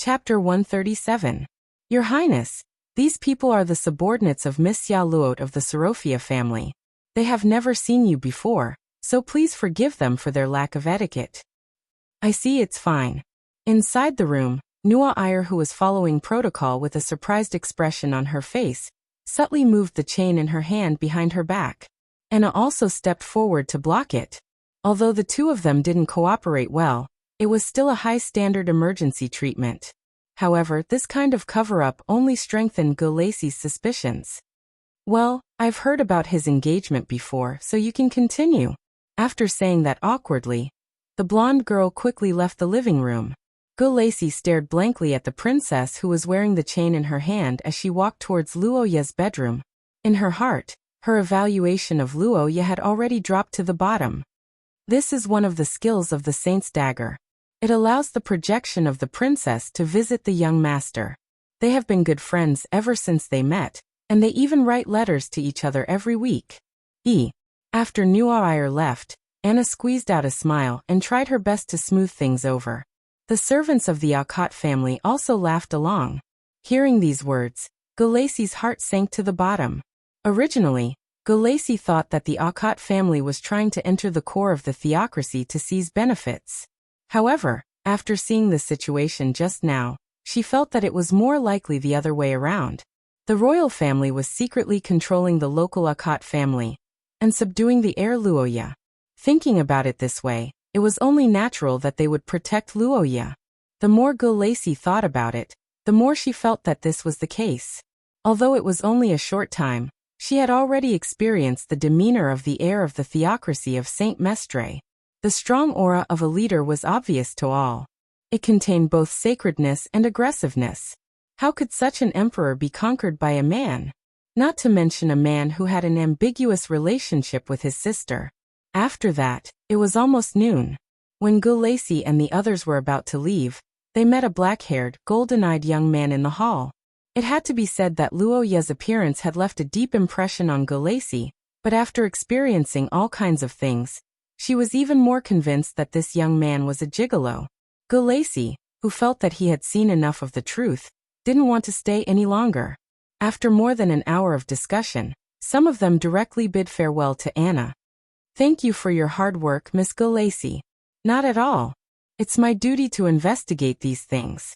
Chapter 137. Your Highness, these people are the subordinates of Miss Xia Luot of the Sorofia family. They have never seen you before, so please forgive them for their lack of etiquette. I see, it's fine. Inside the room, Nua Iyer, who was following protocol with a surprised expression on her face, subtly moved the chain in her hand behind her back. Anna also stepped forward to block it. Although the two of them didn't cooperate well, it was still a high-standard emergency treatment. However, this kind of cover-up only strengthened Gulacy's suspicions. Well, I've heard about his engagement before, so you can continue. After saying that awkwardly, the blonde girl quickly left the living room. Gulacy stared blankly at the princess who was wearing the chain in her hand as she walked towards Luoya's bedroom. In her heart, her evaluation of Luoya had already dropped to the bottom. This is one of the skills of the Saint's Dagger. It allows the projection of the princess to visit the young master. They have been good friends ever since they met, and they even write letters to each other every week. After Nua Iyer left, Anna squeezed out a smile and tried her best to smooth things over. The servants of the Akot family also laughed along. Hearing these words, Gulacy's heart sank to the bottom. Originally, Gulacy thought that the Akot family was trying to enter the core of the theocracy to seize benefits. However, after seeing the situation just now, she felt that it was more likely the other way around. The royal family was secretly controlling the local Akot family and subduing the heir Luoya. Thinking about it this way, it was only natural that they would protect Luoya. The more Gulacy thought about it, the more she felt that this was the case. Although it was only a short time, she had already experienced the demeanor of the heir of the theocracy of Saint Mestre. The strong aura of a leader was obvious to all. It contained both sacredness and aggressiveness. How could such an emperor be conquered by a man? Not to mention a man who had an ambiguous relationship with his sister. After that, it was almost noon. When Gulacy and the others were about to leave, they met a black-haired, golden-eyed young man in the hall. It had to be said that Luoya's appearance had left a deep impression on Gulacy, but after experiencing all kinds of things, she was even more convinced that this young man was a gigolo. Gulacy, who felt that he had seen enough of the truth, didn't want to stay any longer. After more than an hour of discussion, some of them directly bid farewell to Anna. Thank you for your hard work, Miss Gulacy. Not at all. It's my duty to investigate these things.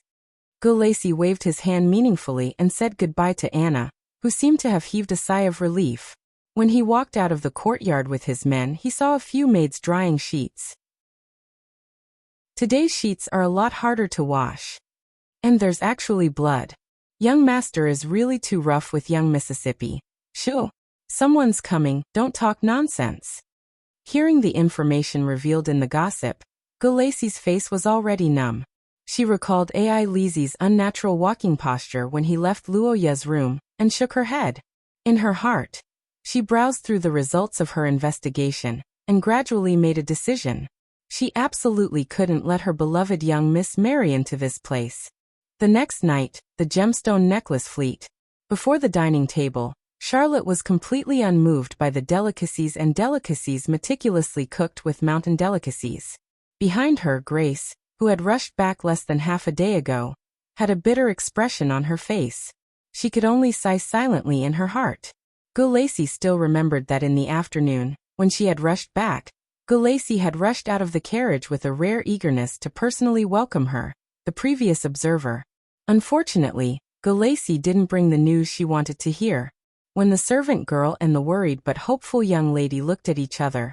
Gulacy waved his hand meaningfully and said goodbye to Anna, who seemed to have heaved a sigh of relief. When he walked out of the courtyard with his men, he saw a few maids drying sheets. Today's sheets are a lot harder to wash. And there's actually blood. Young master is really too rough with young Mississippi. Shoo! Someone's coming, don't talk nonsense. Hearing the information revealed in the gossip, Gulacy's face was already numb. She recalled Ai Lizi's unnatural walking posture when he left Luoya's room, and shook her head. In her heart, she browsed through the results of her investigation, and gradually made a decision. She absolutely couldn't let her beloved young Miss marry into this place. The next night, the gemstone necklace fleet. Before the dining table, Charlotte was completely unmoved by the delicacies meticulously cooked with mountain delicacies. Behind her, Grace, who had rushed back less than half a day ago, had a bitter expression on her face. She could only sigh silently in her heart. Gulacy still remembered that in the afternoon, when she had rushed back, Gulacy had rushed out of the carriage with a rare eagerness to personally welcome her, the previous observer. Unfortunately, Gulacy didn't bring the news she wanted to hear. When the servant girl and the worried but hopeful young lady looked at each other,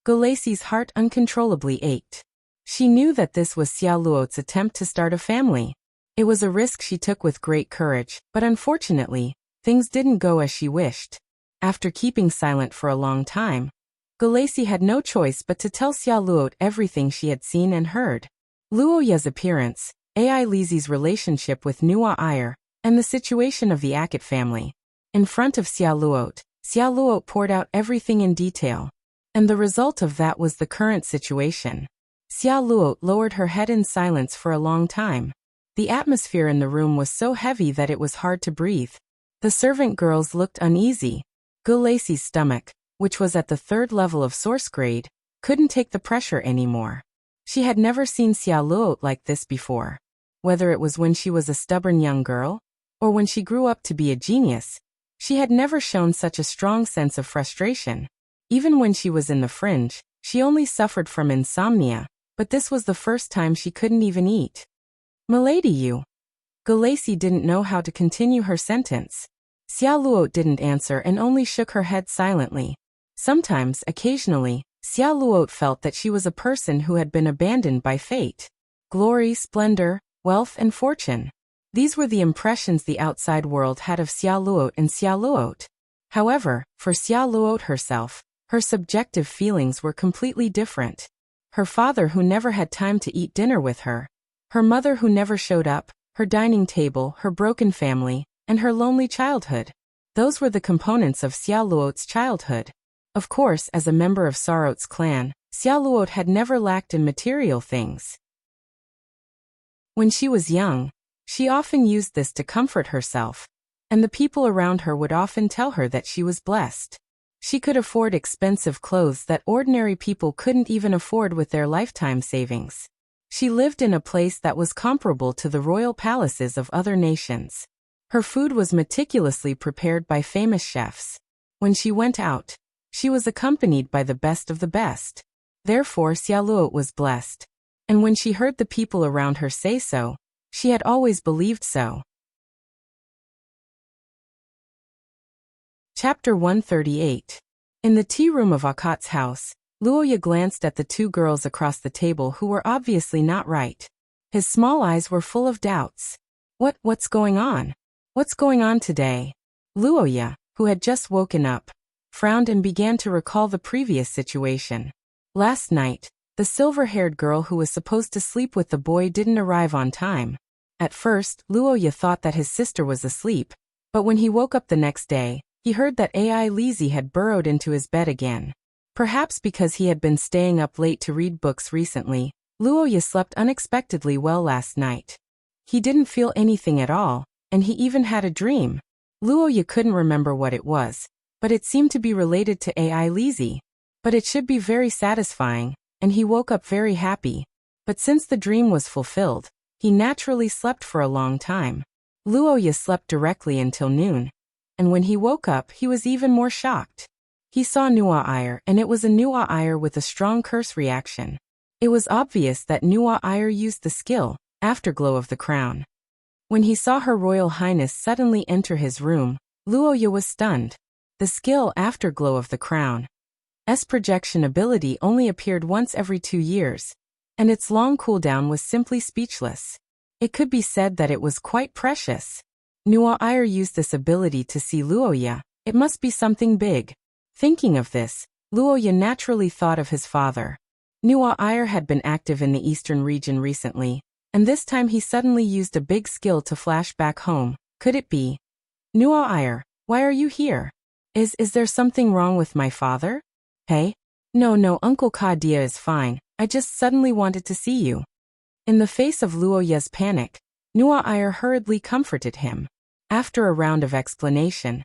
Gulacy's heart uncontrollably ached. She knew that this was Xia Luot's attempt to start a family. It was a risk she took with great courage, but unfortunately, things didn't go as she wished. After keeping silent for a long time, Gulacy had no choice but to tell Xia Luot everything she had seen and heard. Luoya's appearance, Ai Lizi's relationship with Nua Iyer, and the situation of the Akot family. In front of Xia Luot poured out everything in detail. And the result of that was the current situation. Xia Luot lowered her head in silence for a long time. The atmosphere in the room was so heavy that it was hard to breathe. The servant girls looked uneasy. Gulacy's stomach, which was at the 3rd level of source grade, couldn't take the pressure anymore. She had never seen Xia Luot like this before. whether it was when she was a stubborn young girl, or when she grew up to be a genius. She had never shown such a strong sense of frustration. Even when she was in the fringe, she only suffered from insomnia, but this was the first time she couldn't even eat. "Milady, you." Gulacy didn't know how to continue her sentence. Xia Luo didn't answer and only shook her head silently. Sometimes, occasionally, Xia Luo felt that she was a person who had been abandoned by fate. Glory, splendor, wealth and fortune. These were the impressions the outside world had of Xia Luo and Xia Luo. However, for Xia Luo herself, her subjective feelings were completely different. Her father who never had time to eat dinner with her, her mother who never showed up, her dining table, her broken family, and her lonely childhood. Those were the components of Xia Luo's childhood. Of course, as a member of Sarot's clan, Xia Luo had never lacked in material things. When she was young, she often used this to comfort herself, and the people around her would often tell her that she was blessed. She could afford expensive clothes that ordinary people couldn't even afford with their lifetime savings. She lived in a place that was comparable to the royal palaces of other nations. Her food was meticulously prepared by famous chefs. When she went out, she was accompanied by the best of the best. Therefore Xia Luo was blessed. And when she heard the people around her say so, she had always believed so. Chapter 138. In the tea room of Akat's house, Luoya glanced at the two girls across the table who were obviously not right. His small eyes were full of doubts. What's going on? What's going on today? Luoya, who had just woken up, frowned and began to recall the previous situation. Last night, the silver-haired girl who was supposed to sleep with the boy didn't arrive on time. At first, Luoya thought that his sister was asleep, but when he woke up the next day, he heard that Ai Lizi had burrowed into his bed again. Perhaps because he had been staying up late to read books recently, Luoya slept unexpectedly well last night. He didn't feel anything at all, and he even had a dream. Luoya couldn't remember what it was, but it seemed to be related to Ai Lizi. But it should be very satisfying, and he woke up very happy. But since the dream was fulfilled, he naturally slept for a long time. Luoya slept directly until noon, and when he woke up he was even more shocked. He saw Nua Ayer, and it was a Nua Ayer with a strong curse reaction. It was obvious that Nua Ayer used the skill, Afterglow of the Crown. When he saw Her Royal Highness suddenly enter his room, Luoya was stunned. The skill Afterglow of the Crown's projection ability only appeared once every 2 years, and its long cooldown was simply speechless. It could be said that it was quite precious. Nua Ayer used this ability to see Luoya. It must be something big. Thinking of this, Luoya naturally thought of his father. Nua Ayer had been active in the eastern region recently, and this time he suddenly used a big skill to flash back home. Could it be? Nua Ayer, why are you here? Is there something wrong with my father? Hey? No, Uncle Kadia is fine, I just suddenly wanted to see you. In the face of Luoya's panic, Nua Ayer hurriedly comforted him. After a round of explanation,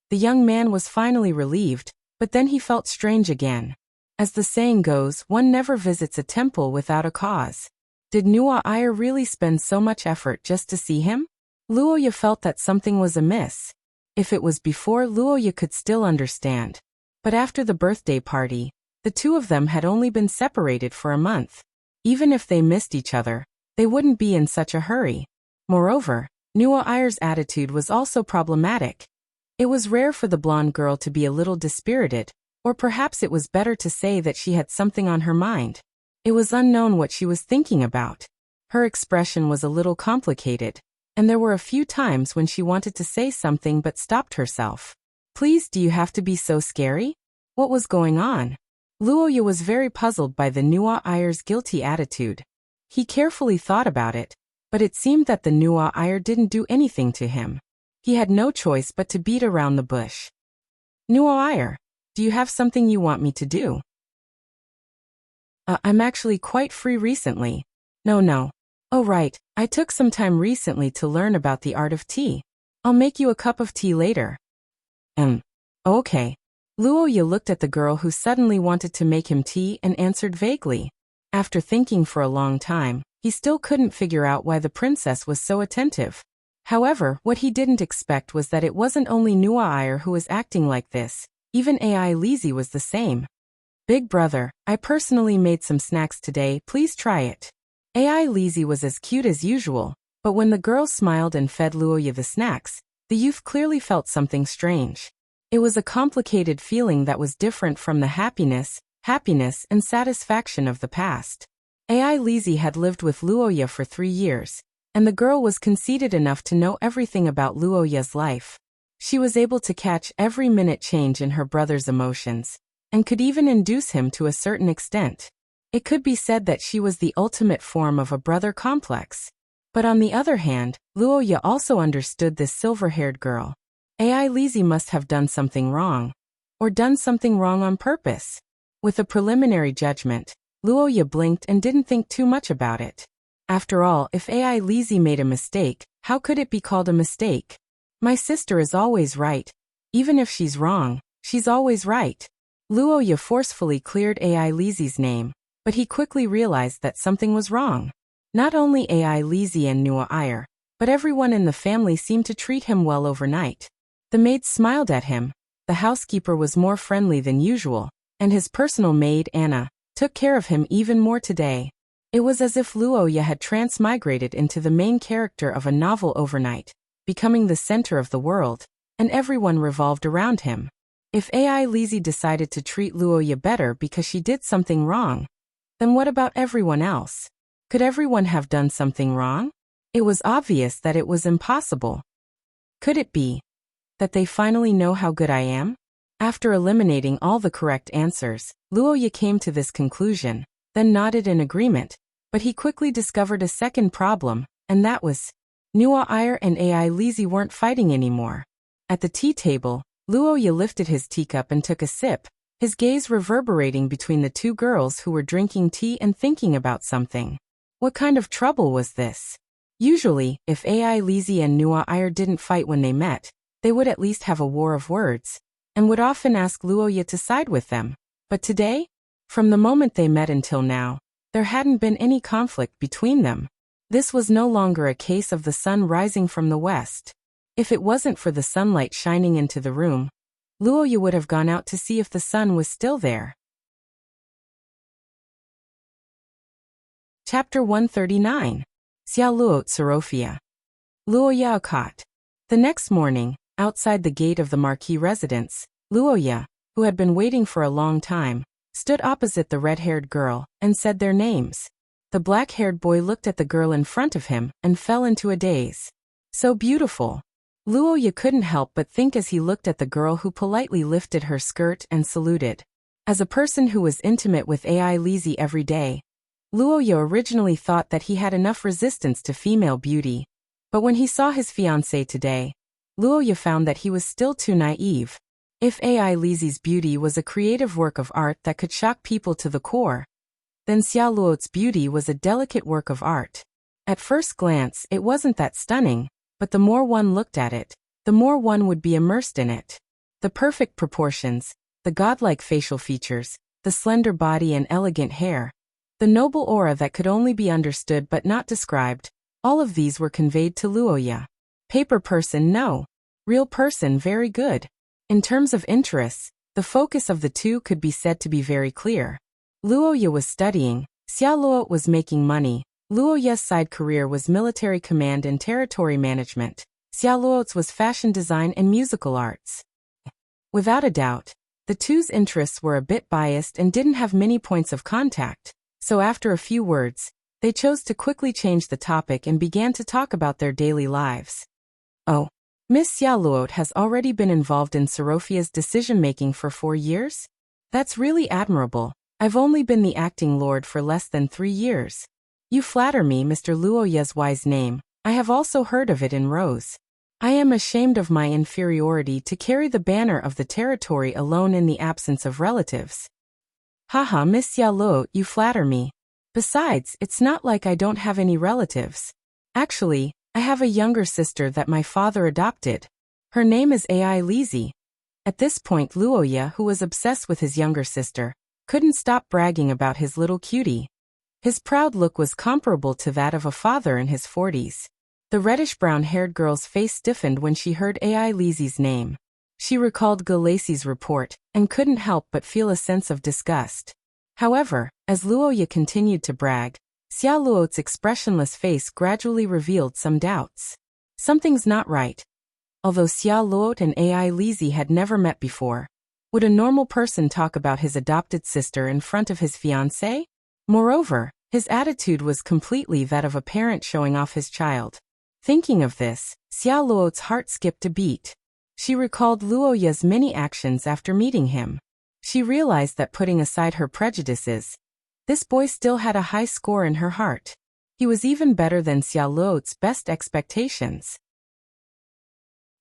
the young man was finally relieved, but then he felt strange again. As the saying goes, one never visits a temple without a cause. Did Nua Ayer really spend so much effort just to see him? Luoya felt that something was amiss. If it was before, Luoya could still understand. But after the birthday party, the two of them had only been separated for a month. Even if they missed each other, they wouldn't be in such a hurry. Moreover, Nua Ayer's attitude was also problematic. It was rare for the blonde girl to be a little dispirited, or perhaps it was better to say that she had something on her mind. It was unknown what she was thinking about. Her expression was a little complicated, and there were a few times when she wanted to say something but stopped herself. Please, do you have to be so scary? What was going on? Luoya was very puzzled by the Nua Ayer's guilty attitude. He carefully thought about it, but it seemed that the Nua Ayer didn't do anything to him. He had no choice but to beat around the bush. Nua Ayer, do you have something you want me to do? I'm actually quite free recently. No. Oh right, I took some time recently to learn about the art of tea. I'll make you a cup of tea later. Okay. Luoya looked at the girl who suddenly wanted to make him tea and answered vaguely. After thinking for a long time, he still couldn't figure out why the princess was so attentive. However, what he didn't expect was that it wasn't only Nuair who was acting like this, even AI Lizzie was the same. Big brother, I personally made some snacks today, please try it. AI Lizzie was as cute as usual, but when the girl smiled and fed Luoya the snacks, the youth clearly felt something strange. It was a complicated feeling that was different from the happiness and satisfaction of the past. AI Lizzie had lived with Luoya for 3 years, and the girl was conceited enough to know everything about Luoya's life. She was able to catch every minute change in her brother's emotions, and could even induce him to a certain extent. It could be said that she was the ultimate form of a brother complex. But on the other hand, Luoya also understood this silver-haired girl. AI Lizzie must have done something wrong. Or done something wrong on purpose. With a preliminary judgment, Luoya blinked and didn't think too much about it. After all, if AI Lizzie made a mistake, how could it be called a mistake? My sister is always right. Even if she's wrong, she's always right. Luoya forcefully cleared AI Lizzie's name, but he quickly realized that something was wrong. Not only AI Lizzie and Nuair, but everyone in the family seemed to treat him well overnight. The maids smiled at him, the housekeeper was more friendly than usual, and his personal maid, Anna, took care of him even more today. It was as if Luoya had transmigrated into the main character of a novel overnight, becoming the center of the world, and everyone revolved around him. If AI Lizzie decided to treat Luoya better because she did something wrong, then what about everyone else? Could everyone have done something wrong? It was obvious that it was impossible. Could it be that they finally know how good I am? After eliminating all the correct answers, Luoya came to this conclusion, then nodded in agreement, but he quickly discovered a second problem, and that was Nuair and AI Lizzie weren't fighting anymore. At the tea table, Luoya lifted his teacup and took a sip, his gaze reverberating between the two girls who were drinking tea and thinking about something. What kind of trouble was this? Usually, if AI Lizzie and Nuair didn't fight when they met, they would at least have a war of words, and would often ask Luoya to side with them. But today? From the moment they met until now, there hadn't been any conflict between them. This was no longer a case of the sun rising from the west. If it wasn't for the sunlight shining into the room, Luoya would have gone out to see if the sun was still there. Chapter 139. Xiaoluot Sorofia. Luoya caught. The next morning, outside the gate of the Marquis residence, Luoya, who had been waiting for a long time, stood opposite the red-haired girl, and said their names. The black-haired boy looked at the girl in front of him, and fell into a daze. So beautiful. Luoya couldn't help but think as he looked at the girl who politely lifted her skirt and saluted. As a person who was intimate with AI Lizzie every day, Luoya originally thought that he had enough resistance to female beauty, but when he saw his fiancée today, Luoya found that he was still too naive. If AI Lizzie's beauty was a creative work of art that could shock people to the core, then Xiaoluot's beauty was a delicate work of art. At first glance, it wasn't that stunning, but the more one looked at it, the more one would be immersed in it. The perfect proportions, the godlike facial features, the slender body and elegant hair, the noble aura that could only be understood but not described, all of these were conveyed to Luoya. Paper person, no. Real person, very good. In terms of interests, the focus of the two could be said to be very clear. Luoya was studying, Xiaoluot was making money, Luoya's side career was military command and territory management, Xiaoluot's was fashion design and musical arts. Without a doubt, the two's interests were a bit biased and didn't have many points of contact, so after a few words, they chose to quickly change the topic and began to talk about their daily lives. Oh, Miss Xiaoluot has already been involved in Sorofia's decision-making for 4 years? That's really admirable. I've only been the acting lord for less than 3 years. You flatter me, Mr. Luoya's wise name. I have also heard of it in Rose. I am ashamed of my inferiority to carry the banner of the territory alone in the absence of relatives. Haha, Miss Xiaoluot, you flatter me. Besides, it's not like I don't have any relatives. Actually, I have a younger sister that my father adopted. Her name is AI Lizzie. At this point, Luoya, who was obsessed with his younger sister, couldn't stop bragging about his little cutie. His proud look was comparable to that of a father in his 40s. The reddish-brown-haired girl's face stiffened when she heard Ai Lizi's name. She recalled Galacy's report, and couldn't help but feel a sense of disgust. However, as Luoya continued to brag, Xia Luo's expressionless face gradually revealed some doubts. Something's not right. Although Xia Luo and Ai Lizi had never met before, would a normal person talk about his adopted sister in front of his fiancée? Moreover, his attitude was completely that of a parent showing off his child. Thinking of this, Xia Luo's heart skipped a beat. She recalled Luoya's many actions after meeting him. She realized that putting aside her prejudices, this boy still had a high score in her heart. He was even better than Xia Luo's best expectations.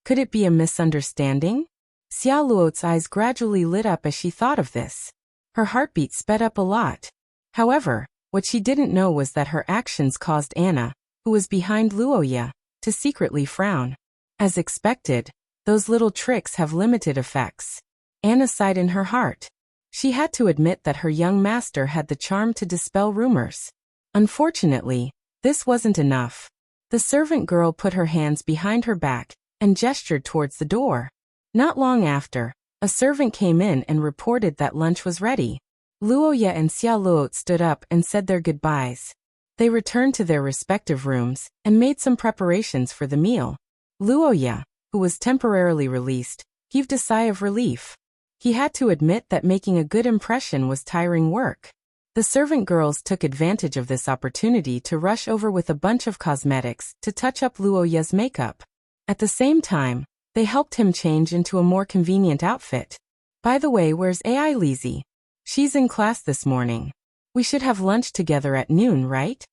Could it be a misunderstanding? Xia Luo's eyes gradually lit up as she thought of this. Her heartbeat sped up a lot. However, what she didn't know was that her actions caused Anna, who was behind Luoya, to secretly frown. As expected, those little tricks have limited effects. Anna sighed in her heart. She had to admit that her young master had the charm to dispel rumors. Unfortunately, this wasn't enough. The servant girl put her hands behind her back and gestured towards the door. Not long after, a servant came in and reported that lunch was ready. Luoya and Xia Luo stood up and said their goodbyes. They returned to their respective rooms and made some preparations for the meal. Luoya, who was temporarily released, heaved a sigh of relief. He had to admit that making a good impression was tiring work. The servant girls took advantage of this opportunity to rush over with a bunch of cosmetics to touch up Luoya's makeup. At the same time, they helped him change into a more convenient outfit. By the way, where's Ai Lizi? She's in class this morning. We should have lunch together at noon, right?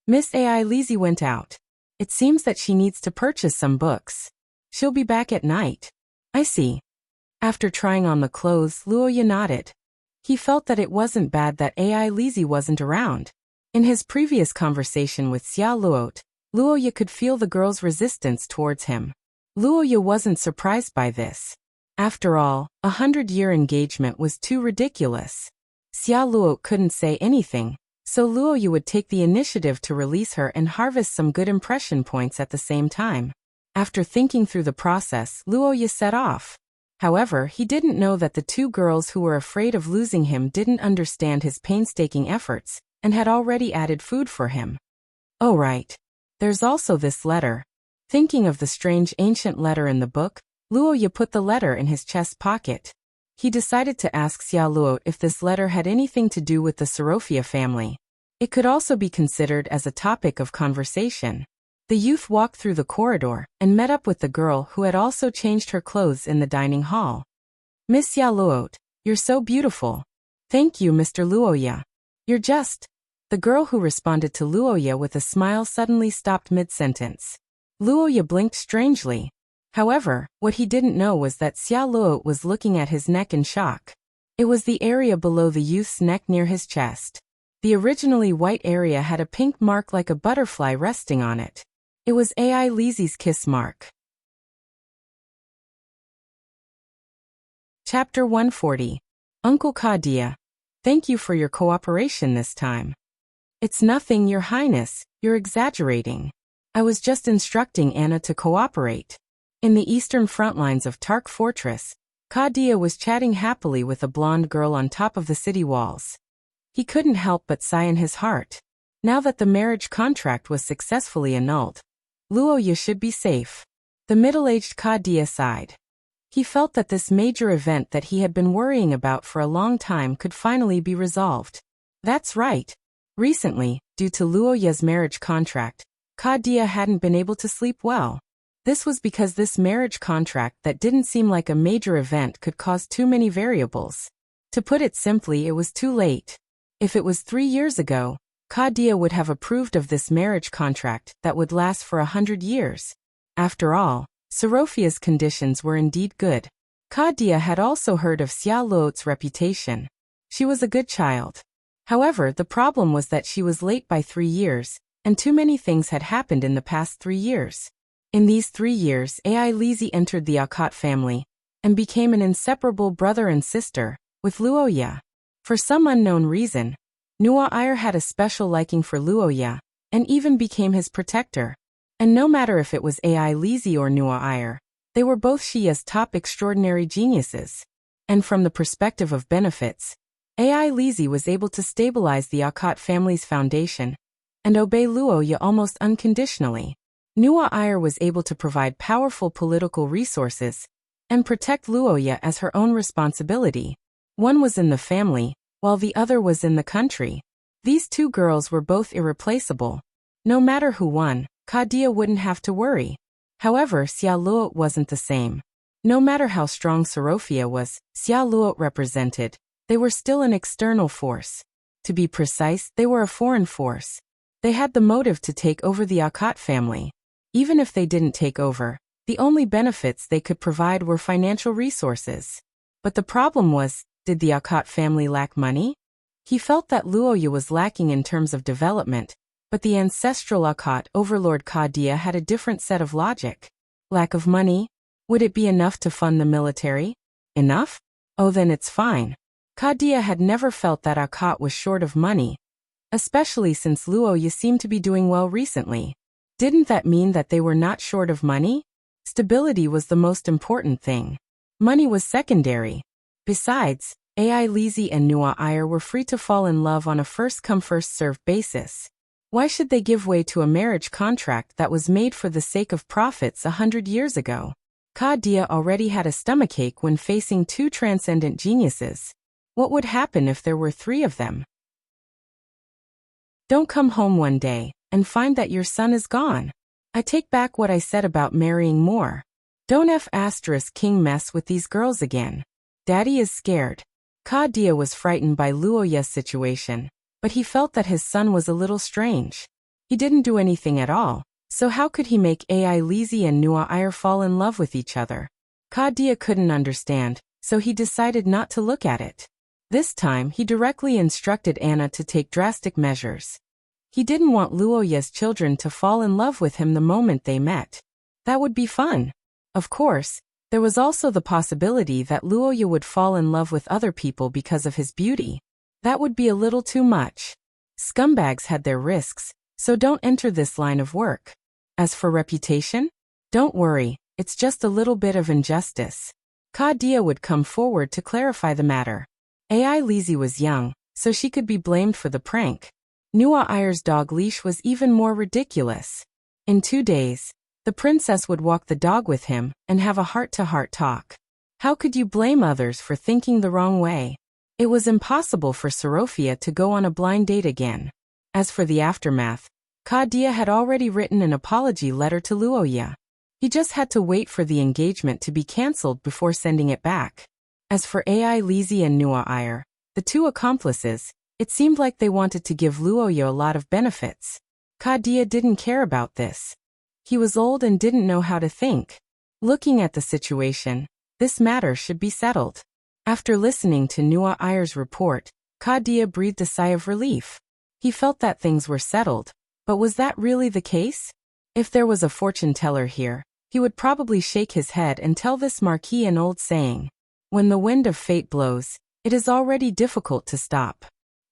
Miss Ai Lizi went out. It seems that she needs to purchase some books. She'll be back at night. I see. After trying on the clothes, Luoya nodded. He felt that it wasn't bad that Ai Lizi wasn't around. In his previous conversation with Xia Luo, Luoya could feel the girl's resistance towards him. Luoya wasn't surprised by this. After all, 100-year engagement was too ridiculous. Xia Luo couldn't say anything, so Luoya would take the initiative to release her and harvest some good impression points at the same time. After thinking through the process, Luoya set off. However, he didn't know that the two girls who were afraid of losing him didn't understand his painstaking efforts, and had already added food for him. Oh right. There's also this letter. Thinking of the strange ancient letter in the book, Luoya put the letter in his chest pocket. He decided to ask Xia Luo if this letter had anything to do with the Sorofia family. It could also be considered as a topic of conversation. The youth walked through the corridor and met up with the girl who had also changed her clothes in the dining hall. Miss Xia Luo, you're so beautiful. Thank you, Mr. Luoya. You're just... The girl who responded to Luoya with a smile suddenly stopped mid-sentence. Luoya blinked strangely. However, what he didn't know was that Xia Luo was looking at his neck in shock. It was the area below the youth's neck near his chest. The originally white area had a pink mark like a butterfly resting on it. It was Ai Lizi's kiss mark. Chapter 140. Uncle Kadia. Thank you for your cooperation this time. It's nothing, Your Highness, you're exaggerating. I was just instructing Anna to cooperate. In the eastern front lines of Tark Fortress, Kadia was chatting happily with a blonde girl on top of the city walls. He couldn't help but sigh in his heart. Now that the marriage contract was successfully annulled, Luoya should be safe. The middle-aged Kadia sighed. He felt that this major event that he had been worrying about for a long time could finally be resolved. That's right. Recently, due to Luoya's marriage contract, Kadia hadn't been able to sleep well. This was because this marriage contract that didn't seem like a major event could cause too many variables. To put it simply, it was too late. If it was 3 years ago, Kadia would have approved of this marriage contract that would last for 100 years. After all, Sorofia's conditions were indeed good. Kadia had also heard of Xia Luo's reputation. She was a good child. However, the problem was that she was late by 3 years, and too many things had happened in the past 3 years. In these 3 years, Ai Lizi entered the Akat family, and became an inseparable brother and sister, with Luoya. For some unknown reason, Nuwa Ayer had a special liking for Luoya, and even became his protector. And no matter if it was Ai Lizi or Nuwa Ayer, they were both Shia's top extraordinary geniuses. And from the perspective of benefits, Ai Lizi was able to stabilize the Akat family's foundation and obey Luoya almost unconditionally. Nuwa Ayer was able to provide powerful political resources and protect Luoya as her own responsibility. One was in the family, while the other was in the country. These two girls were both irreplaceable. No matter who won, Kadia wouldn't have to worry. However, Xia Luot wasn't the same. No matter how strong Sorofia was, Xia Luot represented, they were still an external force. To be precise, they were a foreign force. They had the motive to take over the Akat family. Even if they didn't take over, the only benefits they could provide were financial resources. But the problem was, did the Akat family lack money? He felt that Luoya was lacking in terms of development, but the ancestral Akat overlord Kadia had a different set of logic. Lack of money? Would it be enough to fund the military? Enough? Oh, then it's fine. Kadia had never felt that Akat was short of money, especially since Luoya seemed to be doing well recently. Didn't that mean that they were not short of money? Stability was the most important thing. Money was secondary. Besides, Ai Lizi and Nuwa Ayer were free to fall in love on a first-come first-served basis. Why should they give way to a marriage contract that was made for the sake of profits 100 years ago? Kadia already had a stomachache when facing two transcendent geniuses. What would happen if there were three of them? Don't come home one day and find that your son is gone. I take back what I said about marrying more. Don't King mess with these girls again. Daddy is scared. Kadia was frightened by Luoya's situation, but he felt that his son was a little strange. He didn't do anything at all, so how could he make Ai Lizi and Nuwa Ayer fall in love with each other? Kadia couldn't understand, so he decided not to look at it. This time he directly instructed Anna to take drastic measures. He didn't want Luoya's children to fall in love with him the moment they met. That would be fun. Of course, there was also the possibility that Luoya would fall in love with other people because of his beauty. That would be a little too much. Scumbags had their risks, so don't enter this line of work. As for reputation? Don't worry, it's just a little bit of injustice. Kadia would come forward to clarify the matter. Ai Lizi was young, so she could be blamed for the prank. Nuwa Ayer's dog leash was even more ridiculous. In 2 days, the princess would walk the dog with him and have a heart-to-heart talk. How could you blame others for thinking the wrong way? It was impossible for Sorofia to go on a blind date again. As for the aftermath, Kadia had already written an apology letter to Luoya. He just had to wait for the engagement to be cancelled before sending it back. As for Ai Lizi and Nuwa Ayer, the two accomplices, it seemed like they wanted to give Luoya a lot of benefits. Kadia didn't care about this. He was old and didn't know how to think. Looking at the situation, this matter should be settled. After listening to Nuwa Ayer's report, Kadia breathed a sigh of relief. He felt that things were settled, but was that really the case? If there was a fortune teller here, he would probably shake his head and tell this marquis an old saying. When the wind of fate blows, it is already difficult to stop.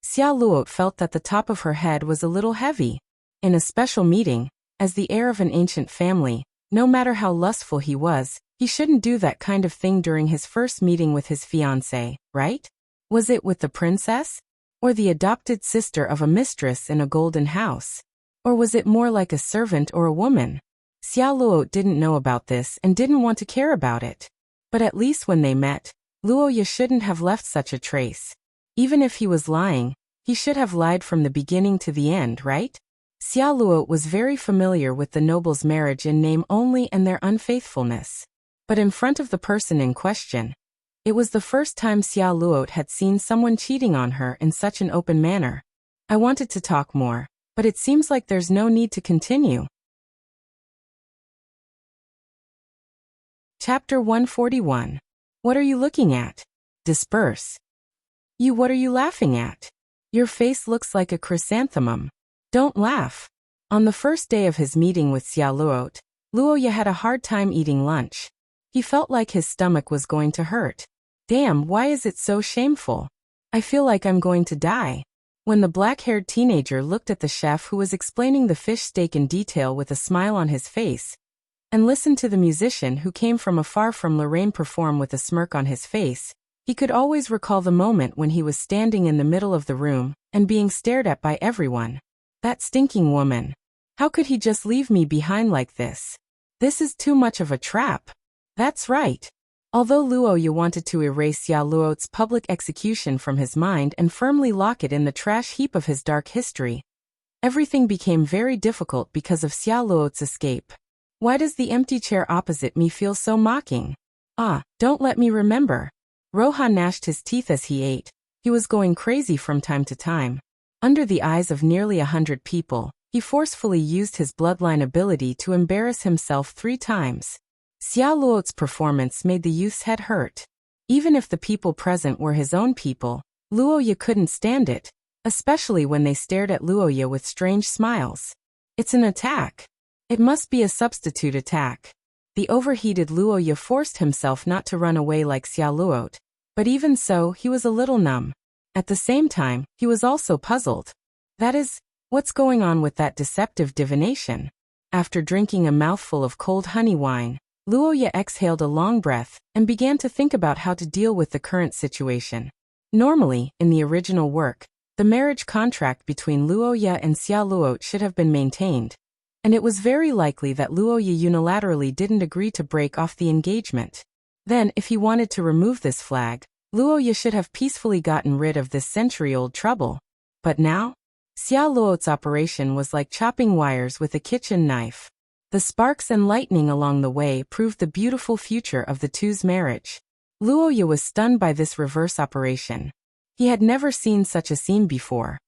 Xia Luot felt that the top of her head was a little heavy. In a special meeting, as the heir of an ancient family, no matter how lustful he was, he shouldn't do that kind of thing during his first meeting with his fiancée, right? Was it with the princess? Or the adopted sister of a mistress in a golden house? Or was it more like a servant or a woman? Xia Luot didn't know about this and didn't want to care about it. But at least when they met, Luoya shouldn't have left such a trace. Even if he was lying, he should have lied from the beginning to the end, right? Xia Luot was very familiar with the noble's marriage in name only and their unfaithfulness. But in front of the person in question, it was the first time Xia Luot had seen someone cheating on her in such an open manner. I wanted to talk more, but it seems like there's no need to continue. Chapter 141. What are you looking at? Disperse. You, what are you laughing at? Your face looks like a chrysanthemum. Don't laugh. On the first day of his meeting with Xia Luot, Luoya had a hard time eating lunch. He felt like his stomach was going to hurt. Damn, why is it so shameful? I feel like I'm going to die. When the black-haired teenager looked at the chef who was explaining the fish steak in detail with a smile on his face, and listened to the musician who came from afar from Lorraine perform with a smirk on his face, he could always recall the moment when he was standing in the middle of the room and being stared at by everyone. That stinking woman. How could he just leave me behind like this? This is too much of a trap. That's right. Although Luoya wanted to erase Xia Luo's public execution from his mind and firmly lock it in the trash heap of his dark history, everything became very difficult because of Xia Luo's escape. Why does the empty chair opposite me feel so mocking? Ah, don't let me remember. Rohan gnashed his teeth as he ate. He was going crazy from time to time. Under the eyes of nearly 100 people, he forcefully used his bloodline ability to embarrass himself 3 times. Xia Luo's performance made the youth's head hurt. Even if the people present were his own people, Luoya couldn't stand it, especially when they stared at Luoya with strange smiles. It's an attack. It must be a substitute attack. The overheated Luoya forced himself not to run away like Xia Luo, but even so, he was a little numb. At the same time, he was also puzzled. That is, what's going on with that deceptive divination? After drinking a mouthful of cold honey wine, Luoya exhaled a long breath and began to think about how to deal with the current situation. Normally, in the original work, the marriage contract between Luoya and Xia Luo should have been maintained, and it was very likely that Luoya unilaterally didn't agree to break off the engagement. Then, if he wanted to remove this flag, Luoya should have peacefully gotten rid of this century-old trouble. But now? Xia Luo's operation was like chopping wires with a kitchen knife. The sparks and lightning along the way proved the beautiful future of the two's marriage. Luoya was stunned by this reverse operation. He had never seen such a scene before.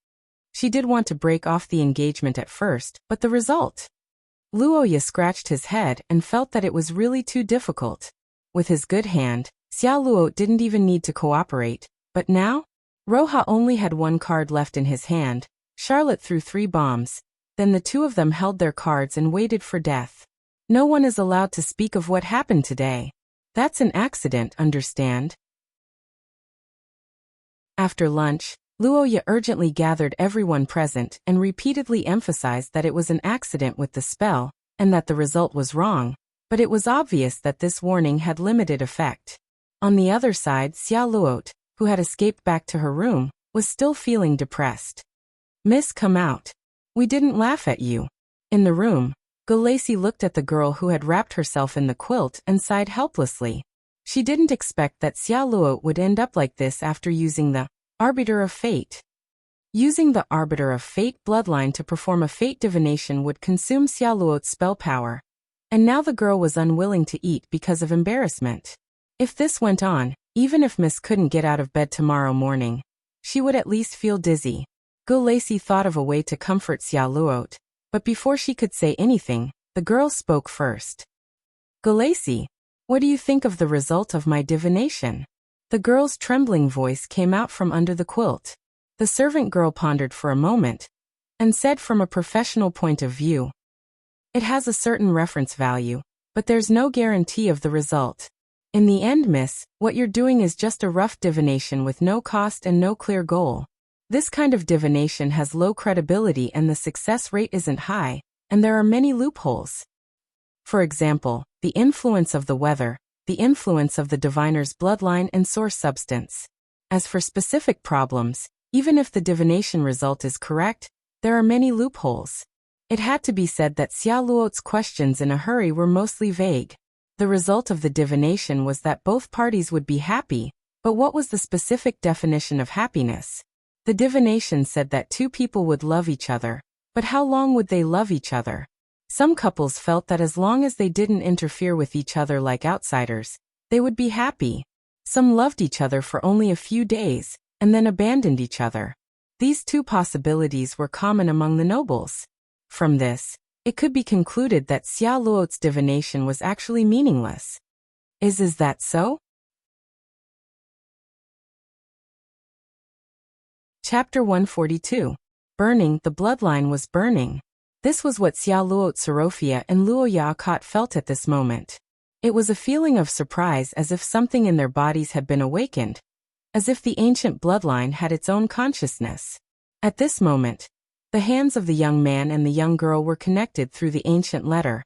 She did want to break off the engagement at first, but the result? Luoya scratched his head and felt that it was really too difficult. With his good hand, Xia Luo didn't even need to cooperate, but now? Roha only had 1 card left in his hand. Charlotte threw 3 bombs. Then the 2 of them held their cards and waited for death. No one is allowed to speak of what happened today. That's an accident, understand? After lunch, Luoya urgently gathered everyone present and repeatedly emphasized that it was an accident with the spell, and that the result was wrong, but it was obvious that this warning had limited effect. On the other side, Xia Luo, who had escaped back to her room, was still feeling depressed. Miss, come out. We didn't laugh at you. In the room, Gulacy looked at the girl who had wrapped herself in the quilt and sighed helplessly. She didn't expect that Xia Luo would end up like this after using the Arbiter of Fate. Using the Arbiter of Fate bloodline to perform a fate divination would consume Xia Luo's spell power. And now the girl was unwilling to eat because of embarrassment. If this went on, even if Miss couldn't get out of bed tomorrow morning, she would at least feel dizzy. Gulacy thought of a way to comfort Xia Luo, but before she could say anything, the girl spoke first. Gulacy, what do you think of the result of my divination? The girl's trembling voice came out from under the quilt. The servant girl pondered for a moment, and said from a professional point of view, it has a certain reference value, but there's no guarantee of the result. In the end, miss, what you're doing is just a rough divination with no cost and no clear goal. This kind of divination has low credibility and the success rate isn't high, and there are many loopholes. For example, the influence of the weather, the influence of the diviner's bloodline and source substance. As for specific problems, even if the divination result is correct, there are many loopholes. It had to be said that Xia Luo's questions in a hurry were mostly vague. The result of the divination was that both parties would be happy, but what was the specific definition of happiness? The divination said that 2 people would love each other, but how long would they love each other? Some couples felt that as long as they didn't interfere with each other like outsiders, they would be happy. Some loved each other for only a few days, and then abandoned each other. These 2 possibilities were common among the nobles. From this, it could be concluded that Xia Luo's divination was actually meaningless. Is that so? Chapter 142. Burning, the bloodline was burning. This was what Xia Luo Sorofia and Luoya Akat felt at this moment. It was a feeling of surprise, as if something in their bodies had been awakened, as if the ancient bloodline had its own consciousness. At this moment, the hands of the young man and the young girl were connected through the ancient letter,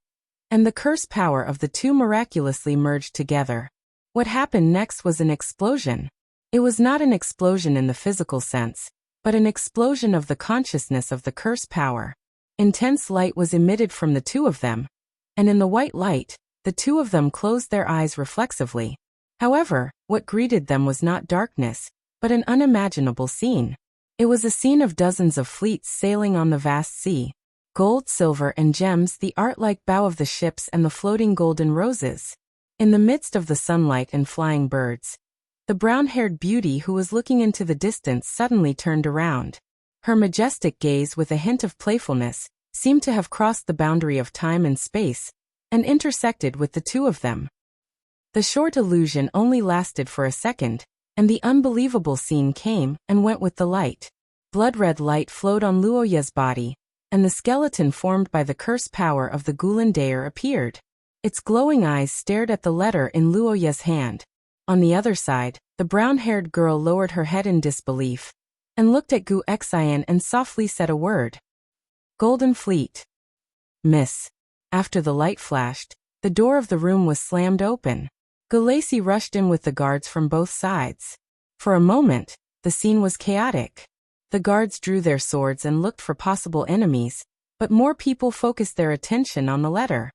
and the curse power of the two miraculously merged together. What happened next was an explosion. It was not an explosion in the physical sense, but an explosion of the consciousness of the curse power. Intense light was emitted from the two of them, and in the white light, the two of them closed their eyes reflexively. However, what greeted them was not darkness, but an unimaginable scene. It was a scene of dozens of fleets sailing on the vast sea. Gold, silver, and gems, the art-like bow of the ships and the floating golden roses. In the midst of the sunlight and flying birds, the brown-haired beauty who was looking into the distance suddenly turned around. Her majestic gaze, with a hint of playfulness, seemed to have crossed the boundary of time and space, and intersected with the two of them. The short illusion only lasted for a second, and the unbelievable scene came and went with the light. Blood-red light flowed on Luoya's body, and the skeleton formed by the curse power of the Gulandair appeared. Its glowing eyes stared at the letter in Luoya's hand. On the other side, the brown-haired girl lowered her head in disbelief, and looked at Gu Xian and softly said a word. Golden Fleet. Miss. After the light flashed, the door of the room was slammed open. Gulacy rushed in with the guards from both sides. For a moment, the scene was chaotic. The guards drew their swords and looked for possible enemies, but more people focused their attention on the letter.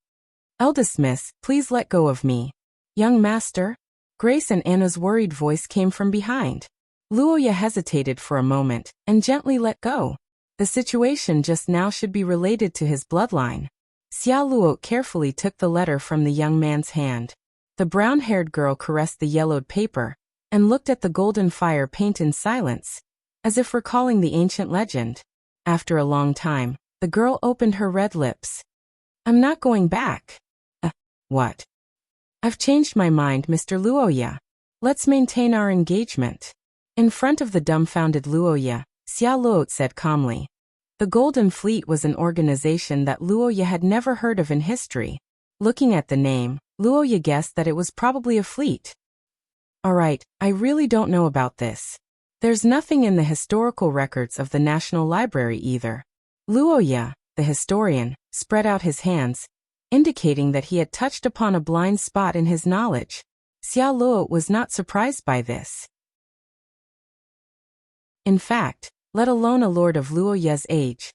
Eldest miss, please let go of me. Young master? Grace and Anna's worried voice came from behind. Luoya hesitated for a moment, and gently let go. The situation just now should be related to his bloodline. Xia Luo carefully took the letter from the young man's hand. The brown-haired girl caressed the yellowed paper, and looked at the golden fire paint in silence, as if recalling the ancient legend. After a long time, the girl opened her red lips. I'm not going back. What? I've changed my mind, Mr. Luoya. Let's maintain our engagement. In front of the dumbfounded Luoya, Xia Luo said calmly. The Golden Fleet was an organization that Luoya had never heard of in history. Looking at the name, Luoya guessed that it was probably a fleet. Alright, I really don't know about this. There's nothing in the historical records of the National Library either. Luoya, the historian, spread out his hands, indicating that he had touched upon a blind spot in his knowledge. Xia Luo was not surprised by this. In fact, let alone a lord of Luoya's age,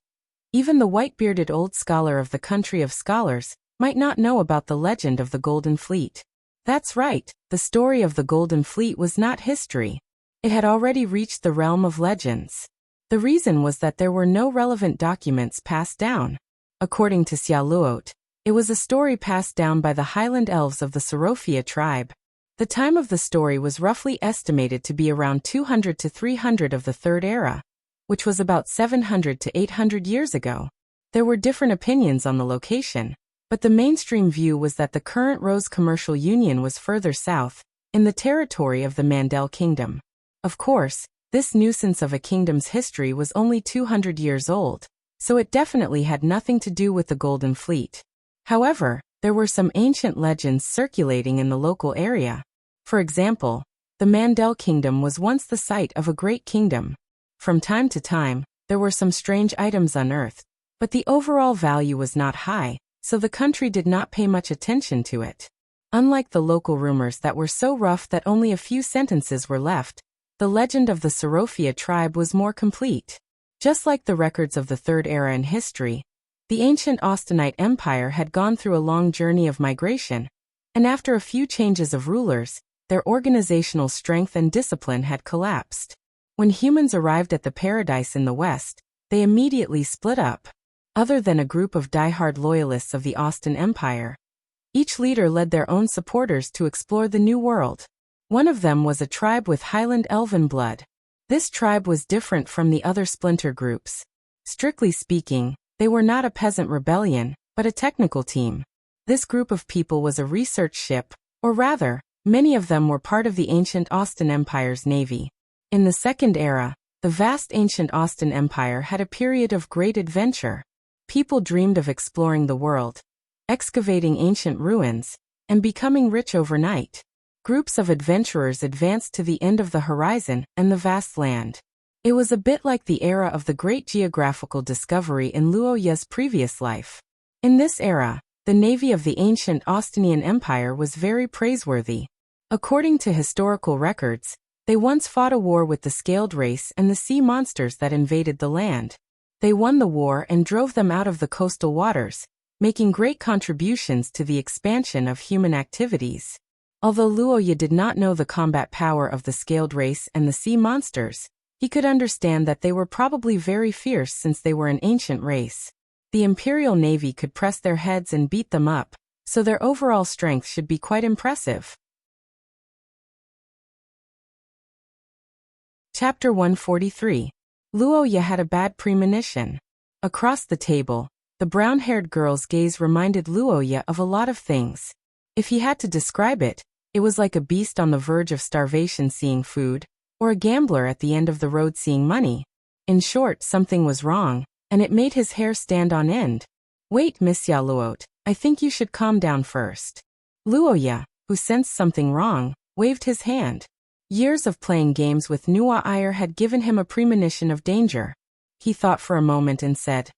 even the white-bearded old scholar of the country of scholars might not know about the legend of the Golden Fleet. That's right, the story of the Golden Fleet was not history. It had already reached the realm of legends. The reason was that there were no relevant documents passed down. According to Xia Luo, it was a story passed down by the Highland Elves of the Sorofia tribe. The time of the story was roughly estimated to be around 200 to 300 of the Third Era, which was about 700 to 800 years ago. There were different opinions on the location, but the mainstream view was that the current Rose Commercial Union was further south, in the territory of the Mandel Kingdom. Of course, this nuisance of a kingdom's history was only 200 years old, so it definitely had nothing to do with the Golden Fleet. However, there were some ancient legends circulating in the local area. For example, the Mandel Kingdom was once the site of a great kingdom. From time to time, there were some strange items unearthed, but the overall value was not high, so the country did not pay much attention to it. Unlike the local rumors that were so rough that only a few sentences were left, the legend of the Sorofia tribe was more complete. Just like the records of the Third Era in history, the ancient Austenite Empire had gone through a long journey of migration, and after a few changes of rulers, their organizational strength and discipline had collapsed. When humans arrived at the paradise in the west, they immediately split up. Other than a group of die-hard loyalists of the Austen Empire, each leader led their own supporters to explore the new world. One of them was a tribe with Highland Elven blood. This tribe was different from the other splinter groups. Strictly speaking, they were not a peasant rebellion, but a technical team. This group of people was a research ship, or rather, many of them were part of the ancient Austen Empire's navy. In the Second Era, the vast ancient Austen Empire had a period of great adventure. People dreamed of exploring the world, excavating ancient ruins, and becoming rich overnight. Groups of adventurers advanced to the end of the horizon and the vast land. It was a bit like the era of the great geographical discovery in Luo Ye's previous life. In this era, the navy of the ancient Austinian Empire was very praiseworthy. According to historical records, they once fought a war with the scaled race and the sea monsters that invaded the land. They won the war and drove them out of the coastal waters, making great contributions to the expansion of human activities. Although Luo Ye did not know the combat power of the scaled race and the sea monsters, he could understand that they were probably very fierce since they were an ancient race. The Imperial Navy could press their heads and beat them up, so their overall strength should be quite impressive. Chapter 143. Luo Ye had a bad premonition. Across the table, the brown-haired girl's gaze reminded Luo Ye of a lot of things. If he had to describe it, it was like a beast on the verge of starvation seeing food, or a gambler at the end of the road seeing money. In short, something was wrong, and it made his hair stand on end. Wait, Miss Luot, I think you should calm down first. Luo Ye, who sensed something wrong, waved his hand. Years of playing games with Nua Iyer had given him a premonition of danger. He thought for a moment and said,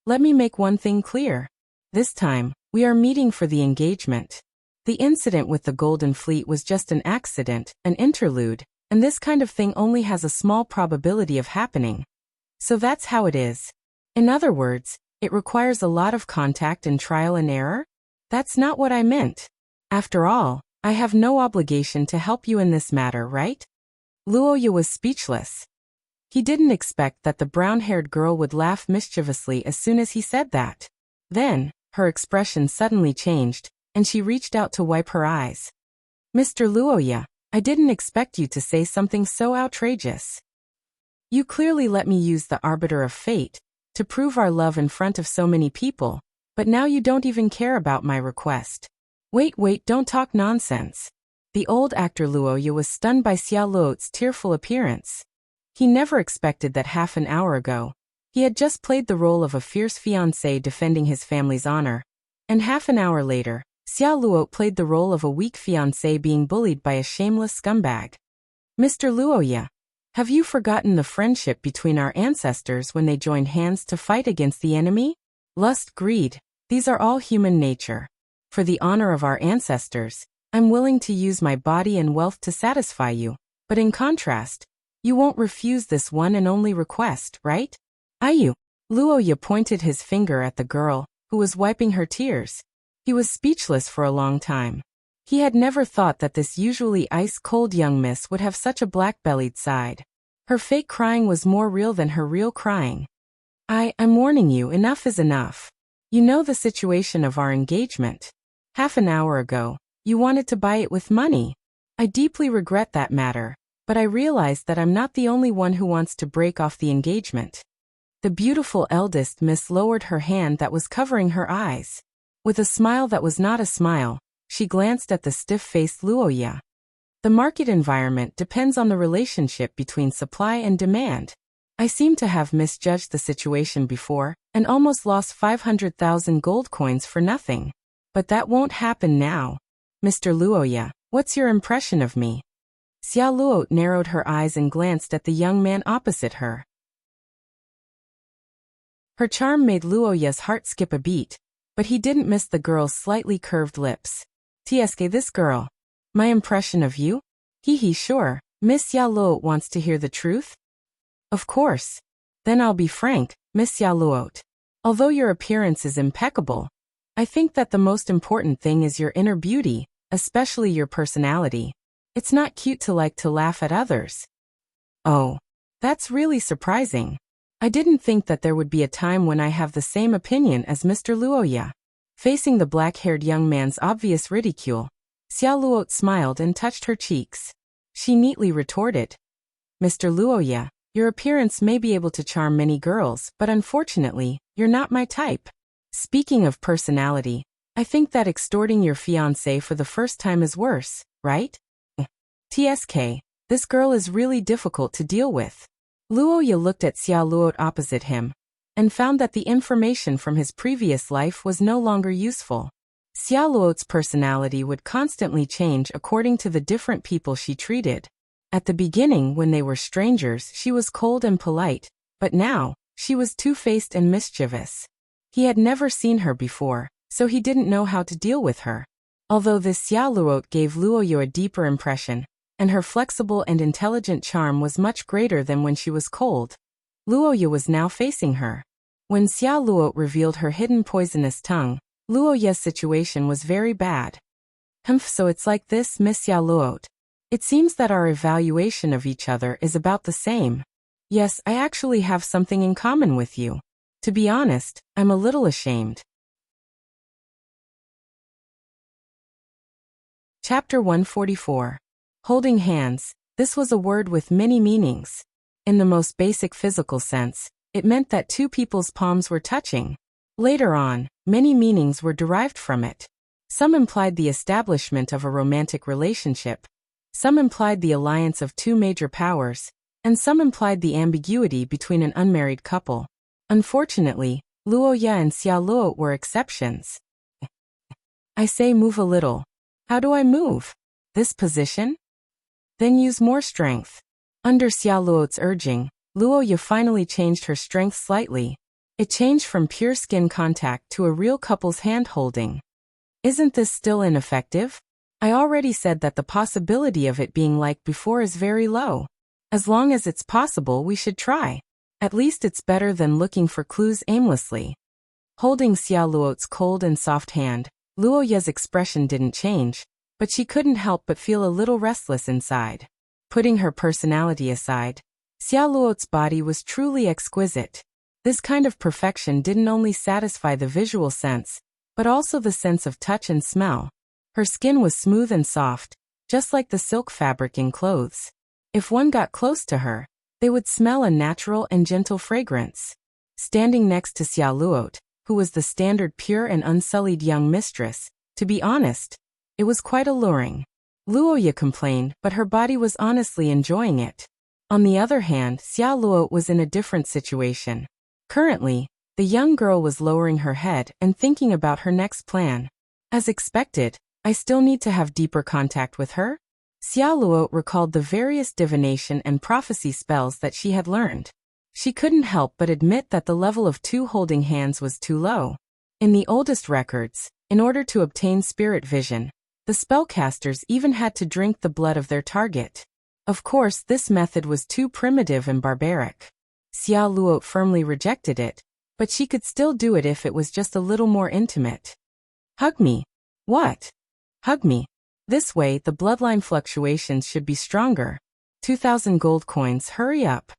"Let me make one thing clear. This time, we are meeting for the engagement. The incident with the Golden Fleet was just an accident, an interlude, and this kind of thing only has a small probability of happening. So that's how it is. In other words, it requires a lot of contact and trial and error? That's not what I meant. After all, I have no obligation to help you in this matter, right?" Luo Ye was speechless. He didn't expect that the brown-haired girl would laugh mischievously as soon as he said that. Then, her expression suddenly changed, and she reached out to wipe her eyes. "Mr. Luo Ye, I didn't expect you to say something so outrageous. You clearly let me use the arbiter of fate to prove our love in front of so many people, but now you don't even care about my request. Wait, don't talk nonsense." The old actor Luo Ye was stunned by Xia Luot's tearful appearance. He never expected that half an hour ago, he had just played the role of a fierce fiancé defending his family's honor, and half an hour later, Xia Luot played the role of a weak fiancé being bullied by a shameless scumbag. "Mr. Luo Ye, have you forgotten the friendship between our ancestors when they joined hands to fight against the enemy? Lust, greed, these are all human nature. For the honor of our ancestors, I'm willing to use my body and wealth to satisfy you, but in contrast, you won't refuse this one and only request, right? You." Luo Ye pointed his finger at the girl, who was wiping her tears. He was speechless for a long time. He had never thought that this usually ice-cold young miss would have such a black-bellied side. Her fake crying was more real than her real crying. I'm warning you, enough is enough. You know the situation of our engagement. Half an hour ago, you wanted to buy it with money. I deeply regret that matter, but I realized that I'm not the only one who wants to break off the engagement." The beautiful eldest miss lowered her hand that was covering her eyes. With a smile that was not a smile, she glanced at the stiff-faced Luo Ye. "The market environment depends on the relationship between supply and demand. I seem to have misjudged the situation before, and almost lost 500,000 gold coins for nothing. But that won't happen now. Mr. Luo Ye, what's your impression of me?" Xia Luot narrowed her eyes and glanced at the young man opposite her. Her charm made Luo Ye's heart skip a beat, but he didn't miss the girl's slightly curved lips. "Tsk, this girl. My impression of you? Sure. Miss Xia Luot wants to hear the truth?" "Of course. Then I'll be frank, Miss Xia Luot. Although your appearance is impeccable, I think that the most important thing is your inner beauty, especially your personality. It's not cute to like to laugh at others." "Oh, that's really surprising. I didn't think that there would be a time when I have the same opinion as Mr. Luo Ye." Facing the black-haired young man's obvious ridicule, Xia Luot smiled and touched her cheeks. She neatly retorted, "Mr. Luo Ye, your appearance may be able to charm many girls, but unfortunately, you're not my type. Speaking of personality, I think that extorting your fiancé for the first time is worse, right? Tsk, this girl is really difficult to deal with." Luo Ye looked at Xia Luot opposite him, and found that the information from his previous life was no longer useful. Xia Luot's personality would constantly change according to the different people she treated. At the beginning, when they were strangers, she was cold and polite, but now, she was two-faced and mischievous. He had never seen her before, so he didn't know how to deal with her. Although this Xia Luo gave Luoyu a deeper impression, and her flexible and intelligent charm was much greater than when she was cold, Luoyu was now facing her. When Xia Luo revealed her hidden poisonous tongue, Luoyu's situation was very bad. Humph, so it's like this, Miss Xia Luo. It seems that our evaluation of each other is about the same. Yes, I actually have something in common with you. To be honest, I'm a little ashamed. Chapter 144. Holding hands. This was a word with many meanings. In the most basic physical sense, it meant that two people's palms were touching. Later on, many meanings were derived from it. Some implied the establishment of a romantic relationship. Some implied the alliance of two major powers, and some implied the ambiguity between an unmarried couple. Unfortunately, Luoya and Xia Luo were exceptions. I say move a little. How do I move? This position? Then use more strength. Under Xia Luo's urging, Luoya finally changed her strength slightly. It changed from pure skin contact to a real couple's hand-holding. Isn't this still ineffective? I already said that the possibility of it being like before is very low. As long as it's possible, we should try. At least it's better than looking for clues aimlessly. Holding Xia Luo's cold and soft hand, Luoya's expression didn't change, but she couldn't help but feel a little restless inside. Putting her personality aside, Xia Luo's body was truly exquisite. This kind of perfection didn't only satisfy the visual sense, but also the sense of touch and smell. Her skin was smooth and soft, just like the silk fabric in clothes. If one got close to her, they would smell a natural and gentle fragrance. Standing next to Xia Luo, who was the standard pure and unsullied young mistress, to be honest, it was quite alluring. Luoya complained, but her body was honestly enjoying it. On the other hand, Xia Luo was in a different situation. Currently, the young girl was lowering her head and thinking about her next plan. As expected, I still need to have deeper contact with her? Xia Luo recalled the various divination and prophecy spells that she had learned. She couldn't help but admit that the level of two holding hands was too low. In the oldest records, in order to obtain spirit vision, the spellcasters even had to drink the blood of their target. Of course, this method was too primitive and barbaric. Xia Luo firmly rejected it, but she could still do it if it was just a little more intimate. Hug me. What? Hug me. This way, the bloodline fluctuations should be stronger. 2,000 gold coins, hurry up.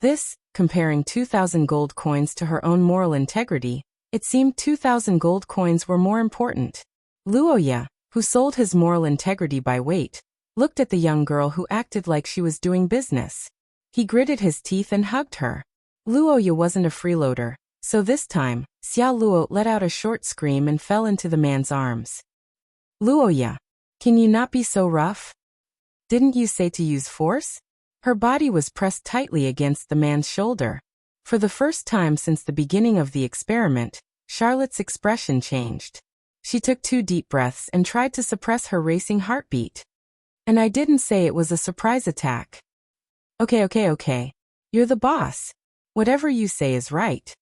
This, comparing 2,000 gold coins to her own moral integrity, it seemed 2,000 gold coins were more important. Luoya, who sold his moral integrity by weight, looked at the young girl who acted like she was doing business. He gritted his teeth and hugged her. Luoya wasn't a freeloader, so this time, Xia Luo let out a short scream and fell into the man's arms. Luoya, can you not be so rough? Didn't you say to use force? Her body was pressed tightly against the man's shoulder. For the first time since the beginning of the experiment, Charlotte's expression changed. She took 2 deep breaths and tried to suppress her racing heartbeat. And I didn't say it was a surprise attack. Okay. You're the boss. Whatever you say is right.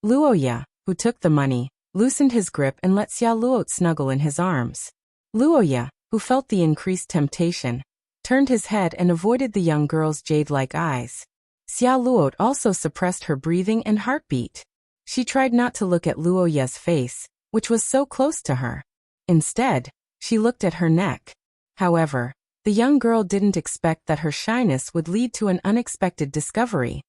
Luoya, who took the money, loosened his grip and let Xia Luo snuggle in his arms. Luoya, who felt the increased temptation, turned his head and avoided the young girl's jade-like eyes. Xia Luo also suppressed her breathing and heartbeat. She tried not to look at Luoya's face, which was so close to her. Instead, she looked at her neck. However, the young girl didn't expect that her shyness would lead to an unexpected discovery.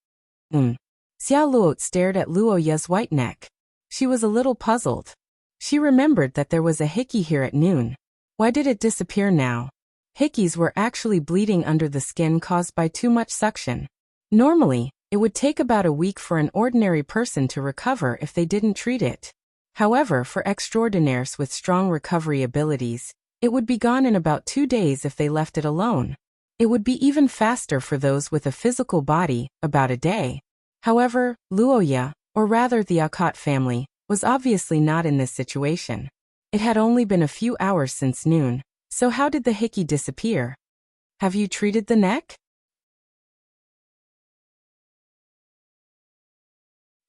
Xia Luo stared at Luoya's white neck. She was a little puzzled. She remembered that there was a hickey here at noon. Why did it disappear now? Hickeys were actually bleeding under the skin caused by too much suction. Normally, it would take about a week for an ordinary person to recover if they didn't treat it. However, for extraordinaires with strong recovery abilities, it would be gone in about 2 days if they left it alone. It would be even faster for those with a physical body, about a day. However, Luoya, or rather the Akot family, was obviously not in this situation. It had only been a few hours since noon, so how did the hickey disappear? Have you treated the neck?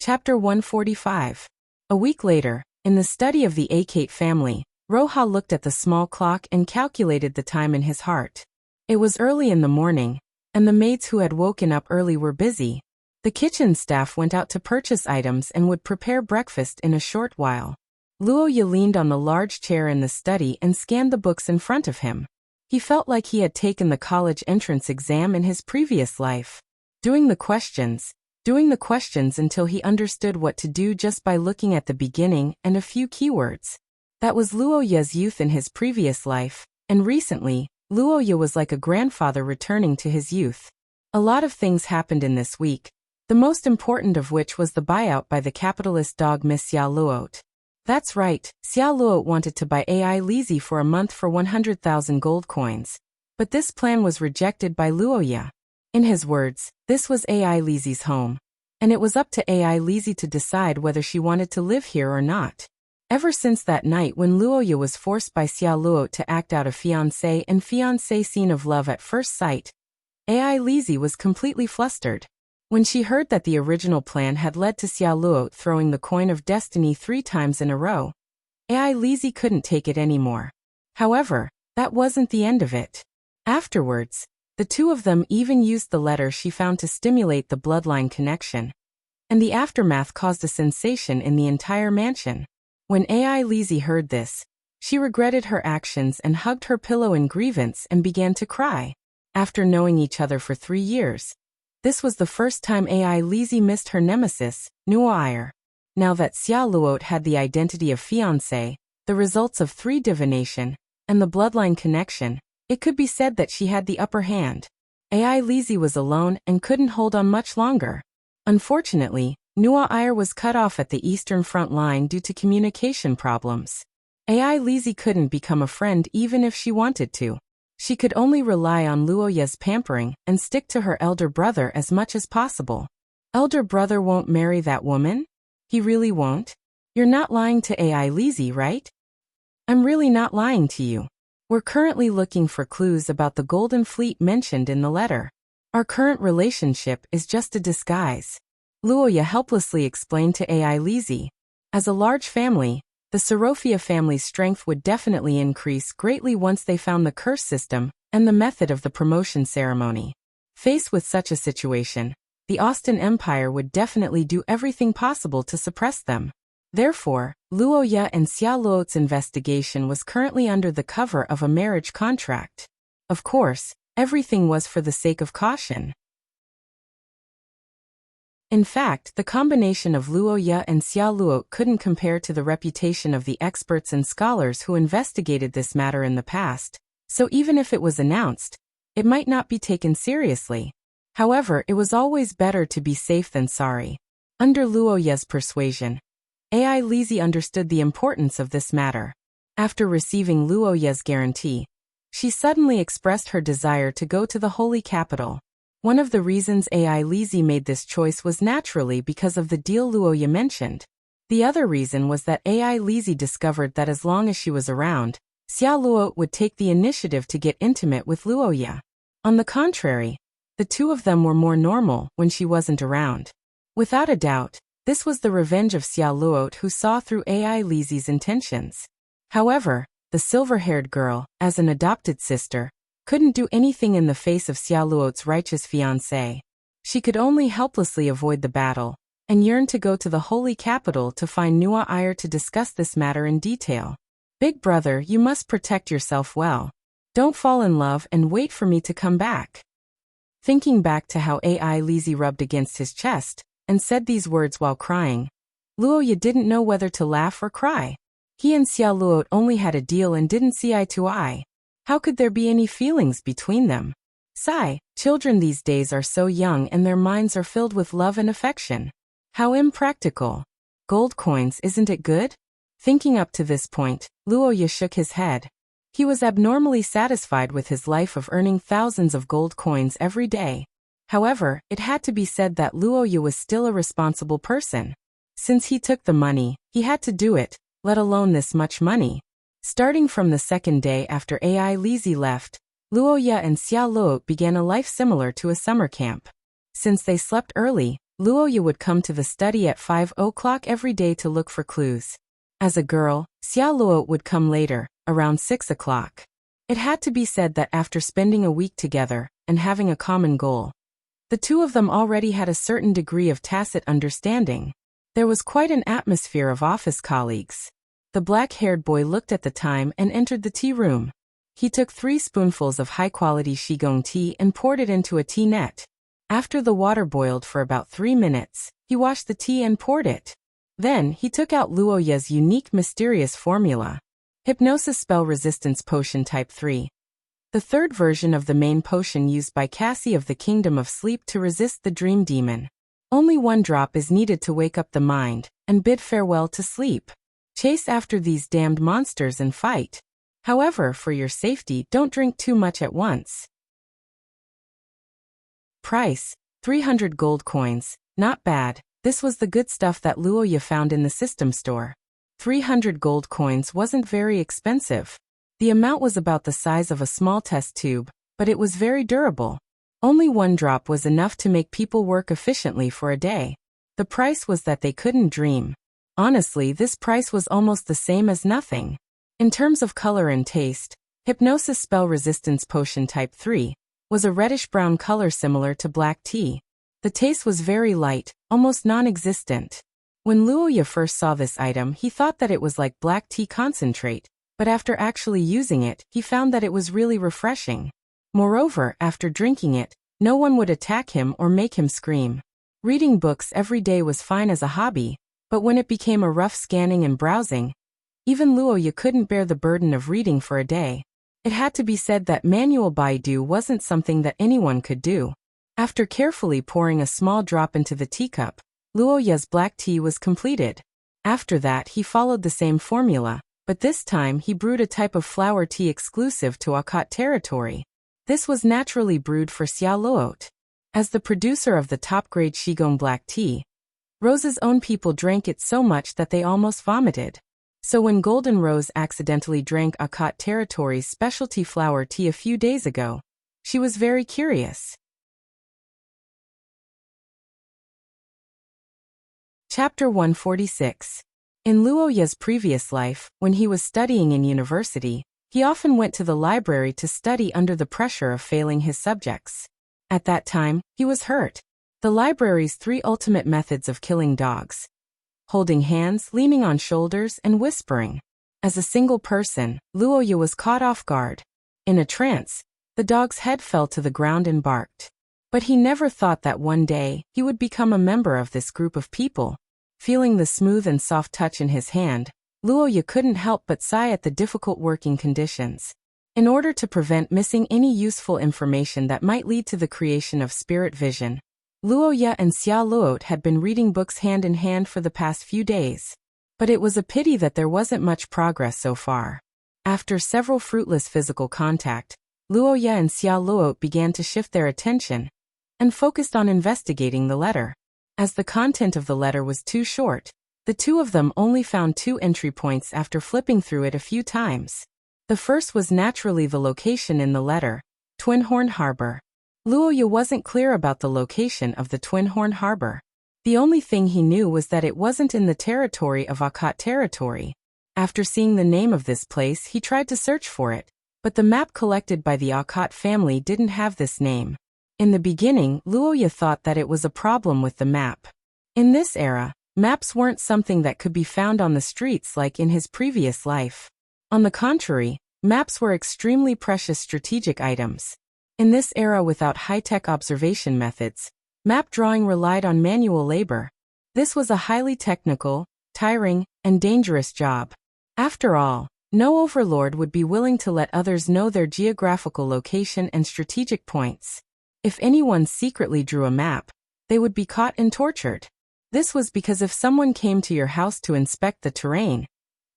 Chapter 145. A week later, in the study of the Akate family, Roha looked at the small clock and calculated the time in his heart. It was early in the morning, and the maids who had woken up early were busy. The kitchen staff went out to purchase items and would prepare breakfast in a short while. Luoya leaned on the large chair in the study and scanned the books in front of him. He felt like he had taken the college entrance exam in his previous life. Doing the questions until he understood what to do just by looking at the beginning and a few keywords. That was Luoya's youth in his previous life, and recently, Luoya was like a grandfather returning to his youth. A lot of things happened in this week, the most important of which was the buyout by the capitalist dog Miss Xia Luot. That's right, Xia Luot wanted to buy AI Lizzie for a month for 100,000 gold coins. But this plan was rejected by Luoya. In his words, this was AI Lizzie's home, and it was up to AI Lizzie to decide whether she wanted to live here or not. Ever since that night when Luoya was forced by Xia Luot to act out a fiancé and fiancé scene of love at first sight, AI Lizzie was completely flustered. When she heard that the original plan had led to Xia Luot throwing the coin of destiny 3 times in a row, AI Lizzie couldn't take it anymore. However, that wasn't the end of it. Afterwards, the two of them even used the letter she found to stimulate the bloodline connection. And the aftermath caused a sensation in the entire mansion. When AI Lizzie heard this, she regretted her actions and hugged her pillow in grievance and began to cry. After knowing each other for 3 years, this was the first time AI Lizzie missed her nemesis, Nuair. Now that Xia Luot had the identity of fiancé, the results of 3 divination, and the bloodline connection, it could be said that she had the upper hand. AI Lizzie was alone and couldn't hold on much longer. Unfortunately, Nuair was cut off at the Eastern Front line due to communication problems. AI Lizzie couldn't become a friend even if she wanted to. She could only rely on Luoya's pampering and stick to her elder brother as much as possible. Elder brother won't marry that woman? He really won't? You're not lying to AI Lizzie, right? I'm really not lying to you. We're currently looking for clues about the Golden Fleet mentioned in the letter. Our current relationship is just a disguise. Luoya helplessly explained to AI Lizzie. As a large family, the Sorofia family's strength would definitely increase greatly once they found the curse system and the method of the promotion ceremony. Faced with such a situation, the Austin Empire would definitely do everything possible to suppress them. Therefore, Luoya and Xia Luot's investigation was currently under the cover of a marriage contract. Of course, everything was for the sake of caution. In fact, the combination of Luoya and Xia Luot couldn't compare to the reputation of the experts and scholars who investigated this matter in the past, so even if it was announced, it might not be taken seriously. However, it was always better to be safe than sorry. Under Luoya's persuasion, AI Lizzie understood the importance of this matter. After receiving Luoya's guarantee, she suddenly expressed her desire to go to the holy capital. One of the reasons AI Lizzie made this choice was naturally because of the deal Luoya mentioned. The other reason was that AI Lizzie discovered that as long as she was around, Xia Luot would take the initiative to get intimate with Luoya. On the contrary, the two of them were more normal when she wasn't around. Without a doubt, this was the revenge of Xia Luot, who saw through AI Lizzie's intentions. However, the silver-haired girl, as an adopted sister, couldn't do anything in the face of Xia Luot's righteous fiancé. She could only helplessly avoid the battle, and yearned to go to the holy capital to find Nuair to discuss this matter in detail. Big brother, you must protect yourself well. Don't fall in love and wait for me to come back. Thinking back to how AI Lizzie rubbed against his chest, and said these words while crying, Luoya didn't know whether to laugh or cry. He and Xia Luot only had a deal and didn't see eye to eye. How could there be any feelings between them? Sigh, children these days are so young and their minds are filled with love and affection. How impractical. Gold coins, isn't it good? Thinking up to this point, Luoya shook his head. He was abnormally satisfied with his life of earning thousands of gold coins every day. However, it had to be said that Luoya was still a responsible person. Since he took the money, he had to do it, let alone this much money. Starting from the second day after AI Lizzie left, Luoya and Xia Luo began a life similar to a summer camp. Since they slept early, Luoya would come to the study at 5 o'clock every day to look for clues. As a girl, Xia Luo would come later, around 6 o'clock. It had to be said that after spending a week together, and having a common goal, the two of them already had a certain degree of tacit understanding. There was quite an atmosphere of office colleagues. The black-haired boy looked at the time and entered the tea room. He took 3 spoonfuls of high-quality Qigong tea and poured it into a tea net. After the water boiled for about 3 minutes, he washed the tea and poured it. Then, he took out Luoya's unique mysterious formula. Hypnosis Spell Resistance Potion Type 3. The third version of the main potion used by Cassie of the Kingdom of Sleep to resist the dream demon. Only 1 drop is needed to wake up the mind, and bid farewell to sleep. Chase after these damned monsters and fight. However, for your safety, don't drink too much at once. Price: 300 gold coins. Not bad. This was the good stuff that Luoya found in the system store. 300 gold coins wasn't very expensive. The amount was about the size of a small test tube, but it was very durable. Only 1 drop was enough to make people work efficiently for a day. The price was that they couldn't dream. Honestly, this price was almost the same as nothing. In terms of color and taste, Hypnosis Spell Resistance Potion Type 3 was a reddish-brown color similar to black tea. The taste was very light, almost non-existent. When Luoya first saw this item, he thought that it was like black tea concentrate, but after actually using it, he found that it was really refreshing. Moreover, after drinking it, no one would attack him or make him scream. Reading books every day was fine as a hobby, but when it became a rough scanning and browsing, even Luoya couldn't bear the burden of reading for a day. It had to be said that manual Baidu wasn't something that anyone could do. After carefully pouring a small drop into the teacup, Luoya's black tea was completed. After that, he followed the same formula, but this time he brewed a type of flower tea exclusive to Akat territory. This was naturally brewed for Xia Luo. As the producer of the top-grade Qigong black tea, Rose's own people drank it so much that they almost vomited. So when Golden Rose accidentally drank Akat territory's specialty flower tea a few days ago, she was very curious. Chapter 146. In Luoya's previous life, when he was studying in university, he often went to the library to study under the pressure of failing his subjects. At that time, he was hurt. The library's 3 ultimate methods of killing dogs: holding hands, leaning on shoulders, and whispering. As a single person, Luoya was caught off guard. In a trance, the dog's head fell to the ground and barked. But he never thought that one day, he would become a member of this group of people. Feeling the smooth and soft touch in his hand, Luoya couldn't help but sigh at the difficult working conditions. In order to prevent missing any useful information that might lead to the creation of spirit vision, Luoya and Xia Luo had been reading books hand in hand for the past few days. But it was a pity that there wasn't much progress so far. After several fruitless physical contact, Luoya and Xia Luo began to shift their attention and focused on investigating the letter. As the content of the letter was too short, the two of them only found 2 entry points after flipping through it a few times. The first was naturally the location in the letter, Twin Horn Harbor. Luoya wasn't clear about the location of the Twin Horn Harbor. The only thing he knew was that it wasn't in the territory of Akat territory. After seeing the name of this place, he tried to search for it, but the map collected by the Akat family didn't have this name. In the beginning, Luoya thought that it was a problem with the map. In this era, maps weren't something that could be found on the streets like in his previous life. On the contrary, maps were extremely precious strategic items. In this era without high-tech observation methods, map drawing relied on manual labor. This was a highly technical, tiring, and dangerous job. After all, no overlord would be willing to let others know their geographical location and strategic points. If anyone secretly drew a map, they would be caught and tortured. This was because if someone came to your house to inspect the terrain,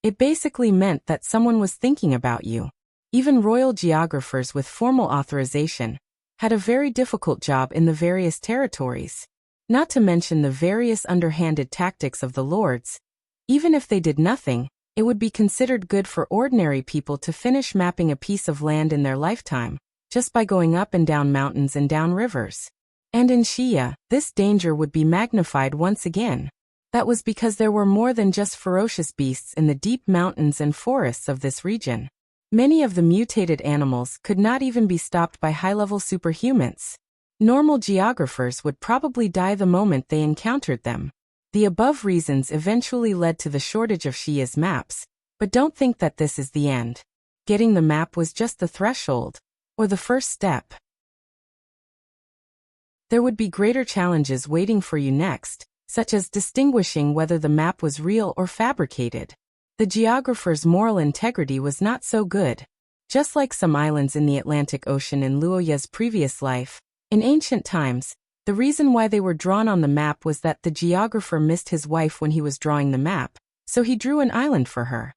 it basically meant that someone was thinking about you. Even royal geographers with formal authorization had a very difficult job in the various territories. Not to mention the various underhanded tactics of the lords. Even if they did nothing, it would be considered good for ordinary people to finish mapping a piece of land in their lifetime. just by going up and down mountains and down rivers. And in Shia, this danger would be magnified once again. That was because there were more than just ferocious beasts in the deep mountains and forests of this region. Many of the mutated animals could not even be stopped by high-level superhumans. Normal geographers would probably die the moment they encountered them. The above reasons eventually led to the shortage of Shia's maps, but don't think that this is the end. Getting the map was just the threshold, or the first step. There would be greater challenges waiting for you next, such as distinguishing whether the map was real or fabricated. The geographer's moral integrity was not so good. Just like some islands in the Atlantic Ocean in Luoya's previous life, in ancient times, the reason why they were drawn on the map was that the geographer missed his wife when he was drawing the map, so he drew an island for her.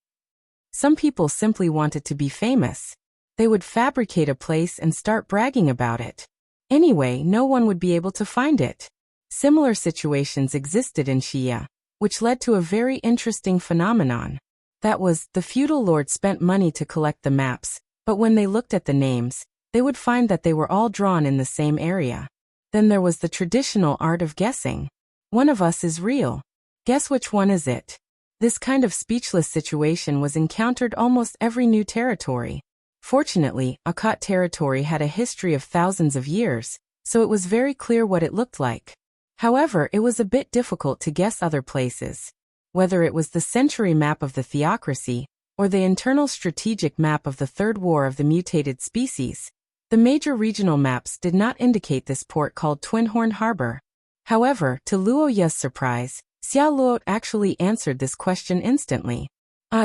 Some people simply wanted to be famous. They would fabricate a place and start bragging about it. Anyway, no one would be able to find it. Similar situations existed in Shia, which led to a very interesting phenomenon. That was, the feudal lords spent money to collect the maps, but when they looked at the names, they would find that they were all drawn in the same area. Then there was the traditional art of guessing. One of us is real. Guess which one is it? This kind of speechless situation was encountered almost every new territory. Fortunately, Akkad territory had a history of thousands of years, so it was very clear what it looked like. However, it was a bit difficult to guess other places. Whether it was the century map of the theocracy, or the internal strategic map of the Third War of the Mutated Species, the major regional maps did not indicate this port called Twin Horn Harbor. However, to Luoya's surprise, Xia Luot actually answered this question instantly.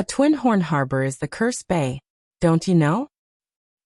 Twin Horn Harbor is the Curse Bay. Don't you know?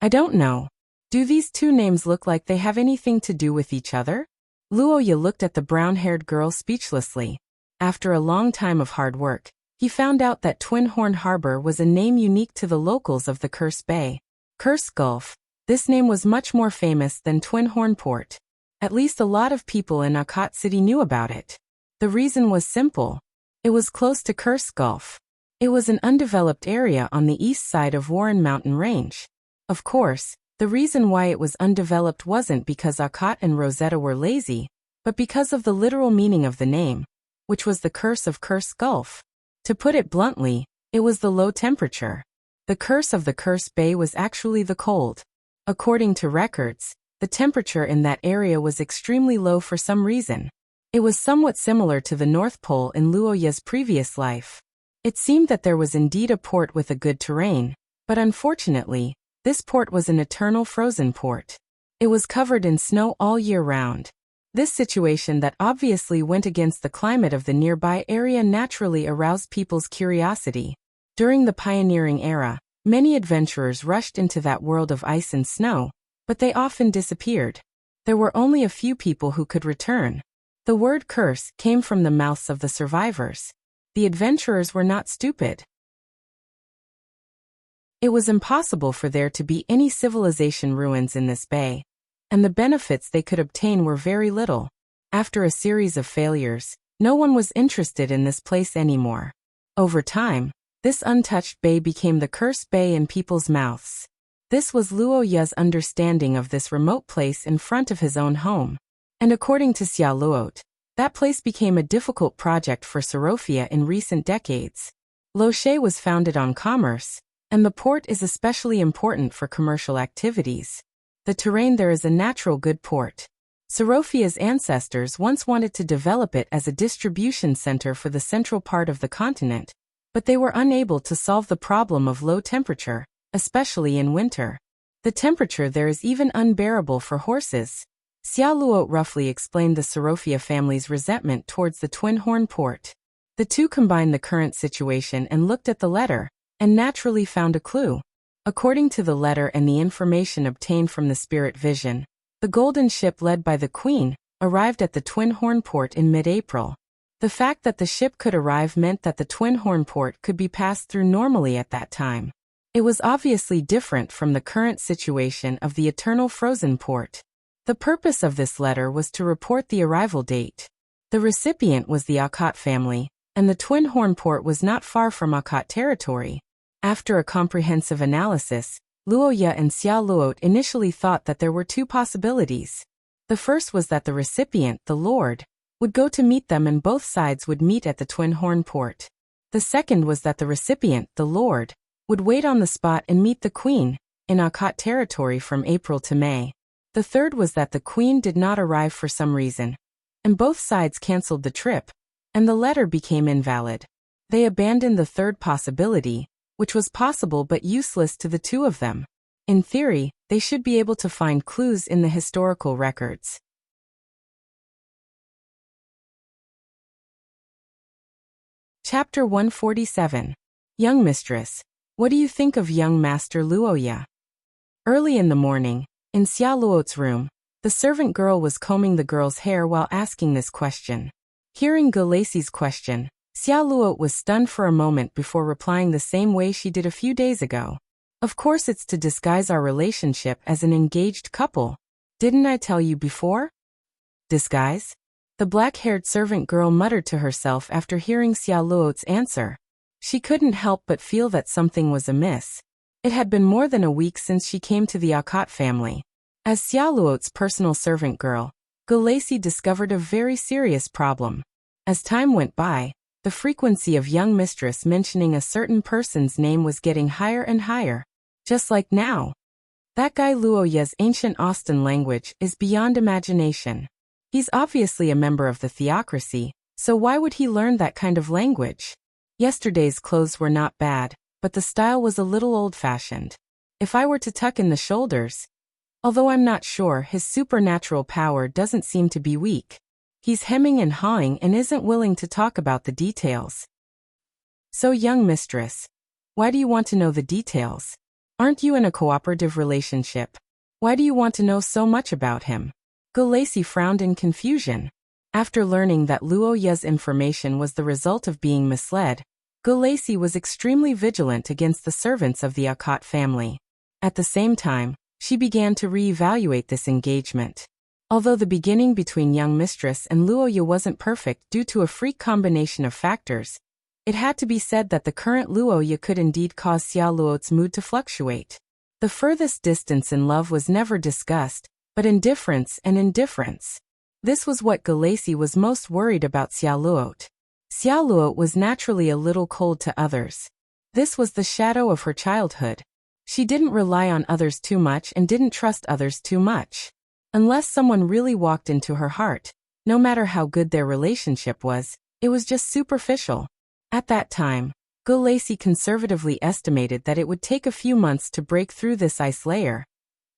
I don't know. Do these two names look like they have anything to do with each other? Luoya looked at the brown-haired girl speechlessly. After a long time of hard work, he found out that Twin Horn Harbor was a name unique to the locals of the Curse Bay. Curse Gulf. This name was much more famous than Twin Horn Port. At least a lot of people in Akkad City knew about it. The reason was simple. It was close to Curse Gulf. It was an undeveloped area on the east side of Warren Mountain Range. Of course, the reason why it was undeveloped wasn't because Akkad and Rosetta were lazy, but because of the literal meaning of the name, which was the curse of Curse Gulf. To put it bluntly, it was the low temperature. The curse of the Curse Bay was actually the cold. According to records, the temperature in that area was extremely low for some reason. It was somewhat similar to the North Pole in Luoya's previous life. It seemed that there was indeed a port with a good terrain, but unfortunately, this port was an eternal frozen port. It was covered in snow all year round. This situation that obviously went against the climate of the nearby area naturally aroused people's curiosity. During the pioneering era, many adventurers rushed into that world of ice and snow, but they often disappeared. There were only a few people who could return. The word curse came from the mouths of the survivors. The adventurers were not stupid. It was impossible for there to be any civilization ruins in this bay, and the benefits they could obtain were very little. After a series of failures, no one was interested in this place anymore. Over time, this untouched bay became the Curse Bay in people's mouths. This was Luoya's understanding of this remote place in front of his own home. And according to Xia Luot, that place became a difficult project for Sorofia in recent decades. Loche was founded on commerce, and the port is especially important for commercial activities. The terrain there is a natural good port. Sorofia's ancestors once wanted to develop it as a distribution center for the central part of the continent, but they were unable to solve the problem of low temperature, especially in winter. The temperature there is even unbearable for horses. Xia Luot roughly explained the Sorofia family's resentment towards the Twin Horn Port. The two combined the current situation and looked at the letter, and naturally found a clue. According to the letter and the information obtained from the spirit vision, the golden ship led by the Queen arrived at the Twin Horn Port in mid-April. The fact that the ship could arrive meant that the Twin Horn Port could be passed through normally at that time. It was obviously different from the current situation of the Eternal Frozen Port. The purpose of this letter was to report the arrival date. The recipient was the Akkad family, and the Twin Horn Port was not far from Akkad territory. After a comprehensive analysis, Luoya and Xia Luot initially thought that there were two possibilities. The first was that the recipient, the Lord, would go to meet them and both sides would meet at the Twin Horn Port. The second was that the recipient, the Lord, would wait on the spot and meet the Queen, in Akot territory from April to May. The third was that the Queen did not arrive for some reason, and both sides cancelled the trip, and the letter became invalid. They abandoned the third possibility, which was possible but useless to the two of them. In theory, they should be able to find clues in the historical records. Chapter 147. Young Mistress. What do you think of young Master Luoya? Early in the morning, in Xia Luot's room, the servant girl was combing the girl's hair while asking this question. Hearing Gulacy's question, Xia Luot was stunned for a moment before replying the same way she did a few days ago. Of course it's to disguise our relationship as an engaged couple. Didn't I tell you before? Disguise? The black-haired servant girl muttered to herself after hearing Xia Luot's answer. She couldn't help but feel that something was amiss. It had been more than a week since she came to the Akot family. As Xia Luot's personal servant girl, Gulacy discovered a very serious problem. As time went by, the frequency of young mistress mentioning a certain person's name was getting higher and higher. Just like now. That guy Luoya's ancient Austin language is beyond imagination. He's obviously a member of the theocracy, so why would he learn that kind of language? Yesterday's clothes were not bad, but the style was a little old-fashioned. If I were to tuck in the shoulders, although I'm not sure, his supernatural power doesn't seem to be weak. He's hemming and hawing and isn't willing to talk about the details. So young mistress, why do you want to know the details? Aren't you in a cooperative relationship? Why do you want to know so much about him? Gulacy frowned in confusion. After learning that Luoya's information was the result of being misled, Gulacy was extremely vigilant against the servants of the Akot family. At the same time, she began to re-evaluate this engagement. Although the beginning between young mistress and Luoya wasn't perfect due to a freak combination of factors, it had to be said that the current Luoya could indeed cause Xia Luot's mood to fluctuate. The furthest distance in love was never discussed, but indifference and indifference. This was what Gulacy was most worried about Xia Luot. Xia Luot was naturally a little cold to others. This was the shadow of her childhood. She didn't rely on others too much and didn't trust others too much. Unless someone really walked into her heart, no matter how good their relationship was, it was just superficial. At that time, Gulacy conservatively estimated that it would take a few months to break through this ice layer.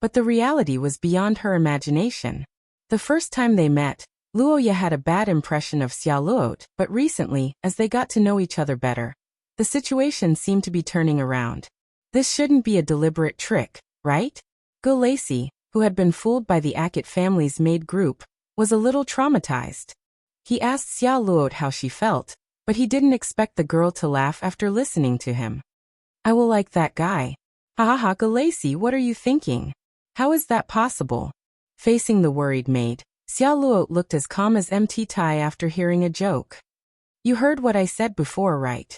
But the reality was beyond her imagination. The first time they met, Luoya had a bad impression of Xia Luot, but recently, as they got to know each other better, the situation seemed to be turning around. This shouldn't be a deliberate trick, right? Gulacy, who had been fooled by the Akot family's maid group, was a little traumatized. He asked Xia Luot how she felt, but he didn't expect the girl to laugh after listening to him. I will like that guy. Ha ha ha, Gulacy, what are you thinking? How is that possible? Facing the worried maid, Xia Luot looked as calm as Mt Tai after hearing a joke. You heard what I said before, right?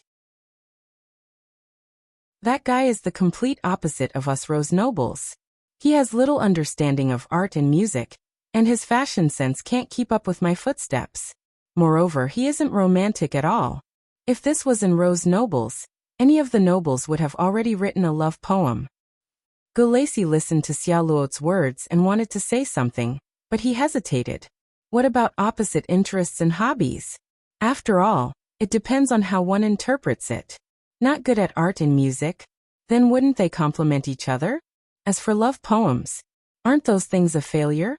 That guy is the complete opposite of us Rose nobles. He has little understanding of art and music, and his fashion sense can't keep up with my footsteps. Moreover, he isn't romantic at all. If this was in Rose nobles, any of the nobles would have already written a love poem. Gulacy listened to Xia Luot's words and wanted to say something, but he hesitated. What about opposite interests and hobbies? After all, it depends on how one interprets it. Not good at art and music? Then wouldn't they complement each other? As for love poems, aren't those things a failure?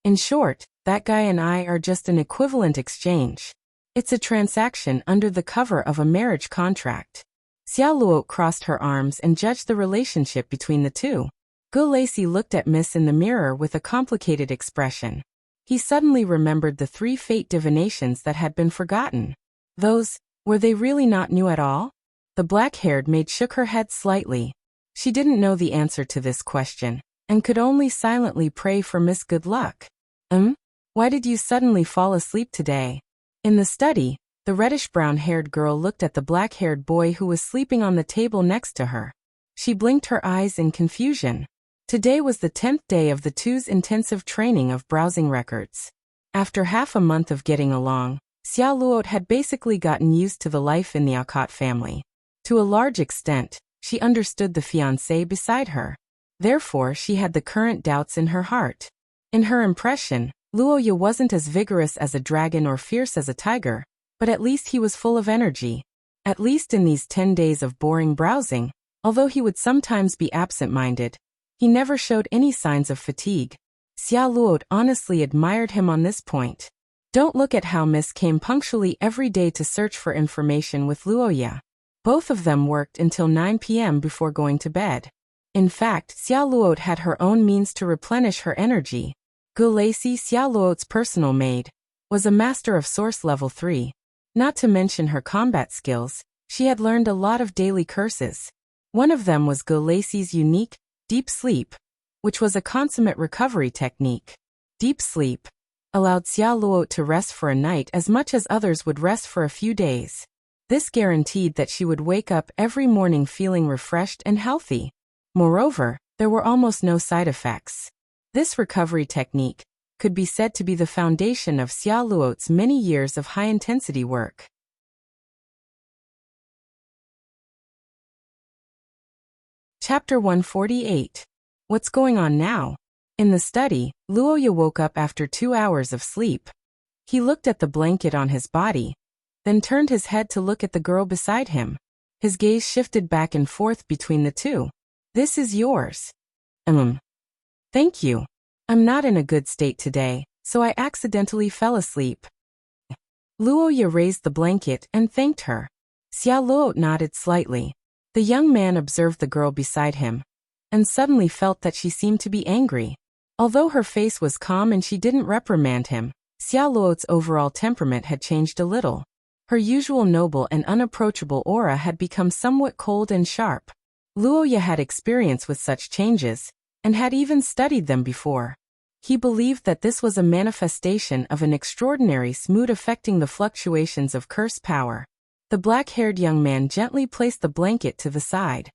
In short, that guy and I are just an equivalent exchange. It's a transaction under the cover of a marriage contract. Xia Luot crossed her arms and judged the relationship between the two. Gulacy looked at Miss in the mirror with a complicated expression. He suddenly remembered the 3 fate divinations that had been forgotten. Those, were they really not new at all? The black-haired maid shook her head slightly. She didn't know the answer to this question, and could only silently pray for Miss Good Luck. Why did you suddenly fall asleep today? In the study, the reddish-brown-haired girl looked at the black-haired boy who was sleeping on the table next to her. She blinked her eyes in confusion. Today was the 10th day of the two's intensive training of browsing records. After half a month of getting along, Xia Luot had basically gotten used to the life in the Akot family. To a large extent, she understood the fiancé beside her. Therefore, she had the current doubts in her heart. In her impression, Luoya wasn't as vigorous as a dragon or fierce as a tiger, but at least he was full of energy. At least in these 10 days of boring browsing, although he would sometimes be absent-minded, he never showed any signs of fatigue. Xia Luot honestly admired him on this point. Don't look at how Miss came punctually every day to search for information with Luoya. Both of them worked until 9 p.m. before going to bed. In fact, Xia Luot had her own means to replenish her energy. Gu Lacey, Xia Luot's personal maid, was a master of Source Level 3. Not to mention her combat skills, she had learned a lot of daily curses. One of them was Gu Lacey's unique, deep sleep, which was a consummate recovery technique. Deep sleep allowed Xia Luot to rest for a night as much as others would rest for a few days. This guaranteed that she would wake up every morning feeling refreshed and healthy. Moreover, there were almost no side effects. This recovery technique could be said to be the foundation of Xia Luot's many years of high-intensity work. Chapter 148. What's going on now? In the study, Luoya woke up after 2 hours of sleep. He looked at the blanket on his body, then turned his head to look at the girl beside him. His gaze shifted back and forth between the two. This is yours. Thank you. I'm not in a good state today, so I accidentally fell asleep. Luoya raised the blanket and thanked her. Xia Luot nodded slightly. The young man observed the girl beside him, and suddenly felt that she seemed to be angry. Although her face was calm and she didn't reprimand him, Xia Luot's overall temperament had changed a little. Her usual noble and unapproachable aura had become somewhat cold and sharp. Luoya had experience with such changes, and had even studied them before. He believed that this was a manifestation of an extraordinary mood affecting the fluctuations of curse power. The black-haired young man gently placed the blanket to the side.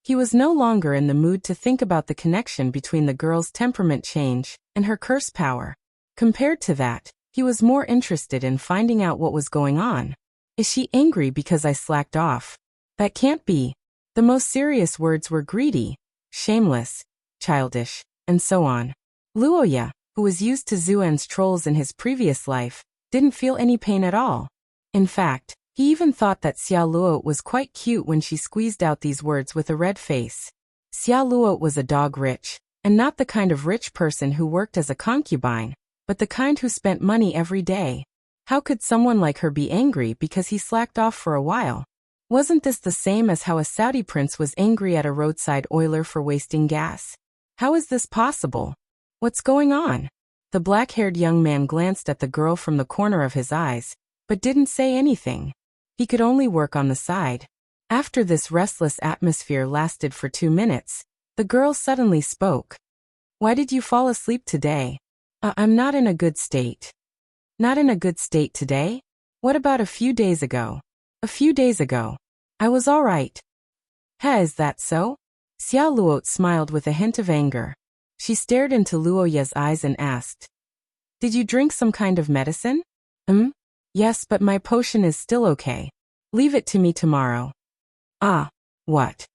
He was no longer in the mood to think about the connection between the girl's temperament change and her curse power. Compared to that, he was more interested in finding out what was going on. Is she angry because I slacked off? That can't be. The most serious words were greedy, shameless, childish, and so on. Luoya, who was used to Zuan's trolls in his previous life, didn't feel any pain at all. In fact, he even thought that Xia Luot was quite cute when she squeezed out these words with a red face. Xia Luot was a dog rich, and not the kind of rich person who worked as a concubine, but the kind who spent money every day. How could someone like her be angry because he slacked off for a while? Wasn't this the same as how a Saudi prince was angry at a roadside oiler for wasting gas? How is this possible? What's going on? The black-haired young man glanced at the girl from the corner of his eyes, but didn't say anything. He could only work on the side. After this restless atmosphere lasted for 2 minutes, the girl suddenly spoke. Why did you fall asleep today? I'm not in a good state. Not in a good state today? What about a few days ago? A few days ago. I was all right. Is that so? Xia Luot smiled with a hint of anger. She stared into Luoya's eyes and asked, Did you drink some kind of medicine? Yes, but my potion is still okay. Leave it to me tomorrow. Ah, what?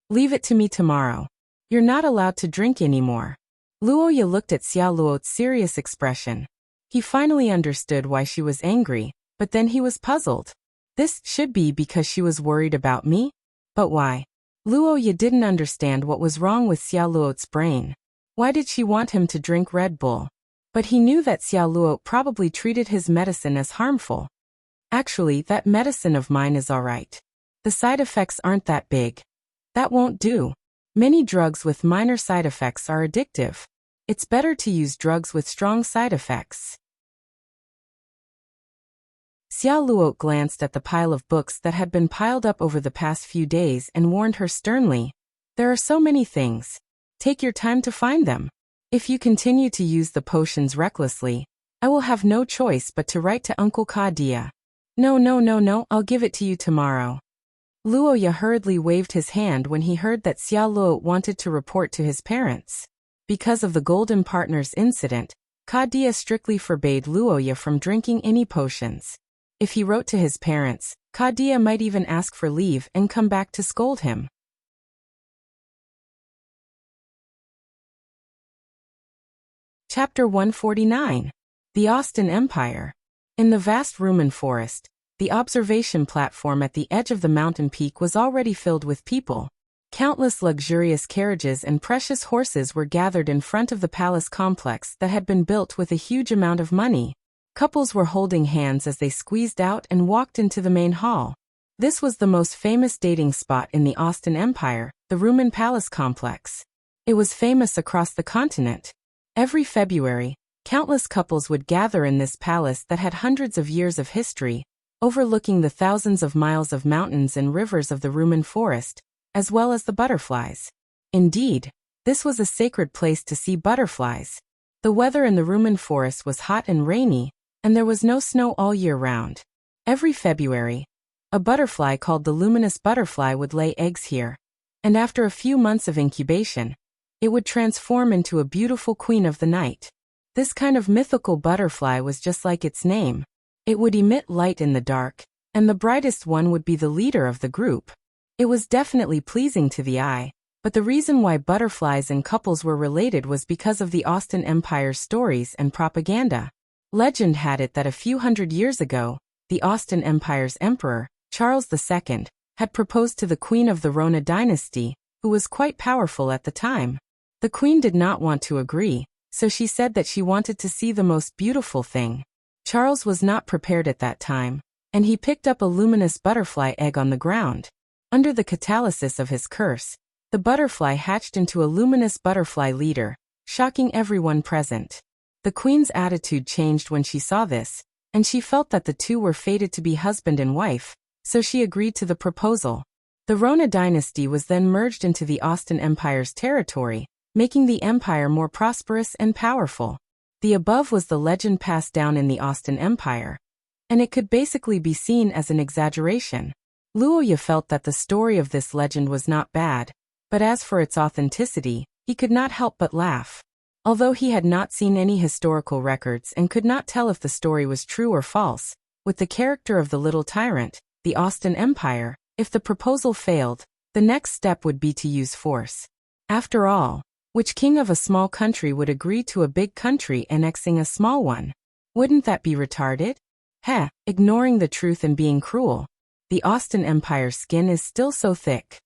Leave it to me tomorrow. You're not allowed to drink anymore. Luoya looked at Xia Luot's serious expression. He finally understood why she was angry, but then he was puzzled. This should be because she was worried about me? But why? Luoya didn't understand what was wrong with Xia Luot's brain. Why did she want him to drink Red Bull? But he knew that Xia Luot probably treated his medicine as harmful. Actually, that medicine of mine is alright. The side effects aren't that big. That won't do. Many drugs with minor side effects are addictive. It's better to use drugs with strong side effects. Xia Luot glanced at the pile of books that had been piled up over the past few days and warned her sternly. There are so many things. Take your time to find them. If you continue to use the potions recklessly, I will have no choice but to write to Uncle Kadia. No, I'll give it to you tomorrow. Luoya hurriedly waved his hand when he heard that Xia Luo wanted to report to his parents. Because of the Golden Partners incident, Dia strictly forbade Luoya from drinking any potions. If he wrote to his parents, Dia might even ask for leave and come back to scold him. Chapter 149. The Austin Empire. In the vast Rumen forest, the observation platform at the edge of the mountain peak was already filled with people. Countless luxurious carriages and precious horses were gathered in front of the palace complex that had been built with a huge amount of money. Couples were holding hands as they squeezed out and walked into the main hall. This was the most famous dating spot in the Austin Empire, the Rumen Palace complex. It was famous across the continent. Every February, countless couples would gather in this palace that had hundreds of years of history, overlooking the thousands of miles of mountains and rivers of the Rumen forest, as well as the butterflies. Indeed, this was a sacred place to see butterflies. The weather in the Rumen forest was hot and rainy, and there was no snow all year round. Every February, a butterfly called the luminous butterfly would lay eggs here, and after a few months of incubation, it would transform into a beautiful queen of the night. This kind of mythical butterfly was just like its name. It would emit light in the dark, and the brightest one would be the leader of the group. It was definitely pleasing to the eye, but the reason why butterflies and couples were related was because of the Austin Empire's stories and propaganda. Legend had it that a few hundred years ago, the Austin Empire's emperor, Charles II, had proposed to the queen of the Rona dynasty, who was quite powerful at the time. The queen did not want to agree, so she said that she wanted to see the most beautiful thing. Charles was not prepared at that time, and he picked up a luminous butterfly egg on the ground. Under the catalysis of his curse, the butterfly hatched into a luminous butterfly leader, shocking everyone present. The queen's attitude changed when she saw this, and she felt that the two were fated to be husband and wife, so she agreed to the proposal. The Rona dynasty was then merged into the Austin Empire's territory, making the empire more prosperous and powerful. The above was the legend passed down in the Austin Empire, and it could basically be seen as an exaggeration. Luoya felt that the story of this legend was not bad, but as for its authenticity, he could not help but laugh. Although he had not seen any historical records and could not tell if the story was true or false, with the character of the little tyrant, the Austin Empire, if the proposal failed, the next step would be to use force. After all, which king of a small country would agree to a big country annexing a small one? Wouldn't that be retarded? Ignoring the truth and being cruel. The Austin Empire's skin is still so thick.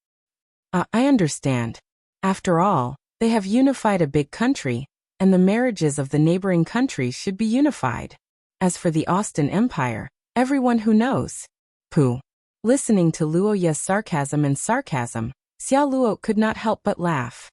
I understand. After all, they have unified a big country, and the marriages of the neighboring countries should be unified. As for the Austin Empire, everyone who knows. Pooh. Listening to Luoya's sarcasm, Xia Luo could not help but laugh.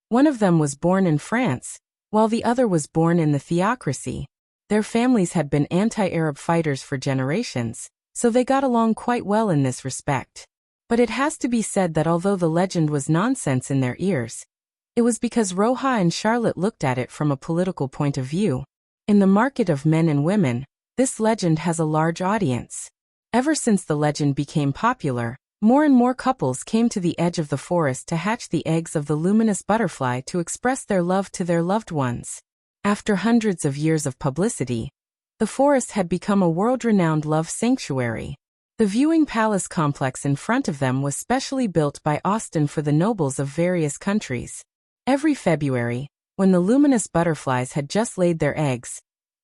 One of them was born in France, while the other was born in the theocracy. Their families had been anti-Arab fighters for generations, so they got along quite well in this respect. But it has to be said that although the legend was nonsense in their ears, it was because Roja and Charlotte looked at it from a political point of view. In the market of men and women, this legend has a large audience. Ever since the legend became popular, more and more couples came to the edge of the forest to hatch the eggs of the luminous butterfly to express their love to their loved ones. After hundreds of years of publicity, the forest had become a world-renowned love sanctuary. The viewing palace complex in front of them was specially built by Austin for the nobles of various countries. Every February, when the luminous butterflies had just laid their eggs,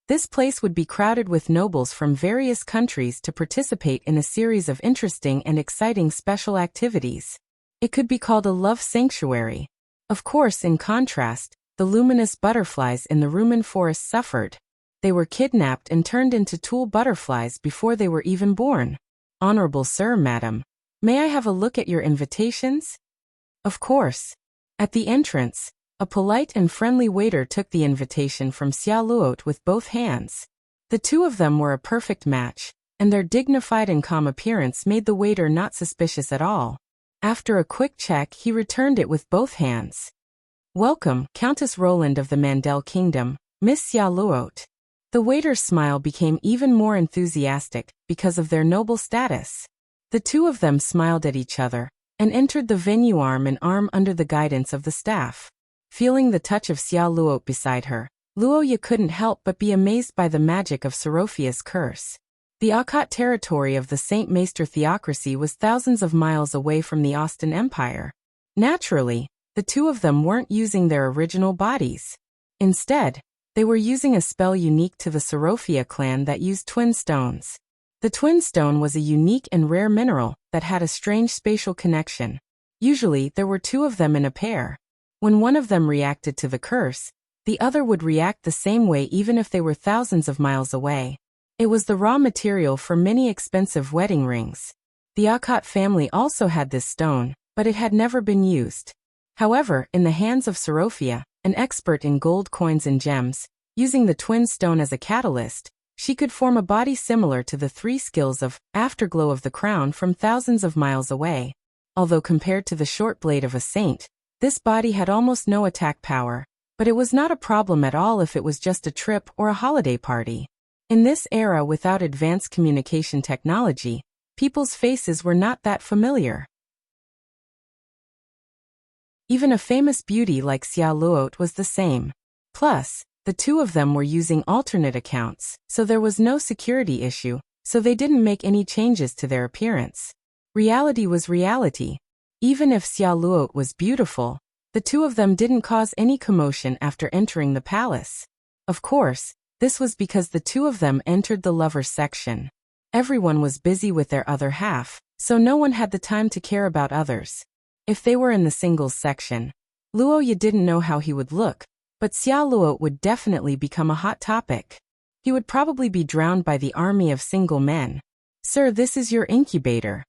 this place would be crowded with nobles from various countries to participate in a series of interesting and exciting special activities. It could be called a love sanctuary. Of course, in contrast, the luminous butterflies in the Rumen forest suffered. They were kidnapped and turned into tool butterflies before they were even born. Honorable Sir, Madam, may I have a look at your invitations? Of course. At the entrance, a polite and friendly waiter took the invitation from Xia Luo with both hands. The two of them were a perfect match, and their dignified and calm appearance made the waiter not suspicious at all. After a quick check, he returned it with both hands. Welcome, Countess Roland of the Mandel Kingdom, Miss Xia Luo. The waiter's smile became even more enthusiastic because of their noble status. The two of them smiled at each other and entered the venue arm in arm under the guidance of the staff. Feeling the touch of Xia Luo beside her, Luoya couldn't help but be amazed by the magic of Sorofia's curse. The Akkad territory of the Saint Maester theocracy was thousands of miles away from the Austin Empire. Naturally, the two of them weren't using their original bodies. Instead, they were using a spell unique to the Sorofia clan that used twin stones. The twin stone was a unique and rare mineral that had a strange spatial connection. Usually, there were two of them in a pair. When one of them reacted to the curse, the other would react the same way even if they were thousands of miles away. It was the raw material for many expensive wedding rings. The Akkad family also had this stone, but it had never been used. However, in the hands of Sorofia, an expert in gold coins and gems, using the twin stone as a catalyst, she could form a body similar to the three skills of Afterglow of the Crown from thousands of miles away. Although compared to the short blade of a saint, this body had almost no attack power, but it was not a problem at all if it was just a trip or a holiday party. In this era without advanced communication technology, people's faces were not that familiar. Even a famous beauty like Xia Luo was the same. Plus, the two of them were using alternate accounts, so there was no security issue, so they didn't make any changes to their appearance. Reality was reality. Even if Xia Luo was beautiful, the two of them didn't cause any commotion after entering the palace. Of course, this was because the two of them entered the lovers section. Everyone was busy with their other half, so no one had the time to care about others. If they were in the singles section, Luoya didn't know how he would look, but Xia Luo would definitely become a hot topic. He would probably be drowned by the army of single men. "Sir, this is your incubator."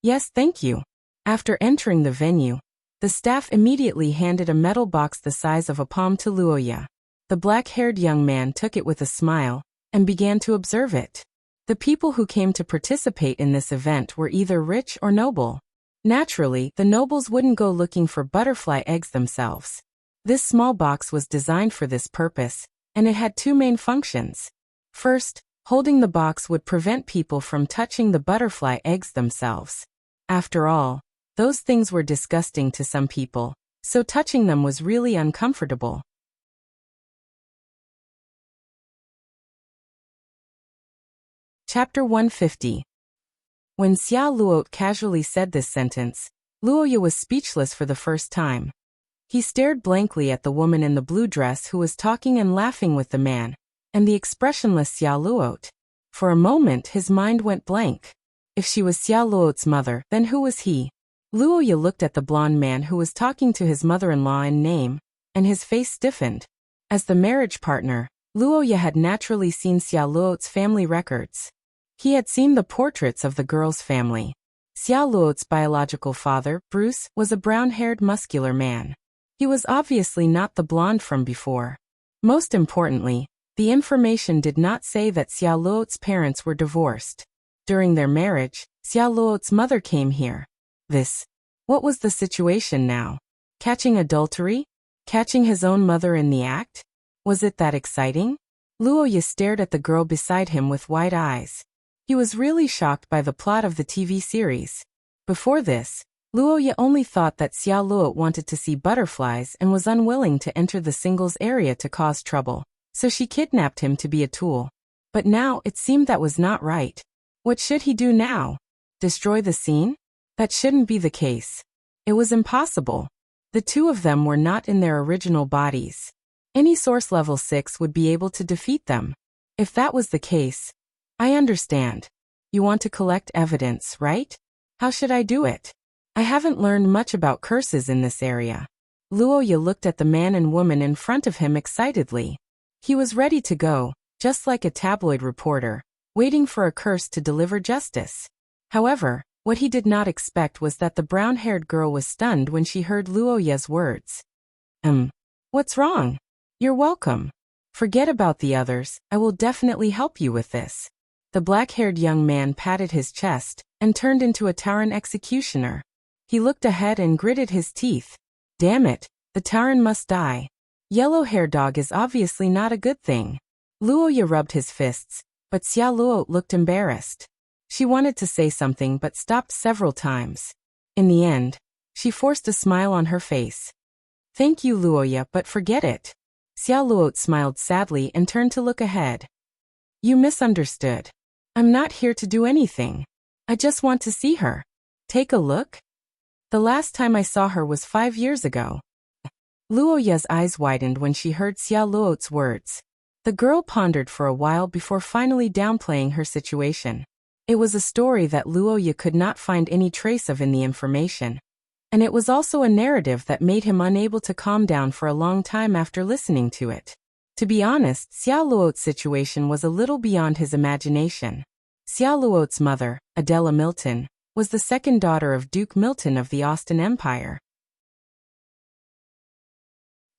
"Yes, thank you." After entering the venue, the staff immediately handed a metal box the size of a palm to Luoya. The black-haired young man took it with a smile and began to observe it. The people who came to participate in this event were either rich or noble. Naturally, the nobles wouldn't go looking for butterfly eggs themselves. This small box was designed for this purpose, and it had two main functions. First, holding the box would prevent people from touching the butterfly eggs themselves. After all, those things were disgusting to some people, so touching them was really uncomfortable. Chapter 150. When Xia Luo casually said this sentence, Luoya was speechless for the first time. He stared blankly at the woman in the blue dress who was talking and laughing with the man, and the expressionless Xia Luo. For a moment his mind went blank. If she was Xia Luo's mother, then who was he? Luoya looked at the blonde man who was talking to his mother-in-law in name, and his face stiffened. As the marriage partner, Luoya had naturally seen Xia Luo's family records. He had seen the portraits of the girl's family. Xia Luo's biological father, Bruce, was a brown-haired muscular man. He was obviously not the blonde from before. Most importantly, the information did not say that Xia Luo's parents were divorced. During their marriage, Xia Luo's mother came here. What was the situation now? Catching adultery? Catching his own mother in the act? Was it that exciting? Luoya stared at the girl beside him with wide eyes. He was really shocked by the plot of the TV series. Before this, Luoya only thought that Xia Luo wanted to see butterflies and was unwilling to enter the singles area to cause trouble, so she kidnapped him to be a tool. But now it seemed that was not right. What should he do now? Destroy the scene? That shouldn't be the case. It was impossible. The two of them were not in their original bodies. Any source level 6 would be able to defeat them. If that was the case, I understand. You want to collect evidence, right? How should I do it? I haven't learned much about curses in this area. Luoya looked at the man and woman in front of him excitedly. He was ready to go, just like a tabloid reporter, waiting for a curse to deliver justice. However, what he did not expect was that the brown-haired girl was stunned when she heard Luoya's words. What's wrong? You're welcome. Forget about the others, I will definitely help you with this. The black-haired young man patted his chest and turned into a Tauren executioner. He looked ahead and gritted his teeth. Damn it, the Tauren must die. Yellow hair dog is obviously not a good thing. Luoya rubbed his fists, but Xia Luo looked embarrassed. She wanted to say something but stopped several times. In the end, she forced a smile on her face. Thank you, Luoya, but forget it. Xia Luo smiled sadly and turned to look ahead. You misunderstood. I'm not here to do anything. I just want to see her. Take a look. The last time I saw her was 5 years ago. Luoya's eyes widened when she heard Xia Luo's words. The girl pondered for a while before finally downplaying her situation. It was a story that Luoya could not find any trace of in the information. And it was also a narrative that made him unable to calm down for a long time after listening to it. To be honest, Xia Luo's situation was a little beyond his imagination. Xia Luo's mother, Adela Milton, was the second daughter of Duke Milton of the Austen Empire.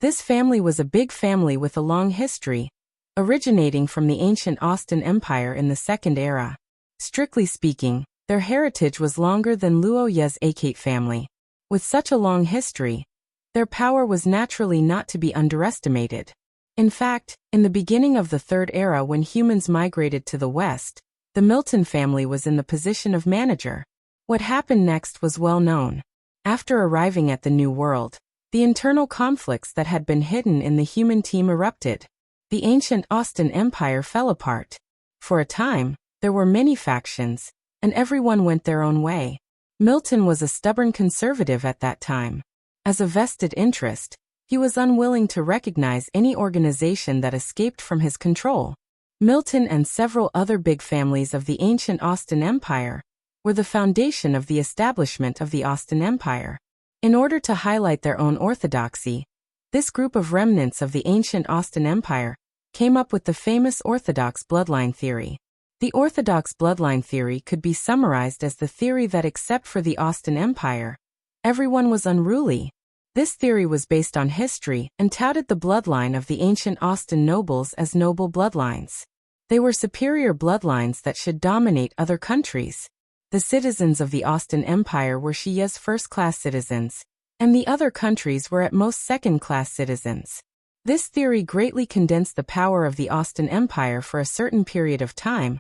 This family was a big family with a long history, originating from the ancient Austen Empire in the Second Era. Strictly speaking, their heritage was longer than Luoya's Akate family. With such a long history, their power was naturally not to be underestimated. In fact, in the beginning of the Third Era, when humans migrated to the West, the Milton family was in the position of manager. What happened next was well known. After arriving at the New World, the internal conflicts that had been hidden in the human team erupted. The ancient Austen Empire fell apart. For a time, there were many factions, and everyone went their own way. Milton was a stubborn conservative at that time. As a vested interest, he was unwilling to recognize any organization that escaped from his control. Milton and several other big families of the ancient Austen Empire were the foundation of the establishment of the Austen Empire. In order to highlight their own orthodoxy, this group of remnants of the ancient Austen Empire came up with the famous Orthodox bloodline theory. The Orthodox bloodline theory could be summarized as the theory that except for the Austen Empire, everyone was unruly. This theory was based on history and touted the bloodline of the ancient Austen nobles as noble bloodlines. They were superior bloodlines that should dominate other countries. The citizens of the Austen Empire were Shia's first-class citizens, and the other countries were at most second-class citizens. This theory greatly condensed the power of the Austen Empire for a certain period of time,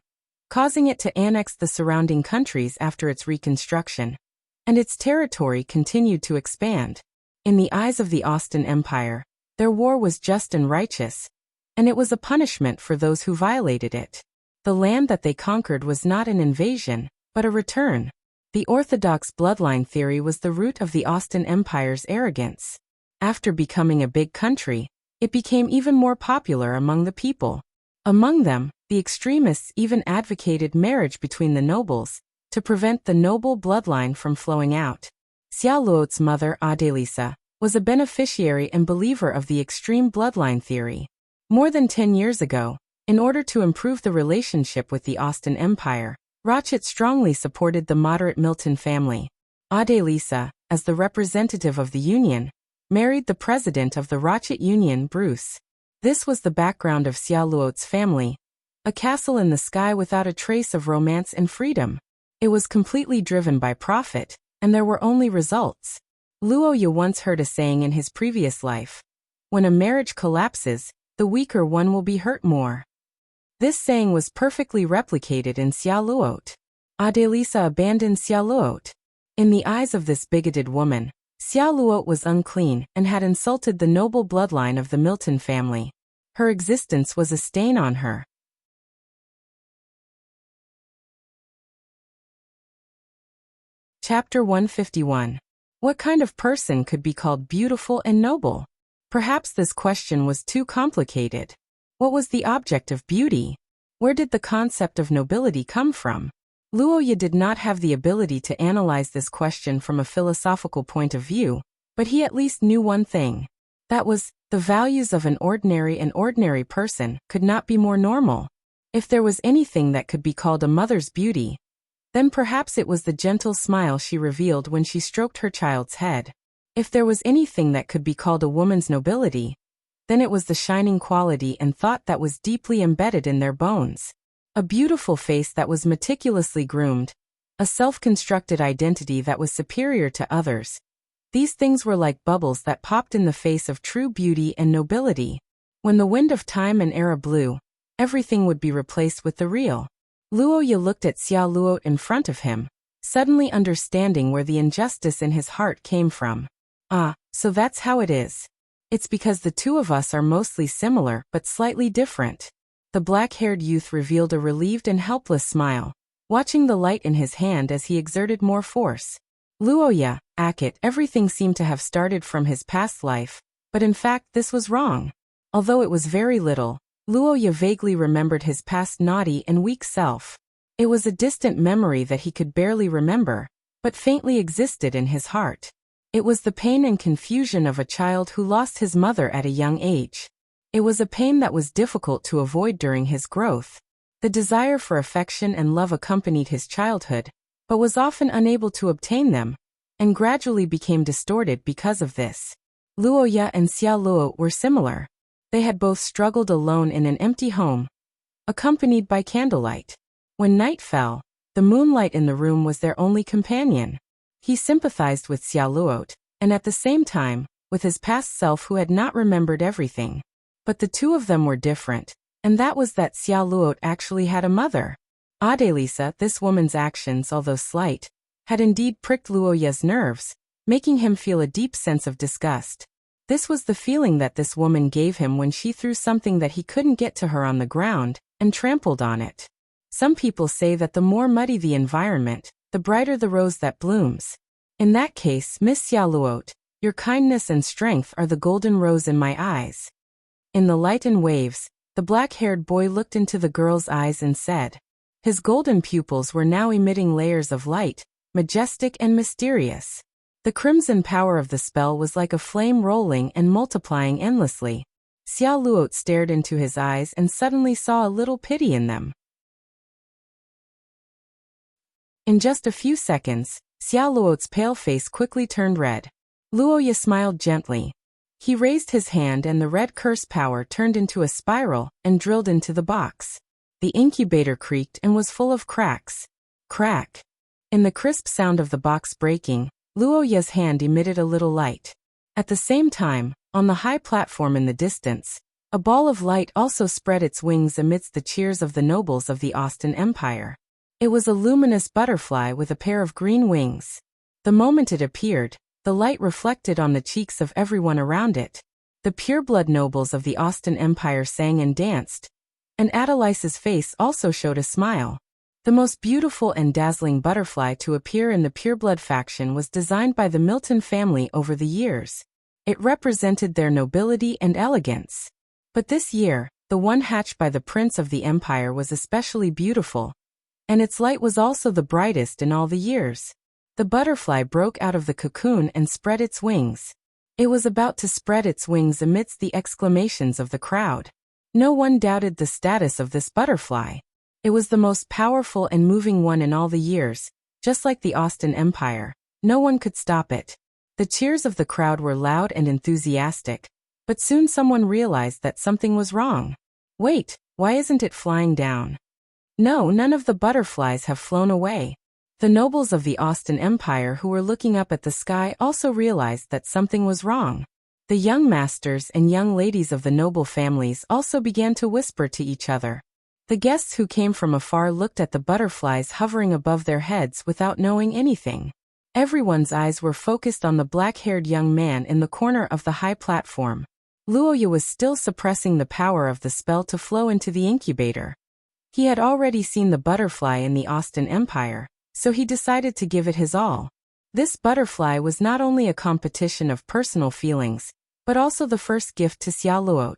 causing it to annex the surrounding countries after its reconstruction. And its territory continued to expand. In the eyes of the Austen Empire, their war was just and righteous, and it was a punishment for those who violated it. The land that they conquered was not an invasion, but a return. The Orthodox bloodline theory was the root of the Austen Empire's arrogance. After becoming a big country, it became even more popular among the people. Among them, the extremists even advocated marriage between the nobles, to prevent the noble bloodline from flowing out. Xia Luo's mother, Adelisa, was a beneficiary and believer of the extreme bloodline theory. More than 10 years ago, in order to improve the relationship with the Austen Empire, Rothschild strongly supported the moderate Milton family. Adelisa, as the representative of the Union, married the president of the Rothschild Union, Bruce. This was the background of Xia Luo's family, a castle in the sky without a trace of romance and freedom. It was completely driven by profit, and there were only results. Luoya once heard a saying in his previous life: when a marriage collapses, the weaker one will be hurt more. This saying was perfectly replicated in Xia Luo. Adelisa abandoned Xia Luo. In the eyes of this bigoted woman, Xia Luo was unclean and had insulted the noble bloodline of the Milton family. Her existence was a stain on her. Chapter 151. What kind of person could be called beautiful and noble? Perhaps this question was too complicated. What was the object of beauty? Where did the concept of nobility come from? Luoya did not have the ability to analyze this question from a philosophical point of view, but he at least knew one thing. That was, the values of an ordinary person could not be more normal. If there was anything that could be called a mother's beauty, then perhaps it was the gentle smile she revealed when she stroked her child's head. If there was anything that could be called a woman's nobility, then it was the shining quality and thought that was deeply embedded in their bones. A beautiful face that was meticulously groomed, a self-constructed identity that was superior to others. These things were like bubbles that popped in the face of true beauty and nobility. When the wind of time and era blew, everything would be replaced with the real. Luoya looked at Xia Luo in front of him, suddenly understanding where the injustice in his heart came from. Ah, so that's how it is. It's because the two of us are mostly similar but slightly different. The black-haired youth revealed a relieved and helpless smile, watching the light in his hand as he exerted more force. Luoya, Akit, everything seemed to have started from his past life, but in fact this was wrong. Although it was very little, Luoya vaguely remembered his past naughty and weak self. It was a distant memory that he could barely remember, but faintly existed in his heart. It was the pain and confusion of a child who lost his mother at a young age. It was a pain that was difficult to avoid during his growth. The desire for affection and love accompanied his childhood, but was often unable to obtain them, and gradually became distorted because of this. Luoya and Xia Luo were similar. They had both struggled alone in an empty home, accompanied by candlelight. When night fell, the moonlight in the room was their only companion. He sympathized with Xia Luo, and at the same time, with his past self who had not remembered everything. But the two of them were different, and that was that Xia Luo actually had a mother. Adelisa, this woman's actions, although slight, had indeed pricked Luoya's nerves, making him feel a deep sense of disgust. This was the feeling that this woman gave him when she threw something that he couldn't get to her on the ground, and trampled on it. Some people say that the more muddy the environment, the brighter the rose that blooms. In that case, Miss Xia Luo, your kindness and strength are the golden rose in my eyes. In the light and waves, the black-haired boy looked into the girl's eyes and said. His golden pupils were now emitting layers of light, majestic and mysterious. The crimson power of the spell was like a flame rolling and multiplying endlessly. Xia Luo stared into his eyes and suddenly saw a little pity in them. In just a few seconds, Xia Luo's pale face quickly turned red. Luoya smiled gently. He raised his hand and the red curse power turned into a spiral and drilled into the box. The incubator creaked and was full of cracks. Crack. In the crisp sound of the box breaking, Luoya's hand emitted a little light. At the same time, on the high platform in the distance, a ball of light also spread its wings amidst the cheers of the nobles of the Austin Empire. It was a luminous butterfly with a pair of green wings. The moment it appeared, the light reflected on the cheeks of everyone around it. The pureblood nobles of the Austin Empire sang and danced, and Adelisa's face also showed a smile. The most beautiful and dazzling butterfly to appear in the pureblood faction was designed by the Milton family over the years. It represented their nobility and elegance. But this year, the one hatched by the prince of the empire was especially beautiful, and its light was also the brightest in all the years. The butterfly broke out of the cocoon and spread its wings. It was about to spread its wings amidst the exclamations of the crowd. No one doubted the status of this butterfly. It was the most powerful and moving one in all the years, just like the Austin Empire. No one could stop it. The cheers of the crowd were loud and enthusiastic, but soon someone realized that something was wrong. Wait, why isn't it flying down? No, none of the butterflies have flown away. The nobles of the Austin Empire who were looking up at the sky also realized that something was wrong. The young masters and young ladies of the noble families also began to whisper to each other. The guests who came from afar looked at the butterflies hovering above their heads without knowing anything. Everyone's eyes were focused on the black-haired young man in the corner of the high platform. Luoya was still suppressing the power of the spell to flow into the incubator. He had already seen the butterfly in the Austin Empire, so he decided to give it his all. This butterfly was not only a competition of personal feelings, but also the first gift to Xia Luo.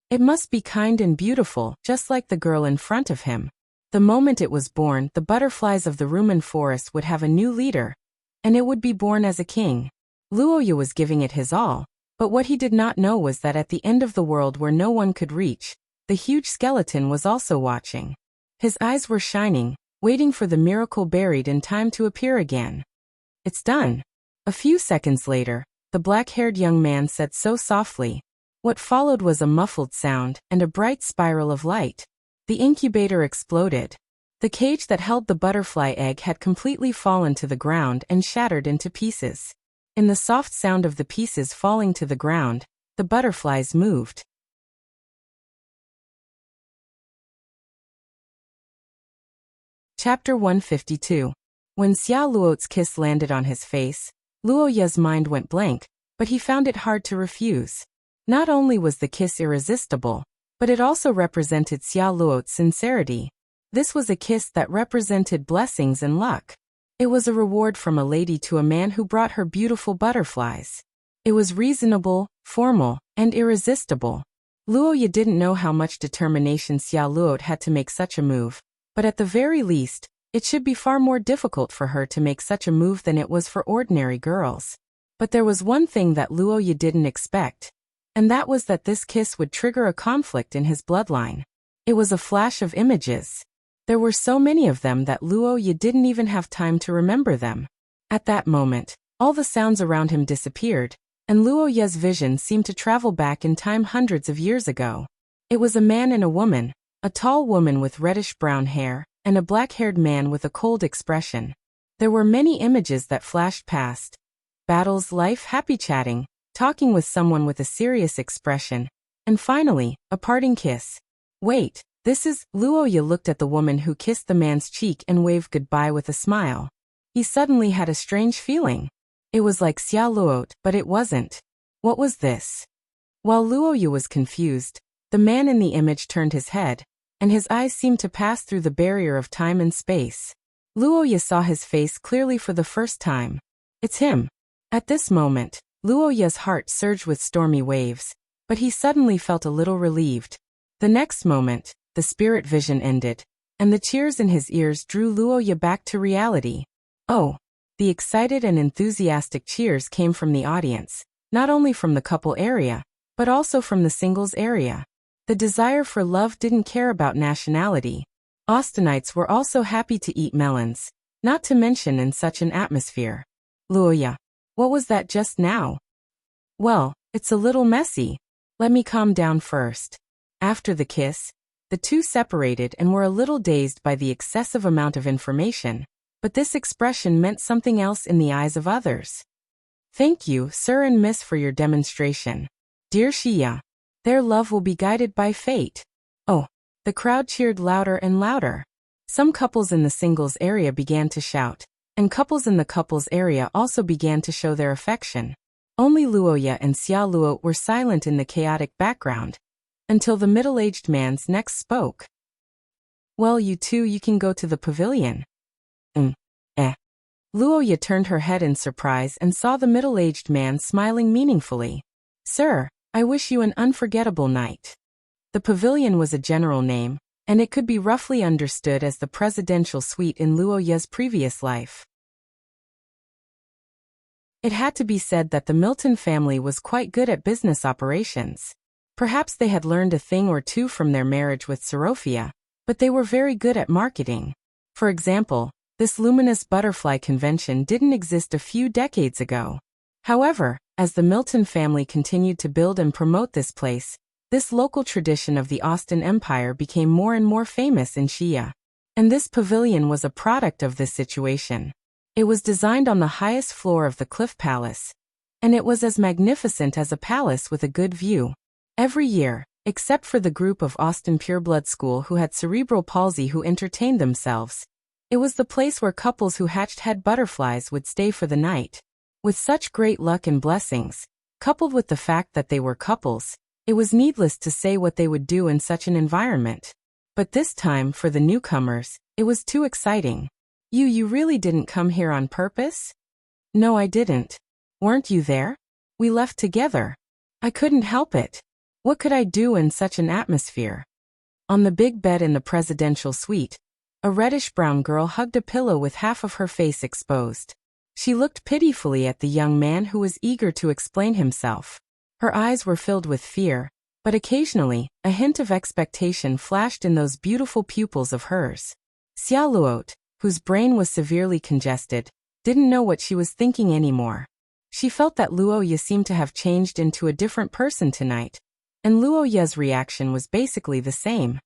It must be kind and beautiful, just like the girl in front of him. The moment it was born, the butterflies of the Rumen forest would have a new leader, and it would be born as a king. Luoya was giving it his all, but what he did not know was that at the end of the world where no one could reach, the huge skeleton was also watching. His eyes were shining, waiting for the miracle buried in time to appear again. It's done. A few seconds later, the black-haired young man said so softly. What followed was a muffled sound and a bright spiral of light. The incubator exploded. The cage that held the butterfly egg had completely fallen to the ground and shattered into pieces. In the soft sound of the pieces falling to the ground, the butterflies moved. Chapter 152. When Xia Luo's kiss landed on his face, Luo Ye's mind went blank, but he found it hard to refuse. Not only was the kiss irresistible, but it also represented Xia Luo's sincerity. This was a kiss that represented blessings and luck. It was a reward from a lady to a man who brought her beautiful butterflies. It was reasonable, formal, and irresistible. Luo Ye didn't know how much determination Xia Luo had to make such a move, but at the very least, it should be far more difficult for her to make such a move than it was for ordinary girls. But there was one thing that Luo Ye didn't expect, and that was that this kiss would trigger a conflict in his bloodline. It was a flash of images. There were so many of them that Luo Ye didn't even have time to remember them. At that moment, all the sounds around him disappeared, and Luo Ye's vision seemed to travel back in time hundreds of years ago. It was a man and a woman, a tall woman with reddish-brown hair, and a black-haired man with a cold expression. There were many images that flashed past. Battles, life, happy chatting, talking with someone with a serious expression, and finally, a parting kiss. Wait, this is... Luo Ye looked at the woman who kissed the man's cheek and waved goodbye with a smile. He suddenly had a strange feeling. It was like Xia Luo, but it wasn't. What was this? While Luo Ye was confused, the man in the image turned his head, and his eyes seemed to pass through the barrier of time and space. Luo Ye saw his face clearly for the first time. It's him. At this moment, Luo Ye's heart surged with stormy waves, but he suddenly felt a little relieved. The next moment, the spirit vision ended, and the cheers in his ears drew Luo Ye back to reality. Oh! The excited and enthusiastic cheers came from the audience, not only from the couple area, but also from the singles area. The desire for love didn't care about nationality. Austinites were also happy to eat melons, not to mention in such an atmosphere. Luo Ye, what was that just now? Well, it's a little messy. Let me calm down first. After the kiss, the two separated and were a little dazed by the excessive amount of information, but this expression meant something else in the eyes of others. Thank you, sir and miss, for your demonstration. Dear Xia, their love will be guided by fate. Oh, the crowd cheered louder and louder. Some couples in the singles area began to shout, and couples in the couples area also began to show their affection. Only Luo Ye and Xia Luo were silent in the chaotic background, until the middle-aged man's next spoke. Well, you two, you can go to the pavilion. Luo Ye turned her head in surprise and saw the middle-aged man smiling meaningfully. Sir, I wish you an unforgettable night. The pavilion was a general name, and it could be roughly understood as the presidential suite in Luo Ye's previous life. It had to be said that the Milton family was quite good at business operations. Perhaps they had learned a thing or two from their marriage with Sorophia, but they were very good at marketing. For example, this luminous butterfly convention didn't exist a few decades ago. However, as the Milton family continued to build and promote this place, this local tradition of the Austin Empire became more and more famous in Xia. And this pavilion was a product of this situation. It was designed on the highest floor of the Cliff Palace, and it was as magnificent as a palace with a good view. Every year, except for the group of Austin Pureblood School who had cerebral palsy who entertained themselves, it was the place where couples who hatched head butterflies would stay for the night. With such great luck and blessings, coupled with the fact that they were couples, it was needless to say what they would do in such an environment. But this time, for the newcomers, it was too exciting. You really didn't come here on purpose? No, I didn't. Weren't you there? We left together. I couldn't help it. What could I do in such an atmosphere? On the big bed in the presidential suite, a reddish-brown girl hugged a pillow with half of her face exposed. She looked pitifully at the young man who was eager to explain himself. Her eyes were filled with fear, but occasionally, a hint of expectation flashed in those beautiful pupils of hers. Xia Luo, whose brain was severely congested, didn't know what she was thinking anymore. She felt that Luo Ye seemed to have changed into a different person tonight, and Luo Ye's reaction was basically the same.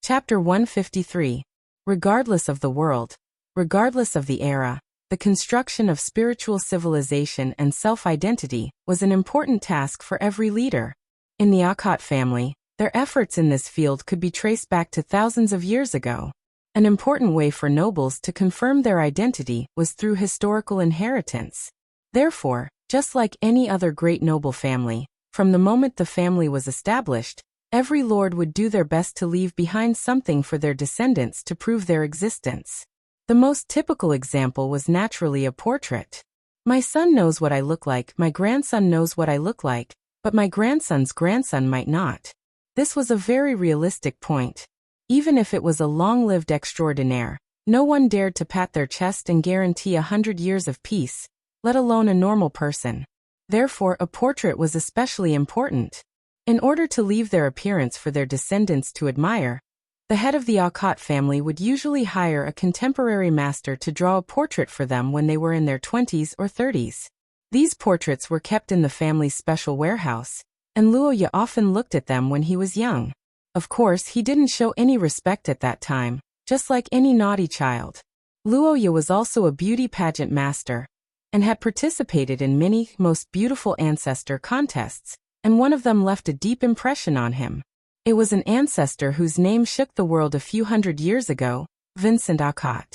Chapter 153. Regardless of the world, regardless of the era, the construction of spiritual civilization and self-identity was an important task for every leader. In the Akkad family, Their efforts in this field could be traced back to thousands of years ago. An important way for nobles to confirm their identity was through historical inheritance. Therefore, just like any other great noble family, from the moment the family was established, every lord would do their best to leave behind something for their descendants to prove their existence. The most typical example was naturally a portrait. My son knows what I look like, my grandson knows what I look like, but my grandson's grandson might not. This was a very realistic point. Even if it was a long-lived extraordinaire, no one dared to pat their chest and guarantee 100 years of peace, let alone a normal person. Therefore, a portrait was especially important. In order to leave their appearance for their descendants to admire, the head of the Audiobook family would usually hire a contemporary master to draw a portrait for them when they were in their 20s or 30s. These portraits were kept in the family's special warehouse, and Luoya often looked at them when he was young. Of course, he didn't show any respect at that time, just like any naughty child. Luoya was also a beauty pageant master, and had participated in many most beautiful ancestor contests, and one of them left a deep impression on him. It was an ancestor whose name shook the world a few hundred years ago, Vincent Audiobook.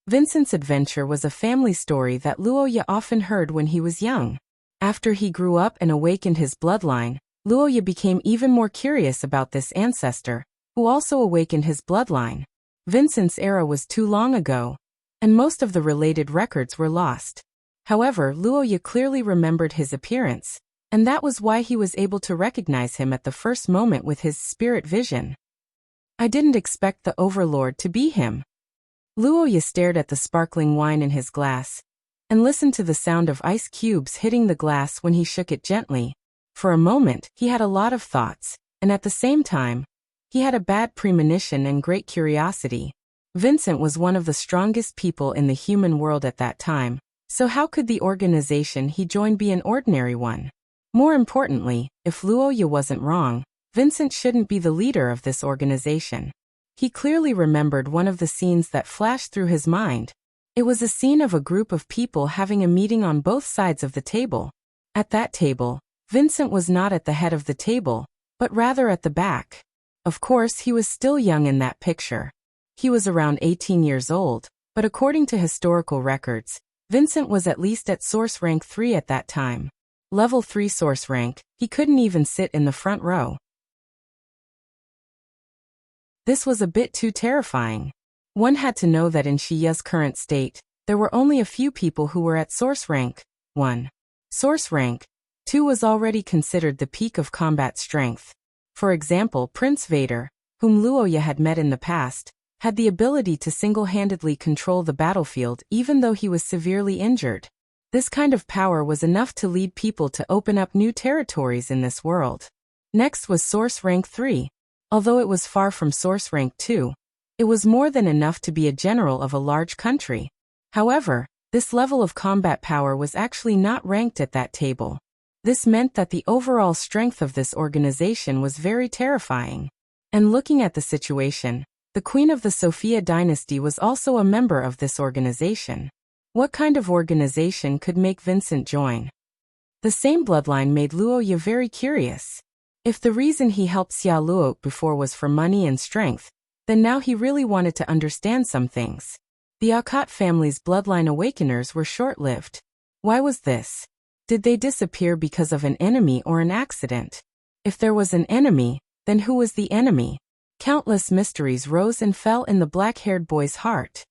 Vincent's adventure was a family story that Luoya often heard when he was young. After he grew up and awakened his bloodline, Luoya became even more curious about this ancestor, who also awakened his bloodline. Vincent's era was too long ago, and most of the related records were lost. However, Luoya clearly remembered his appearance, and that was why he was able to recognize him at the first moment with his spirit vision. I didn't expect the overlord to be him. Luoya stared at the sparkling wine in his glass, and listened to the sound of ice cubes hitting the glass when he shook it gently. For a moment, he had a lot of thoughts, and at the same time, he had a bad premonition and great curiosity. Vincent was one of the strongest people in the human world at that time, so how could the organization he joined be an ordinary one? More importantly, if Luoya wasn't wrong, Vincent shouldn't be the leader of this organization. He clearly remembered one of the scenes that flashed through his mind. It was a scene of a group of people having a meeting on both sides of the table. At that table, Vincent was not at the head of the table, but rather at the back. Of course, he was still young in that picture. He was around 18 years old, but according to historical records, Vincent was at least at source rank 3 at that time. Level 3 source rank, he couldn't even sit in the front row. This was a bit too terrifying. One had to know that in Shiya's current state, there were only a few people who were at source rank 1. Source rank 2 was already considered the peak of combat strength. For example, Prince Vader, whom Luoya had met in the past, had the ability to single-handedly control the battlefield even though he was severely injured. This kind of power was enough to lead people to open up new territories in this world. Next was Source Rank 3. Although it was far from Source Rank 2, it was more than enough to be a general of a large country. However, this level of combat power was actually not ranked at that table. This meant that the overall strength of this organization was very terrifying. And looking at the situation, the Queen of the Sophia dynasty was also a member of this organization. What kind of organization could make Vincent join? The same bloodline made Luoya very curious. If the reason he helped Xia Luo before was for money and strength, then now he really wanted to understand some things. The Audiobook family's bloodline awakeners were short-lived. Why was this? Did they disappear because of an enemy or an accident? If there was an enemy, then who was the enemy? Countless mysteries rose and fell in the black-haired boy's heart.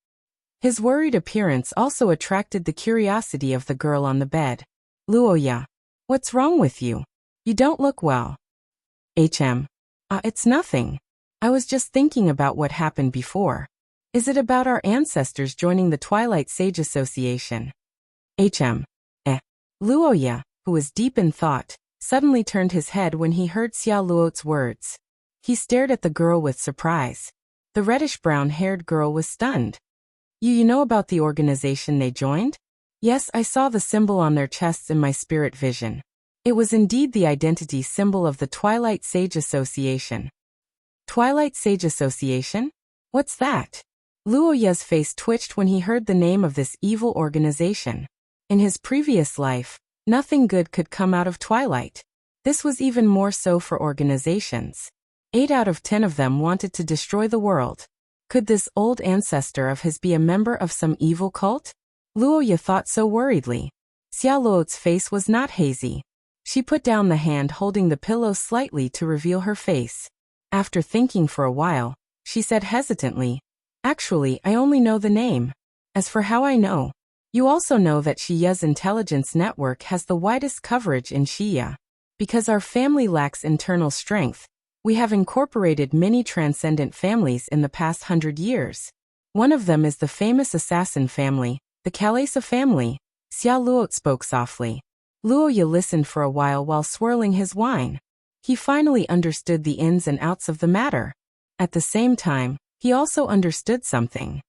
His worried appearance also attracted the curiosity of the girl on the bed. Luoya, what's wrong with you? You don't look well. It's nothing. I was just thinking about what happened before. Is it about our ancestors joining the Twilight Sage Association? Luoya, who was deep in thought, suddenly turned his head when he heard Xia Luo's words. He stared at the girl with surprise. The reddish-brown-haired girl was stunned. You know about the organization they joined? Yes, I saw the symbol on their chests in my spirit vision. It was indeed the identity symbol of the Twilight Sage Association. Twilight Sage Association? What's that? Luoya's face twitched when he heard the name of this evil organization. In his previous life, nothing good could come out of Twilight. This was even more so for organizations. 8 out of 10 of them wanted to destroy the world. Could this old ancestor of his be a member of some evil cult? Luoya thought so worriedly. Xiaoluo's face was not hazy. She put down the hand holding the pillow slightly to reveal her face. After thinking for a while, she said hesitantly, "Actually, I only know the name. As for how I know, you also know that Shiya's intelligence network has the widest coverage in Shiya. Because our family lacks internal strength, we have incorporated many transcendent families in the past 100 years. One of them is the famous assassin family, the Kalesa family." Xiaoluo spoke softly. Luoya listened for a while swirling his wine. He finally understood the ins and outs of the matter. At the same time, he also understood something.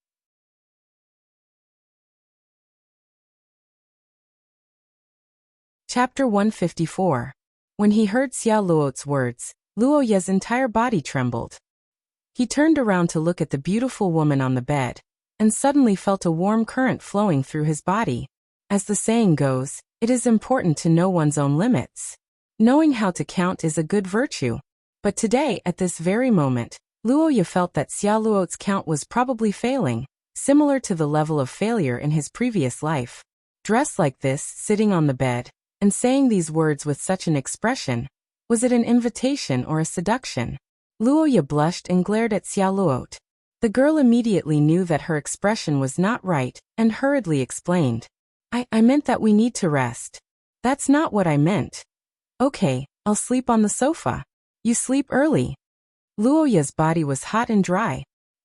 Chapter 154. When he heard Xiaoluo's words, Luoya's entire body trembled. He turned around to look at the beautiful woman on the bed, and suddenly felt a warm current flowing through his body. As the saying goes, it is important to know one's own limits. Knowing how to count is a good virtue. But today, at this very moment, Luoya felt that Xiaoluo's count was probably failing, similar to the level of failure in his previous life. Dressed like this, sitting on the bed, and saying these words with such an expression, was it an invitation or a seduction? Luoya blushed and glared at Xiaoluo. The girl immediately knew that her expression was not right, and hurriedly explained. I meant that we need to rest. That's not what I meant. Okay, I'll sleep on the sofa. You sleep early. Luoya's body was hot and dry.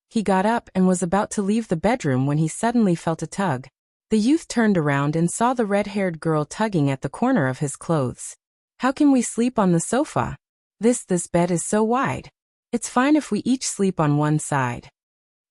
He got up and was about to leave the bedroom when he suddenly felt a tug. The youth turned around and saw the red-haired girl tugging at the corner of his clothes. How can we sleep on the sofa? This bed is so wide. It's fine if we each sleep on one side.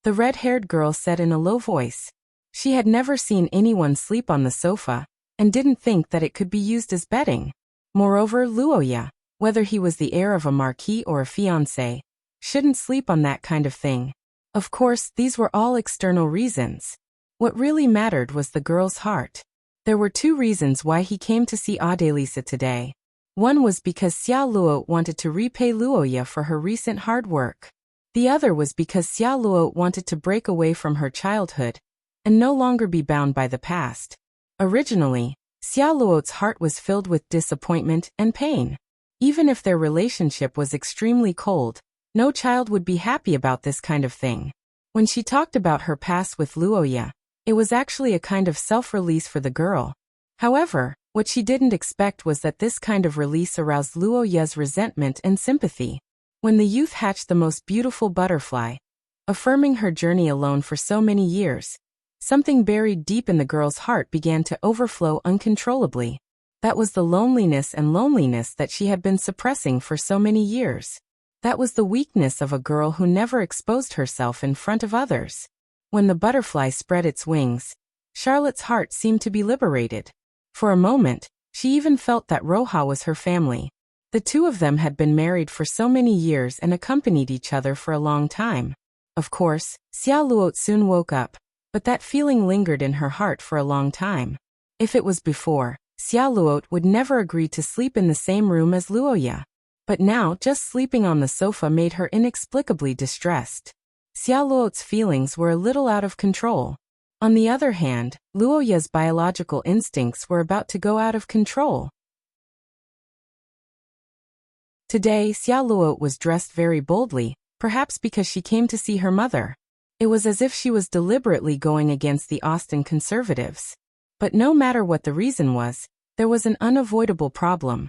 The red-haired girl said in a low voice. She had never seen anyone sleep on the sofa, and didn't think that it could be used as bedding. Moreover, Luoya, whether he was the heir of a marquis or a fiancé, shouldn't sleep on that kind of thing. Of course, these were all external reasons. What really mattered was the girl's heart. There were 2 reasons why he came to see Adelisa today. One was because Xiaoluo wanted to repay Luoya for her recent hard work. The other was because Xiaoluo wanted to break away from her childhood and no longer be bound by the past. Originally, Xiaoluo's heart was filled with disappointment and pain. Even if their relationship was extremely cold, no child would be happy about this kind of thing. When she talked about her past with Luoya, it was actually a kind of self-release for the girl. However, what she didn't expect was that this kind of release aroused Luoya's resentment and sympathy. When the youth hatched the most beautiful butterfly, affirming her journey alone for so many years, something buried deep in the girl's heart began to overflow uncontrollably. That was the loneliness that she had been suppressing for so many years. That was the weakness of a girl who never exposed herself in front of others. When the butterfly spread its wings, Charlotte's heart seemed to be liberated. For a moment, she even felt that Roja was her family. The 2 of them had been married for so many years and accompanied each other for a long time. Of course, Xiaoluo soon woke up, but that feeling lingered in her heart for a long time. If it was before, Xiaoluo would never agree to sleep in the same room as Luoya. But now, just sleeping on the sofa made her inexplicably distressed. Xiaoluo's feelings were a little out of control. On the other hand, Luoya's biological instincts were about to go out of control. Today, Xiaoluo was dressed very boldly, perhaps because she came to see her mother. It was as if she was deliberately going against the Austin conservatives. But no matter what the reason was, there was an unavoidable problem.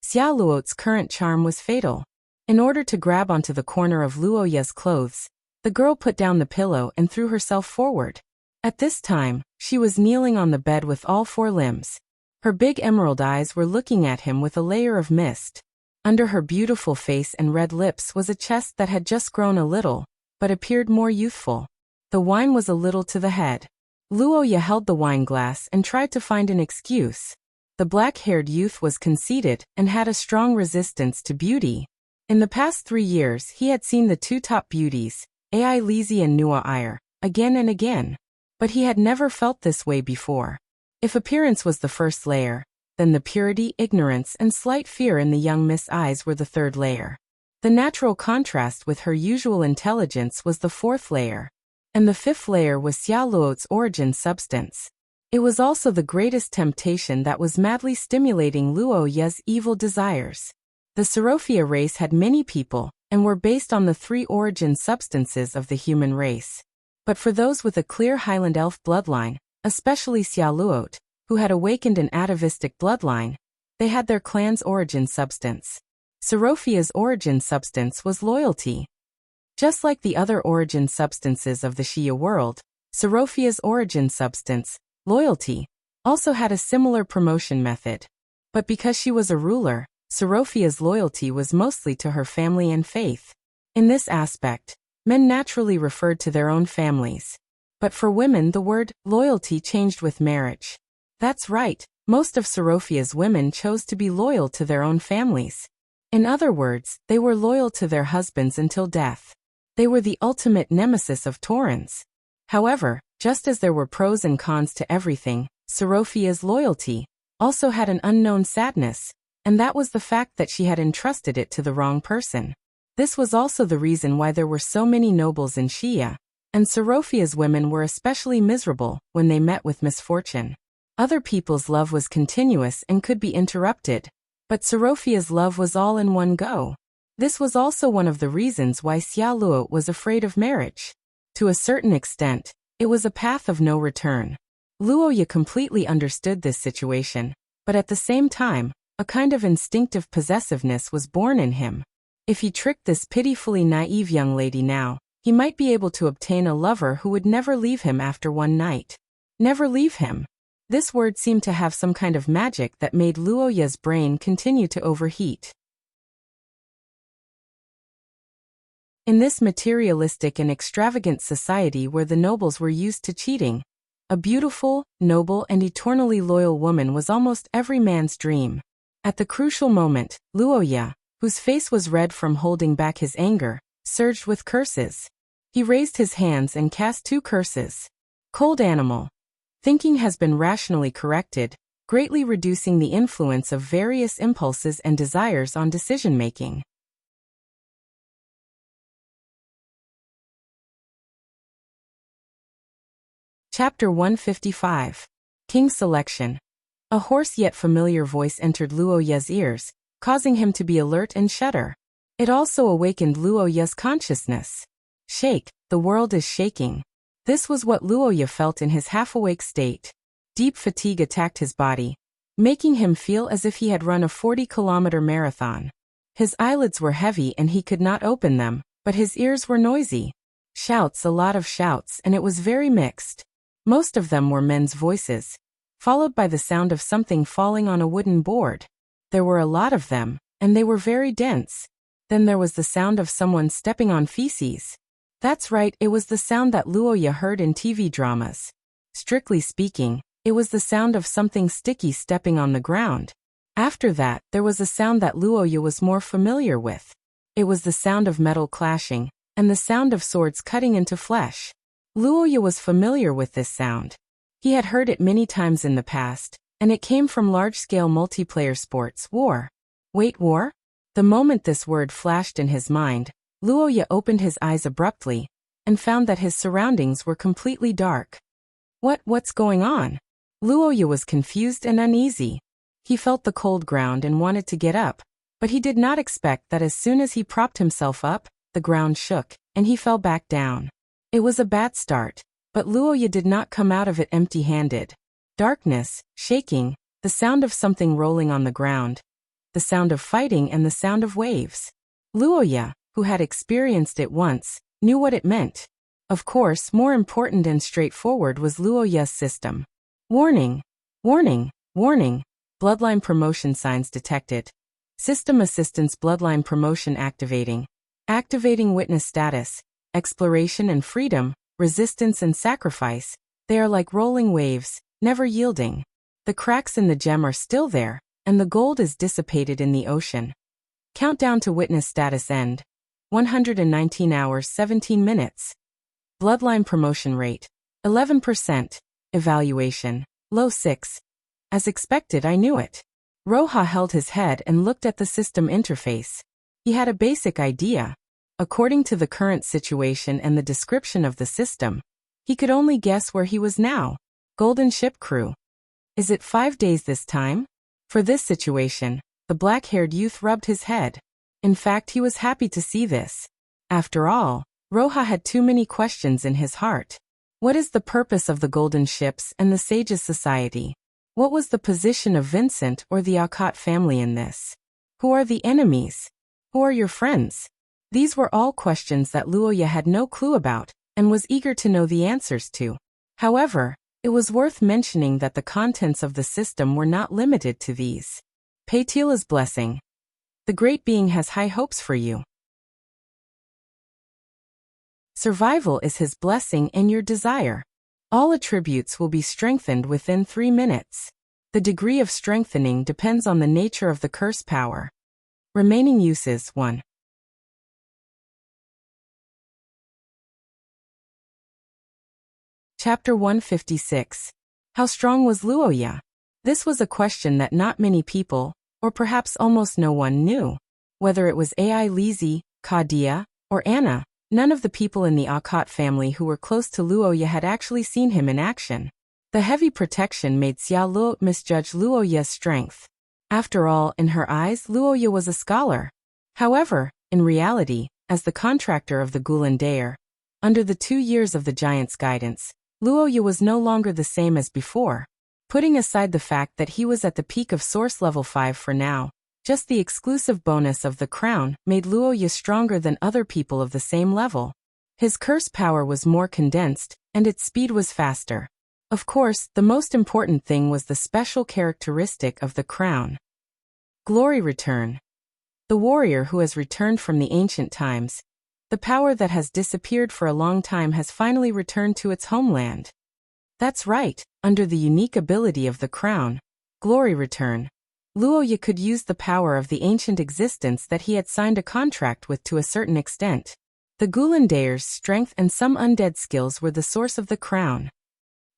Xiaoluo's current charm was fatal. In order to grab onto the corner of Luoya's clothes, the girl put down the pillow and threw herself forward. At this time, she was kneeling on the bed with all 4 limbs. Her big emerald eyes were looking at him with a layer of mist. Under her beautiful face and red lips was a chest that had just grown a little, but appeared more youthful. The wine was a little to the head. Luoya held the wine glass and tried to find an excuse. The black-haired youth was conceited and had a strong resistance to beauty. In the past 3 years, he had seen the 2 top beauties, Ai Lizzie and Nua Ire, again and again. But he had never felt this way before. If appearance was the first layer, then the purity, ignorance, and slight fear in the young Miss eyes were the 3rd layer. The natural contrast with her usual intelligence was the fourth layer. And the fifth layer was Xia Luo's origin substance. It was also the greatest temptation that was madly stimulating Luo Ye's evil desires. The Seraphia race had many people, and were based on the three origin substances of the human race. But for those with a clear Highland Elf bloodline, especially Xia Luot, who had awakened an atavistic bloodline, they had their clan's origin substance. Seraphia's origin substance was loyalty. Just like the other origin substances of the Xia world, Seraphia's origin substance, loyalty, also had a similar promotion method. But because she was a ruler, Seraphia's loyalty was mostly to her family and faith. In this aspect, men naturally referred to their own families. But for women the word loyalty changed with marriage. That's right, most of Seraphia's women chose to be loyal to their own families. In other words, they were loyal to their husbands until death. They were the ultimate nemesis of Taurans. However, just as there were pros and cons to everything, Seraphia's loyalty also had an unknown sadness, and that was the fact that she had entrusted it to the wrong person. This was also the reason why there were so many nobles in Xia, and Seraphia's women were especially miserable when they met with misfortune. Other people's love was continuous and could be interrupted, but Seraphia's love was all in one go. This was also one of the reasons why Xia Luo was afraid of marriage. To a certain extent, it was a path of no return. Luo Ye completely understood this situation, but at the same time, a kind of instinctive possessiveness was born in him. If he tricked this pitifully naive young lady now, he might be able to obtain a lover who would never leave him after one night. Never leave him. This word seemed to have some kind of magic that made Luo Ye's brain continue to overheat. In this materialistic and extravagant society where the nobles were used to cheating, a beautiful, noble and eternally loyal woman was almost every man's dream. At the crucial moment, Luo Ye, whose face was red from holding back his anger, surged with curses. He raised his hands and cast 2 curses. Cold animal. Thinking has been rationally corrected, greatly reducing the influence of various impulses and desires on decision-making. Chapter 155. King's Selection. A hoarse yet familiar voice entered Luo Ye's ears, causing him to be alert and shudder. It also awakened Luo Ye's consciousness. Shake, the world is shaking. This was what Luo Ye felt in his half-awake state. Deep fatigue attacked his body, making him feel as if he had run a 40-kilometer marathon. His eyelids were heavy and he could not open them, but his ears were noisy. Shouts, a lot of shouts, and it was very mixed. Most of them were men's voices, followed by the sound of something falling on a wooden board. There were a lot of them, and they were very dense. Then there was the sound of someone stepping on feces. That's right, it was the sound that Luo Ye heard in TV dramas. Strictly speaking, it was the sound of something sticky stepping on the ground. After that, there was a sound that Luo Ye was more familiar with. It was the sound of metal clashing, and the sound of swords cutting into flesh. Luo Ye was familiar with this sound. He had heard it many times in the past, and it came from large-scale multiplayer sports. War. Wait, war? The moment this word flashed in his mind, Luo Ye opened his eyes abruptly, and found that his surroundings were completely dark. What's going on? Luo Ye was confused and uneasy. He felt the cold ground and wanted to get up, but he did not expect that as soon as he propped himself up, the ground shook, and he fell back down. It was a bad start, but Luo Ye did not come out of it empty-handed. Darkness, shaking, the sound of something rolling on the ground, the sound of fighting and the sound of waves. Luo Ye, who had experienced it once, knew what it meant. Of course, more important and straightforward was Luo Ye's system. Warning! Warning! Warning! Bloodline promotion signs detected. System assistance bloodline promotion activating. Activating witness status. Exploration and freedom, resistance and sacrifice, they are like rolling waves, never yielding. The cracks in the gem are still there, and the gold is dissipated in the ocean. Countdown to witness status end. 119 hours 17 minutes. Bloodline promotion rate. 11%. Evaluation. Low 6. As expected, I knew it. Roha held his head and looked at the system interface. He had a basic idea. According to the current situation and the description of the system, he could only guess where he was now. Golden Ship Crew. Is it 5 days this time? For this situation, the black-haired youth rubbed his head. In fact, he was happy to see this. After all, Roja had too many questions in his heart. What is the purpose of the Golden Ships and the Sages Society? What was the position of Vincent or the Alcott family in this? Who are the enemies? Who are your friends? These were all questions that Luoya had no clue about, and was eager to know the answers to. However, it was worth mentioning that the contents of the system were not limited to these. Paitila's blessing. The Great Being has high hopes for you. Survival is his blessing and your desire. All attributes will be strengthened within 3 minutes. The degree of strengthening depends on the nature of the curse power. Remaining uses 1. Chapter 156. How strong was Luoya? This was a question that not many people, or perhaps almost no one, knew. Whether it was Ai Lizzie, Kadia, or Anna, none of the people in the Alcott family who were close to Luoya had actually seen him in action. The heavy protection made Xia Luo misjudge Luoya's strength. After all, in her eyes, Luoya was a scholar. However, in reality, as the contractor of the Gulen Daer, under the 2 years of the giant's guidance, Luoya was no longer the same as before. Putting aside the fact that he was at the peak of source level 5 for now, just the exclusive bonus of the crown made Luoya stronger than other people of the same level. His curse power was more condensed, and its speed was faster. Of course, the most important thing was the special characteristic of the crown. Glory return. The warrior who has returned from the ancient times, the power that has disappeared for a long time has finally returned to its homeland. That's right, under the unique ability of the crown, Glory Return, Luoya could use the power of the ancient existence that he had signed a contract with to a certain extent. The Gulen Daer's strength and some undead skills were the source of the crown.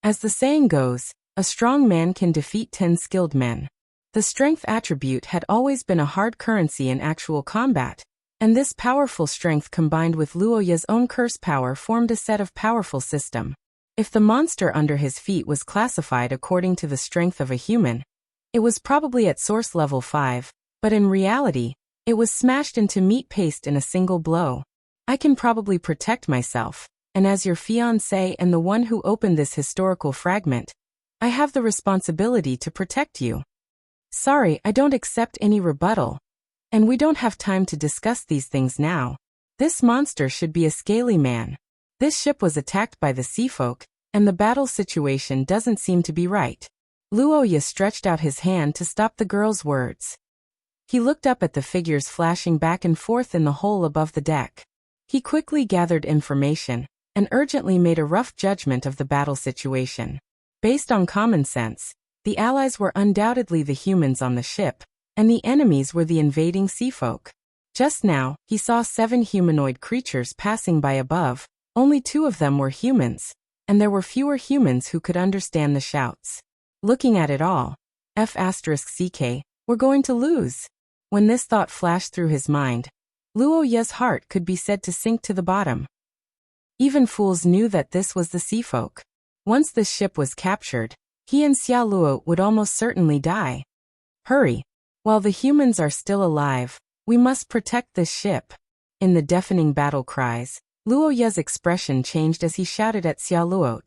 As the saying goes, a strong man can defeat 10 skilled men. The strength attribute had always been a hard currency in actual combat, and this powerful strength combined with Luoya's own curse power formed a set of powerful system. If the monster under his feet was classified according to the strength of a human, it was probably at source level 5, but in reality, it was smashed into meat paste in a single blow. I can probably protect myself, and as your fiancé and the one who opened this historical fragment, I have the responsibility to protect you. Sorry, I don't accept any rebuttal. And we don't have time to discuss these things now. This monster should be a scaly man. This ship was attacked by the sea folk, and the battle situation doesn't seem to be right. Luoya stretched out his hand to stop the girl's words. He looked up at the figures flashing back and forth in the hole above the deck. He quickly gathered information, and urgently made a rough judgment of the battle situation. Based on common sense, the allies were undoubtedly the humans on the ship, and the enemies were the invading sea folk. Just now, he saw 7 humanoid creatures passing by above. Only 2 of them were humans, and there were fewer humans who could understand the shouts. Looking at it all, F*CK, we're going to lose. When this thought flashed through his mind, Luoya's heart could be said to sink to the bottom. Even fools knew that this was the sea folk. Once this ship was captured, he and Xia Luo would almost certainly die. Hurry! While the humans are still alive, we must protect this ship. In the deafening battle cries, Luoya's expression changed as he shouted at Xia Luo.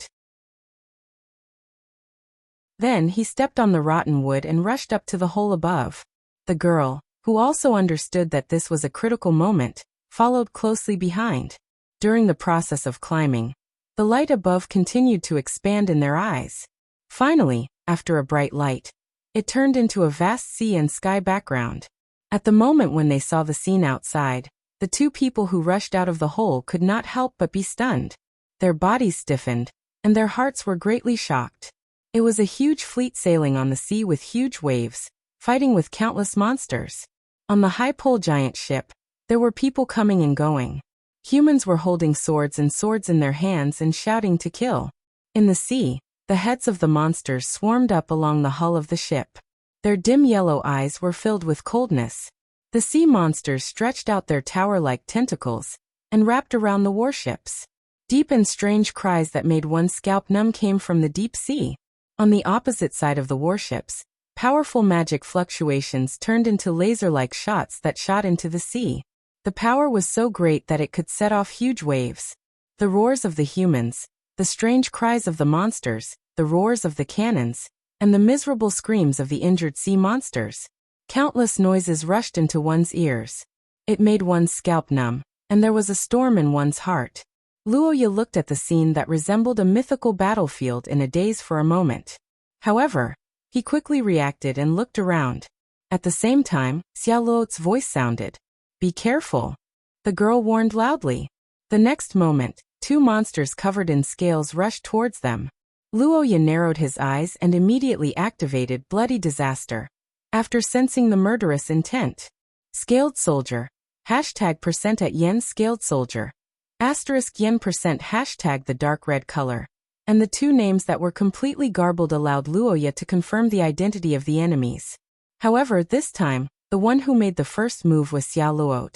Then he stepped on the rotten wood and rushed up to the hole above. The girl, who also understood that this was a critical moment, followed closely behind. During the process of climbing, the light above continued to expand in their eyes. Finally, after a bright light, it turned into a vast sea and sky background. At the moment when they saw the scene outside, the 2 people who rushed out of the hole could not help but be stunned. Their bodies stiffened, and their hearts were greatly shocked. It was a huge fleet sailing on the sea with huge waves, fighting with countless monsters. On the high pole giant ship, there were people coming and going. Humans were holding swords in their hands and shouting to kill. In the sea, the heads of the monsters swarmed up along the hull of the ship. Their dim yellow eyes were filled with coldness. The sea monsters stretched out their tower-like tentacles and wrapped around the warships. Deep and strange cries that made one's scalp numb came from the deep sea. On the opposite side of the warships, powerful magic fluctuations turned into laser-like shots that shot into the sea. The power was so great that it could set off huge waves. The roars of the humans, the strange cries of the monsters, the roars of the cannons, and the miserable screams of the injured sea monsters. Countless noises rushed into one's ears. It made one's scalp numb, and there was a storm in one's heart. Luoya looked at the scene that resembled a mythical battlefield in a daze for a moment. However, he quickly reacted and looked around. At the same time, Xiaoluo's voice sounded. "Be careful," the girl warned loudly. The next moment, two monsters covered in scales rushed towards them. Luoya narrowed his eyes and immediately activated Bloody Disaster. After sensing the murderous intent. Scaled Soldier. #%@Yen Scaled Soldier. *Yen %# the dark red color. And the two names that were completely garbled allowed Luoya to confirm the identity of the enemies. However, this time, the one who made the first move was Xiaoluo.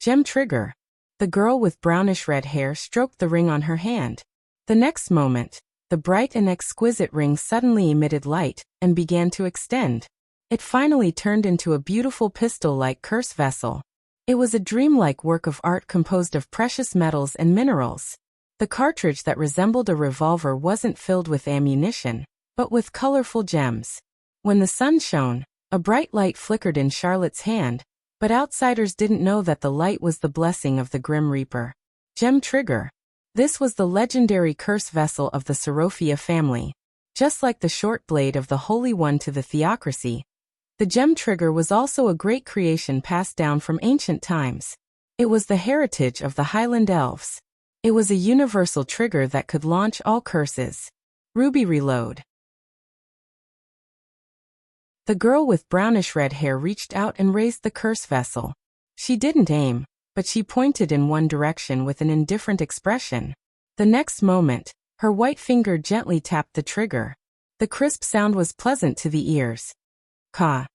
Gem Trigger. The girl with brownish-red hair stroked the ring on her hand. The next moment, the bright and exquisite ring suddenly emitted light and began to extend. It finally turned into a beautiful pistol-like curse vessel. It was a dreamlike work of art composed of precious metals and minerals. The cartridge that resembled a revolver wasn't filled with ammunition, but with colorful gems. When the sun shone, a bright light flickered in Charlotte's hand, but outsiders didn't know that the light was the blessing of the Grim Reaper. Gem Trigger. This was the legendary curse vessel of the Sorophia family. Just like the short blade of the Holy One to the Theocracy, the Gem Trigger was also a great creation passed down from ancient times. It was the heritage of the Highland Elves. It was a universal trigger that could launch all curses. Ruby Reload. The girl with brownish-red hair reached out and raised the curse vessel. She didn't aim, but she pointed in one direction with an indifferent expression. The next moment, her white finger gently tapped the trigger. The crisp sound was pleasant to the ears. Ka.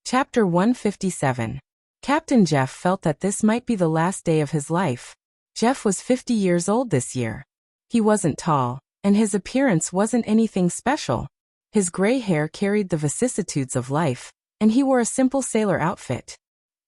Chapter 157. Captain Jeff felt that this might be the last day of his life. Jeff was 50 years old this year. He wasn't tall, and his appearance wasn't anything special. His gray hair carried the vicissitudes of life, and he wore a simple sailor outfit.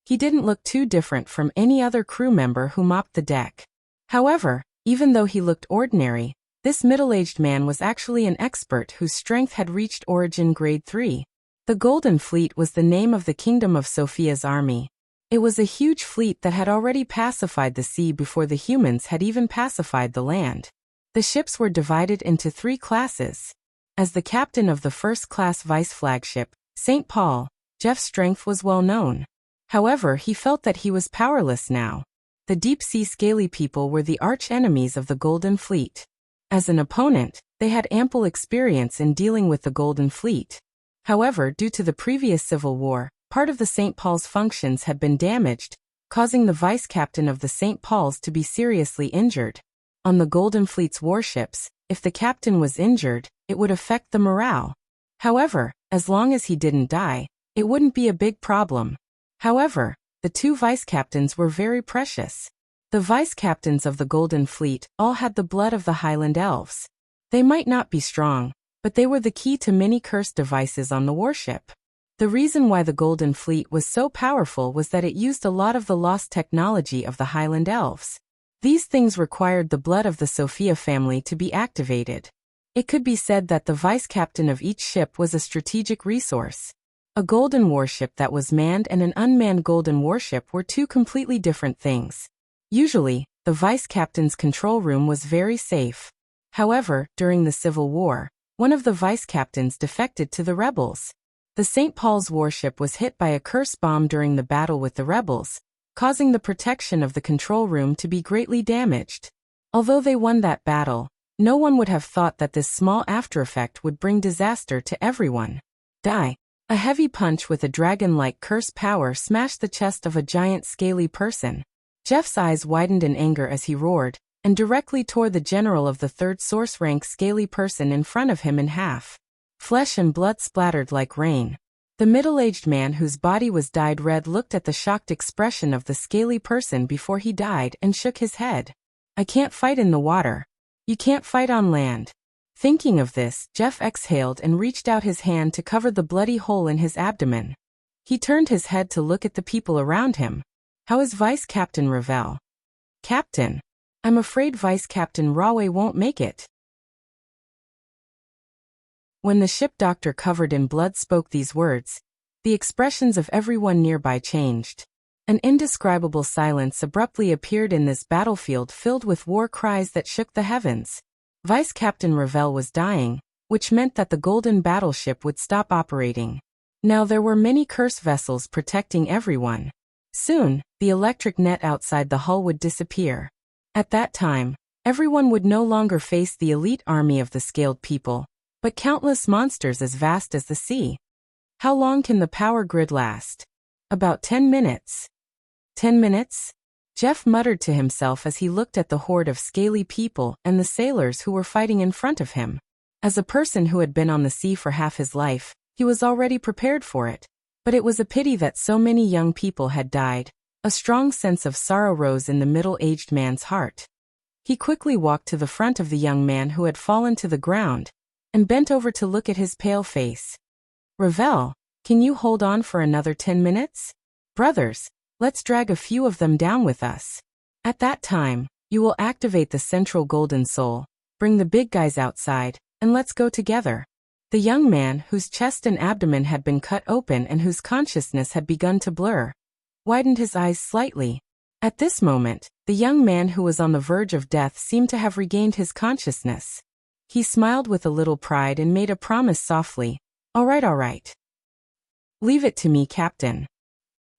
He didn't look too different from any other crew member who mopped the deck. However, even though he looked ordinary, this middle-aged man was actually an expert whose strength had reached Origin Grade 3. The Golden Fleet was the name of the Kingdom of Sophia's army. It was a huge fleet that had already pacified the sea before the humans had even pacified the land. The ships were divided into 3 classes. As the captain of the first-class vice flagship, St. Paul, Jeff's strength was well known. However, he felt that he was powerless now. The deep-sea scaly people were the arch-enemies of the Golden Fleet. As an opponent, they had ample experience in dealing with the Golden Fleet. However, due to the previous civil war, part of the St. Paul's functions had been damaged, causing the vice-captain of the St. Paul's to be seriously injured. On the Golden Fleet's warships, if the captain was injured, it would affect the morale. However, as long as he didn't die, it wouldn't be a big problem. However, the 2 vice-captains were very precious. The vice-captains of the Golden Fleet all had the blood of the Highland Elves. They might not be strong, but they were the key to many curse devices on the warship. The reason why the Golden Fleet was so powerful was that it used a lot of the lost technology of the Highland Elves. These things required the blood of the Sophia family to be activated. It could be said that the vice-captain of each ship was a strategic resource. A golden warship that was manned and an unmanned golden warship were 2 completely different things. Usually, the vice-captain's control room was very safe. However, during the Civil War, one of the vice-captains defected to the rebels. The St. Paul's warship was hit by a curse bomb during the battle with the rebels, causing the protection of the control room to be greatly damaged. Although they won that battle, no one would have thought that this small aftereffect would bring disaster to everyone. Die. A heavy punch with a dragon-like curse power smashed the chest of a giant scaly person. Jeff's eyes widened in anger as he roared, and directly tore the general of the third source-rank scaly person in front of him in half. Flesh and blood splattered like rain. The middle-aged man whose body was dyed red looked at the shocked expression of the scaly person before he died and shook his head. "I can't fight in the water. You can't fight on land." Thinking of this, Jeff exhaled and reached out his hand to cover the bloody hole in his abdomen. He turned his head to look at the people around him. "How is Vice Captain Ravel?" "Captain, I'm afraid Vice Captain Raway won't make it." When the ship doctor covered in blood spoke these words, the expressions of everyone nearby changed. An indescribable silence abruptly appeared in this battlefield filled with war cries that shook the heavens. Vice Captain Ravel was dying, which meant that the golden battleship would stop operating. Now there were many curse vessels protecting everyone. Soon, the electric net outside the hull would disappear. At that time, everyone would no longer face the elite army of the scaled people, but countless monsters as vast as the sea. How long can the power grid last? About 10 minutes. 10 minutes? Jeff muttered to himself as he looked at the horde of scaly people and the sailors who were fighting in front of him. As a person who had been on the sea for half his life, he was already prepared for it. But it was a pity that so many young people had died. A strong sense of sorrow rose in the middle-aged man's heart. He quickly walked to the front of the young man who had fallen to the ground, and bent over to look at his pale face. "Ravel, can you hold on for another 10 minutes? Brothers, let's drag a few of them down with us. At that time, you will activate the central golden soul, bring the big guys outside, and let's go together." The young man, whose chest and abdomen had been cut open and whose consciousness had begun to blur, widened his eyes slightly. At this moment, the young man who was on the verge of death seemed to have regained his consciousness. He smiled with a little pride and made a promise softly. All right. Leave it to me, Captain."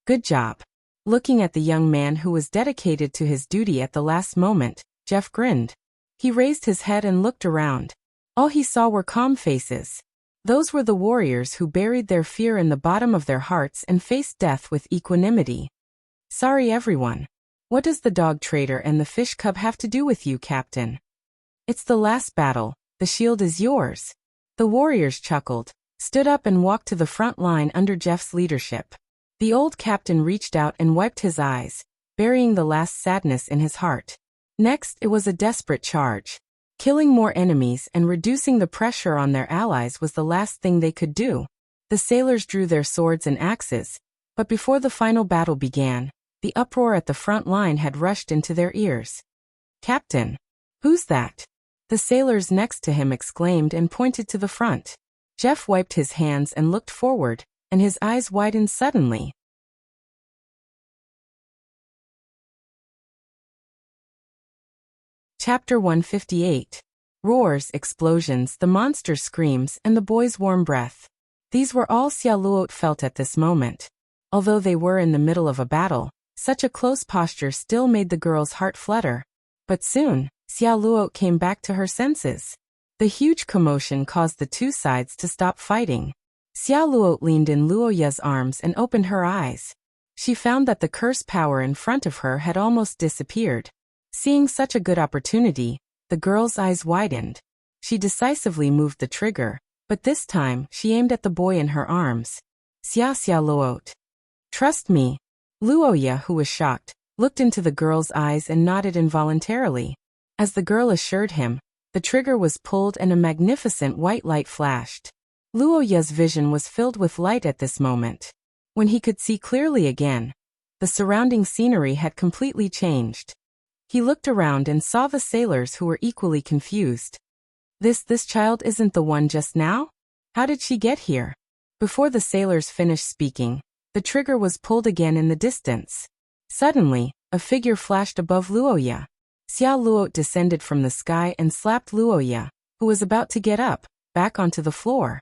"Good job." Looking at the young man who was dedicated to his duty at the last moment, Jeff grinned. He raised his head and looked around. All he saw were calm faces. Those were the warriors who buried their fear in the bottom of their hearts and faced death with equanimity. "Sorry, everyone. What does the dog trader and the fish cub have to do with you, Captain? It's the last battle. The shield is yours." The warriors chuckled, stood up and walked to the front line under Jeff's leadership. The old captain reached out and wiped his eyes, burying the last sadness in his heart. Next, it was a desperate charge. Killing more enemies and reducing the pressure on their allies was the last thing they could do. The sailors drew their swords and axes, but before the final battle began, the uproar at the front line had rushed into their ears. "Captain, who's that?" The sailors next to him exclaimed and pointed to the front. Jeff wiped his hands and looked forward, and his eyes widened suddenly. Chapter 158. Roars, explosions, the monster screams, and the boy's warm breath. These were all Xia Luot felt at this moment. Although they were in the middle of a battle, such a close posture still made the girl's heart flutter. But soon, Xia Luot came back to her senses. The huge commotion caused the two sides to stop fighting. Xia Luot leaned in Luoya's arms and opened her eyes. She found that the curse power in front of her had almost disappeared. Seeing such a good opportunity, the girl's eyes widened. She decisively moved the trigger, but this time she aimed at the boy in her arms. Xia Luot. "Trust me." Luoya, who was shocked, looked into the girl's eyes and nodded involuntarily. As the girl assured him, the trigger was pulled and a magnificent white light flashed. Luoya's vision was filled with light at this moment. When he could see clearly again, the surrounding scenery had completely changed. He looked around and saw the sailors who were equally confused. This child isn't the one just now? How did she get here?" Before the sailors finished speaking, the trigger was pulled again in the distance. Suddenly, a figure flashed above Luoya. Xia Luot descended from the sky and slapped Luoya, who was about to get up, back onto the floor.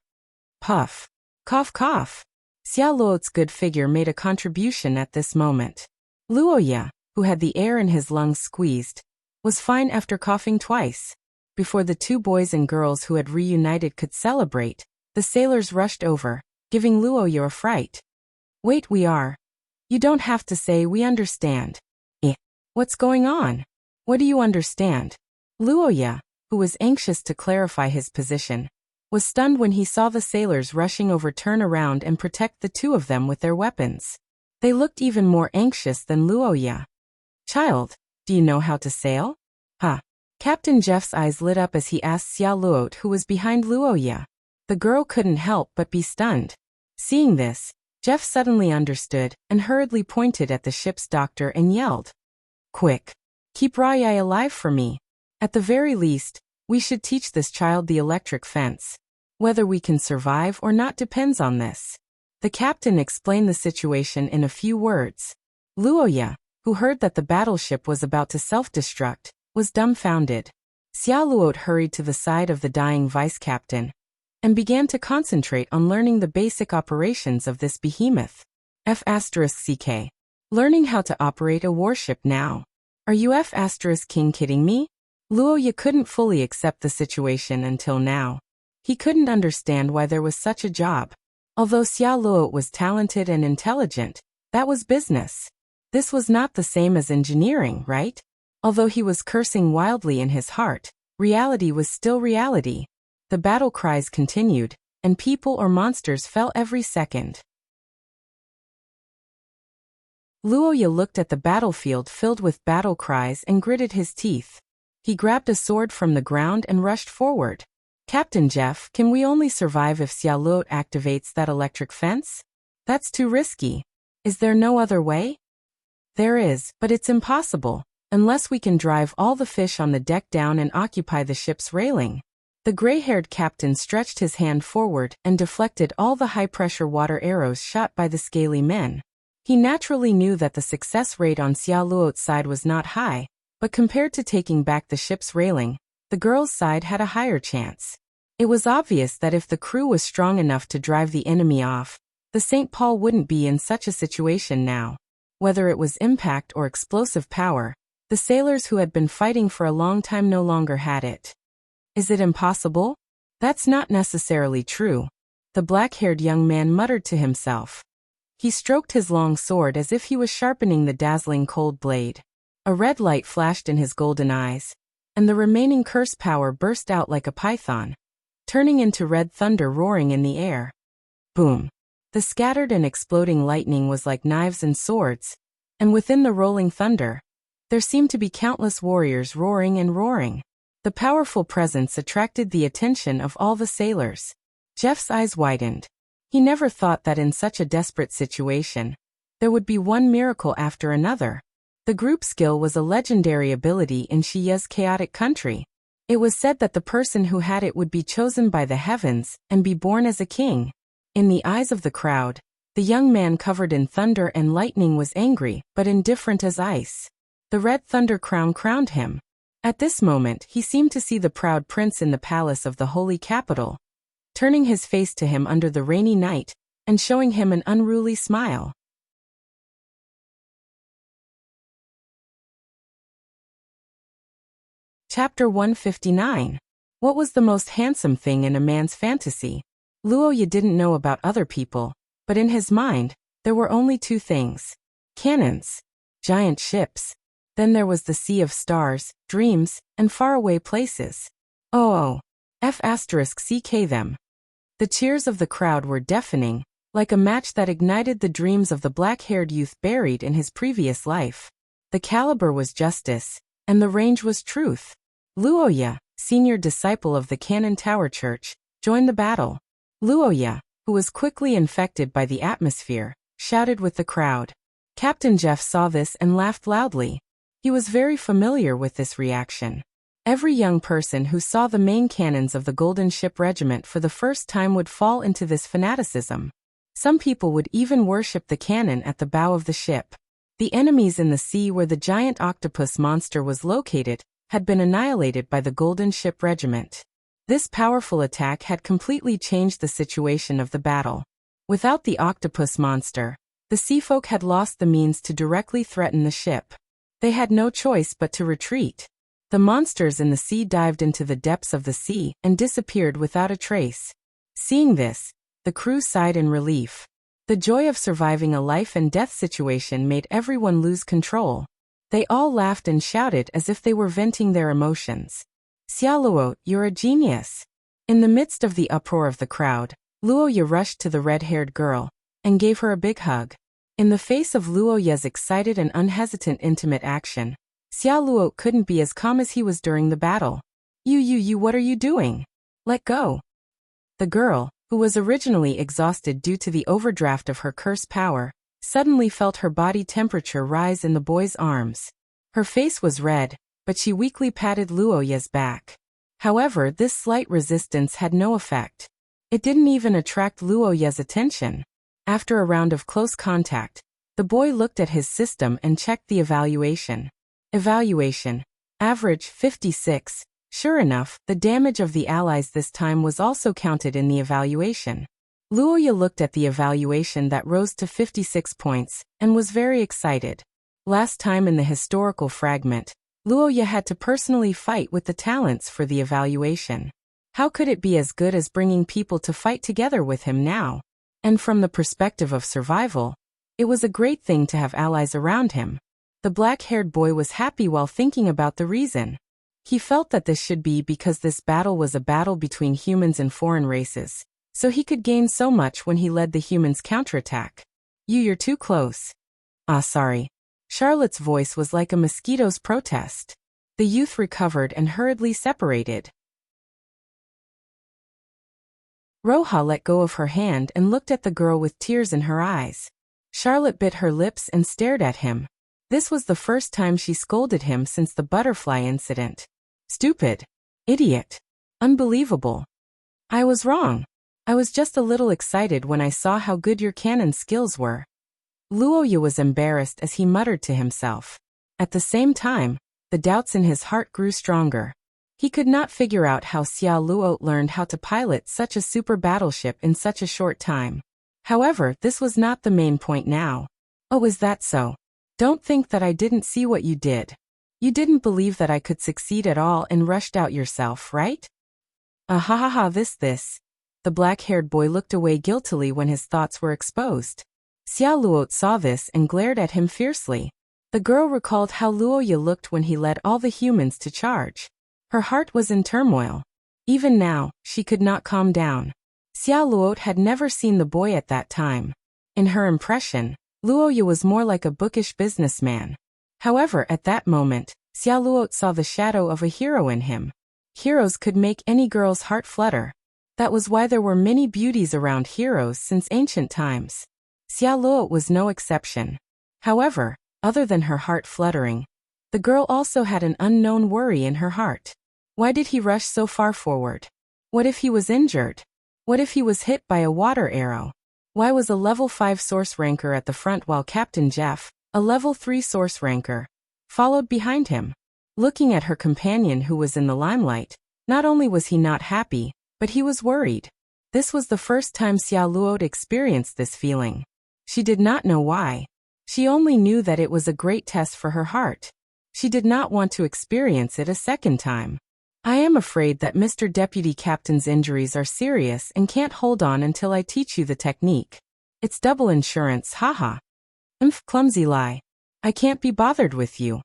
Puff. Cough cough. Xia Luot's good figure made a contribution at this moment. Luoya, who had the air in his lungs squeezed, was fine after coughing twice. Before the two boys and girls who had reunited could celebrate, the sailors rushed over, giving Luoya a fright. "Wait, we are. You don't have to say we understand." What's going on? What do you understand? Luoya, who was anxious to clarify his position, was stunned when he saw the sailors rushing over turn around and protect the two of them with their weapons. They looked even more anxious than Luoya. Child, do you know how to sail? Huh. Captain Jeff's eyes lit up as he asked Xia Luot, who was behind Luoya. The girl couldn't help but be stunned. Seeing this, Jeff suddenly understood and hurriedly pointed at the ship's doctor and yelled, "Quick! Keep Rayai alive for me. At the very least, we should teach this child the electric fence. Whether we can survive or not depends on this." The captain explained the situation in a few words. Luoya, who heard that the battleship was about to self-destruct, was dumbfounded. Xia Luot hurried to the side of the dying vice-captain and began to concentrate on learning the basic operations of this behemoth. F***ck. Learning how to operate a warship now. Are you F***king kidding me? Luoya couldn't fully accept the situation until now. He couldn't understand why there was such a job. Although Xia Luot was talented and intelligent, that was business. This was not the same as engineering, right? Although he was cursing wildly in his heart, reality was still reality. The battle cries continued, and people or monsters fell every second. Luoya looked at the battlefield filled with battle cries and gritted his teeth. He grabbed a sword from the ground and rushed forward. "Captain Jeff, can we only survive if Xia Luot activates that electric fence? That's too risky. Is there no other way?" "There is, but it's impossible, unless we can drive all the fish on the deck down and occupy the ship's railing." The gray-haired captain stretched his hand forward and deflected all the high-pressure water arrows shot by the scaly men. He naturally knew that the success rate on Xia Luot's side was not high, but compared to taking back the ship's railing, the girl's side had a higher chance. It was obvious that if the crew was strong enough to drive the enemy off, the St. Paul wouldn't be in such a situation now. Whether it was impact or explosive power, the sailors who had been fighting for a long time no longer had it. "Is it impossible?" "That's not necessarily true," the black-haired young man muttered to himself. He stroked his long sword as if he was sharpening the dazzling cold blade. A red light flashed in his golden eyes, and the remaining curse power burst out like a python, turning into red thunder roaring in the air. Boom! The scattered and exploding lightning was like knives and swords, and within the rolling thunder, there seemed to be countless warriors roaring and roaring. The powerful presence attracted the attention of all the sailors. Jeff's eyes widened. He never thought that in such a desperate situation, there would be one miracle after another. The group skill was a legendary ability in Shiya's chaotic country. It was said that the person who had it would be chosen by the heavens and be born as a king. In the eyes of the crowd, the young man covered in thunder and lightning was angry but indifferent as ice. The red thunder crown crowned him. At this moment he seemed to see the proud prince in the palace of the holy capital, turning his face to him under the rainy night and showing him an unruly smile. Chapter 159. What was the most handsome thing in a man's fantasy? Luoya didn't know about other people, but in his mind, there were only two things. Cannons, giant ships. Then there was the sea of stars, dreams, and faraway places. F***ck them. The cheers of the crowd were deafening, like a match that ignited the dreams of the black-haired youth buried in his previous life. The caliber was justice, and the range was truth. Luoya, senior disciple of the Cannon Tower Church, joined the battle. Luoya, who was quickly infected by the atmosphere, shouted with the crowd. Captain Jeff saw this and laughed loudly. He was very familiar with this reaction. Every young person who saw the main cannons of the Golden Ship Regiment for the first time would fall into this fanaticism. Some people would even worship the cannon at the bow of the ship. The enemies in the sea where the giant octopus monster was located had been annihilated by the Golden Ship Regiment. This powerful attack had completely changed the situation of the battle. Without the octopus monster, the seafolk had lost the means to directly threaten the ship. They had no choice but to retreat. The monsters in the sea dived into the depths of the sea and disappeared without a trace. Seeing this, the crew sighed in relief. The joy of surviving a life-and-death situation made everyone lose control. They all laughed and shouted as if they were venting their emotions. Xia Luo, you're a genius. In the midst of the uproar of the crowd, Luo Ye rushed to the red-haired girl and gave her a big hug. In the face of Luo Ye's excited and unhesitant intimate action, Xia Luo couldn't be as calm as he was during the battle. You, what are you doing? Let go. The girl, who was originally exhausted due to the overdraft of her curse power, suddenly felt her body temperature rise in the boy's arms. Her face was red, but she weakly patted Luo Ye's back. However, this slight resistance had no effect. It didn't even attract Luo Ye's attention. After a round of close contact, the boy looked at his system and checked the evaluation. Evaluation. Average 56. Sure enough, the damage of the allies this time was also counted in the evaluation. Luo Ye looked at the evaluation that rose to 56 points, and was very excited. Last time in the historical fragment, Luo Ye had to personally fight with the talents for the evaluation. How could it be as good as bringing people to fight together with him now? And from the perspective of survival, it was a great thing to have allies around him. The black-haired boy was happy while thinking about the reason. He felt that this should be because this battle was a battle between humans and foreign races, so he could gain so much when he led the humans' counterattack. You're too close. Ah, sorry. Charlotte's voice was like a mosquito's protest. The youth recovered and hurriedly separated. Roja let go of her hand and looked at the girl with tears in her eyes. Charlotte bit her lips and stared at him. This was the first time she scolded him since the butterfly incident. Stupid. Idiot. Unbelievable. I was wrong. I was just a little excited when I saw how good your cannon skills were. Luo Ye was embarrassed as he muttered to himself. At the same time, the doubts in his heart grew stronger. He could not figure out how Xia Luo learned how to pilot such a super battleship in such a short time. However, this was not the main point now. Oh, is that so? Don't think that I didn't see what you did. You didn't believe that I could succeed at all and rushed out yourself, right? This. The black-haired boy looked away guiltily when his thoughts were exposed. Xia Luo saw this and glared at him fiercely. The girl recalled how Luo Ye looked when he led all the humans to charge. Her heart was in turmoil. Even now, she could not calm down. Xia Luo had never seen the boy at that time. In her impression, Luo Ye was more like a bookish businessman. However, at that moment, Xia Luo saw the shadow of a hero in him. Heroes could make any girl's heart flutter. That was why there were many beauties around heroes since ancient times. Xia Luo was no exception. However, other than her heart fluttering, the girl also had an unknown worry in her heart. Why did he rush so far forward? What if he was injured? What if he was hit by a water arrow? Why was a level 5 source ranker at the front while Captain Jeff, a level 3 source ranker, followed behind him? Looking at her companion who was in the limelight, not only was he not happy, but he was worried. This was the first time Xia Luo experienced this feeling. She did not know why. She only knew that it was a great test for her heart. She did not want to experience it a second time. I am afraid that Mr. Deputy Captain's injuries are serious and can't hold on until I teach you the technique. It's double insurance, haha. Clumsy lie. I can't be bothered with you.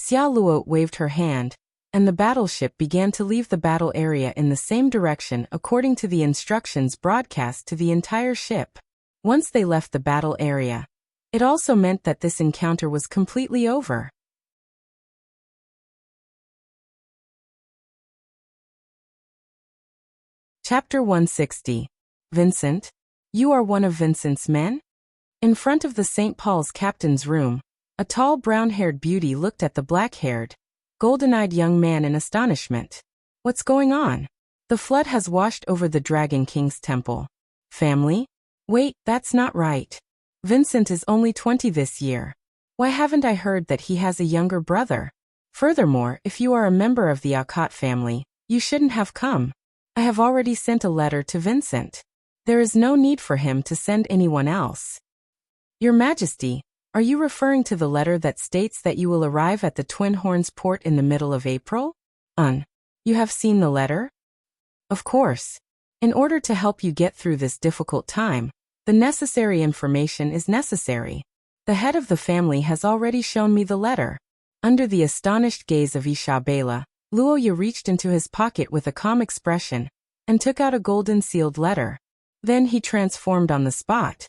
Xia Luo waved her hand, and the battleship began to leave the battle area in the same direction according to the instructions broadcast to the entire ship. Once they left the battle area, it also meant that this encounter was completely over. Chapter 160. Vincent? You are one of Vincent's men? In front of the St. Paul's captain's room, a tall brown-haired beauty looked at the black-haired, golden-eyed young man in astonishment. What's going on? The flood has washed over the Dragon King's temple. Family? Wait, that's not right. Vincent is only 20 this year. Why haven't I heard that he has a younger brother? Furthermore, if you are a member of the Akot family, you shouldn't have come. I have already sent a letter to Vincent. There is no need for him to send anyone else. Your Majesty, are you referring to the letter that states that you will arrive at the Twin Horns port in the middle of April? You have seen the letter? Of course. In order to help you get through this difficult time, the necessary information is necessary. The head of the family has already shown me the letter. Under the astonished gaze of Isabella, Luoya reached into his pocket with a calm expression and took out a golden sealed letter. Then he transformed on the spot.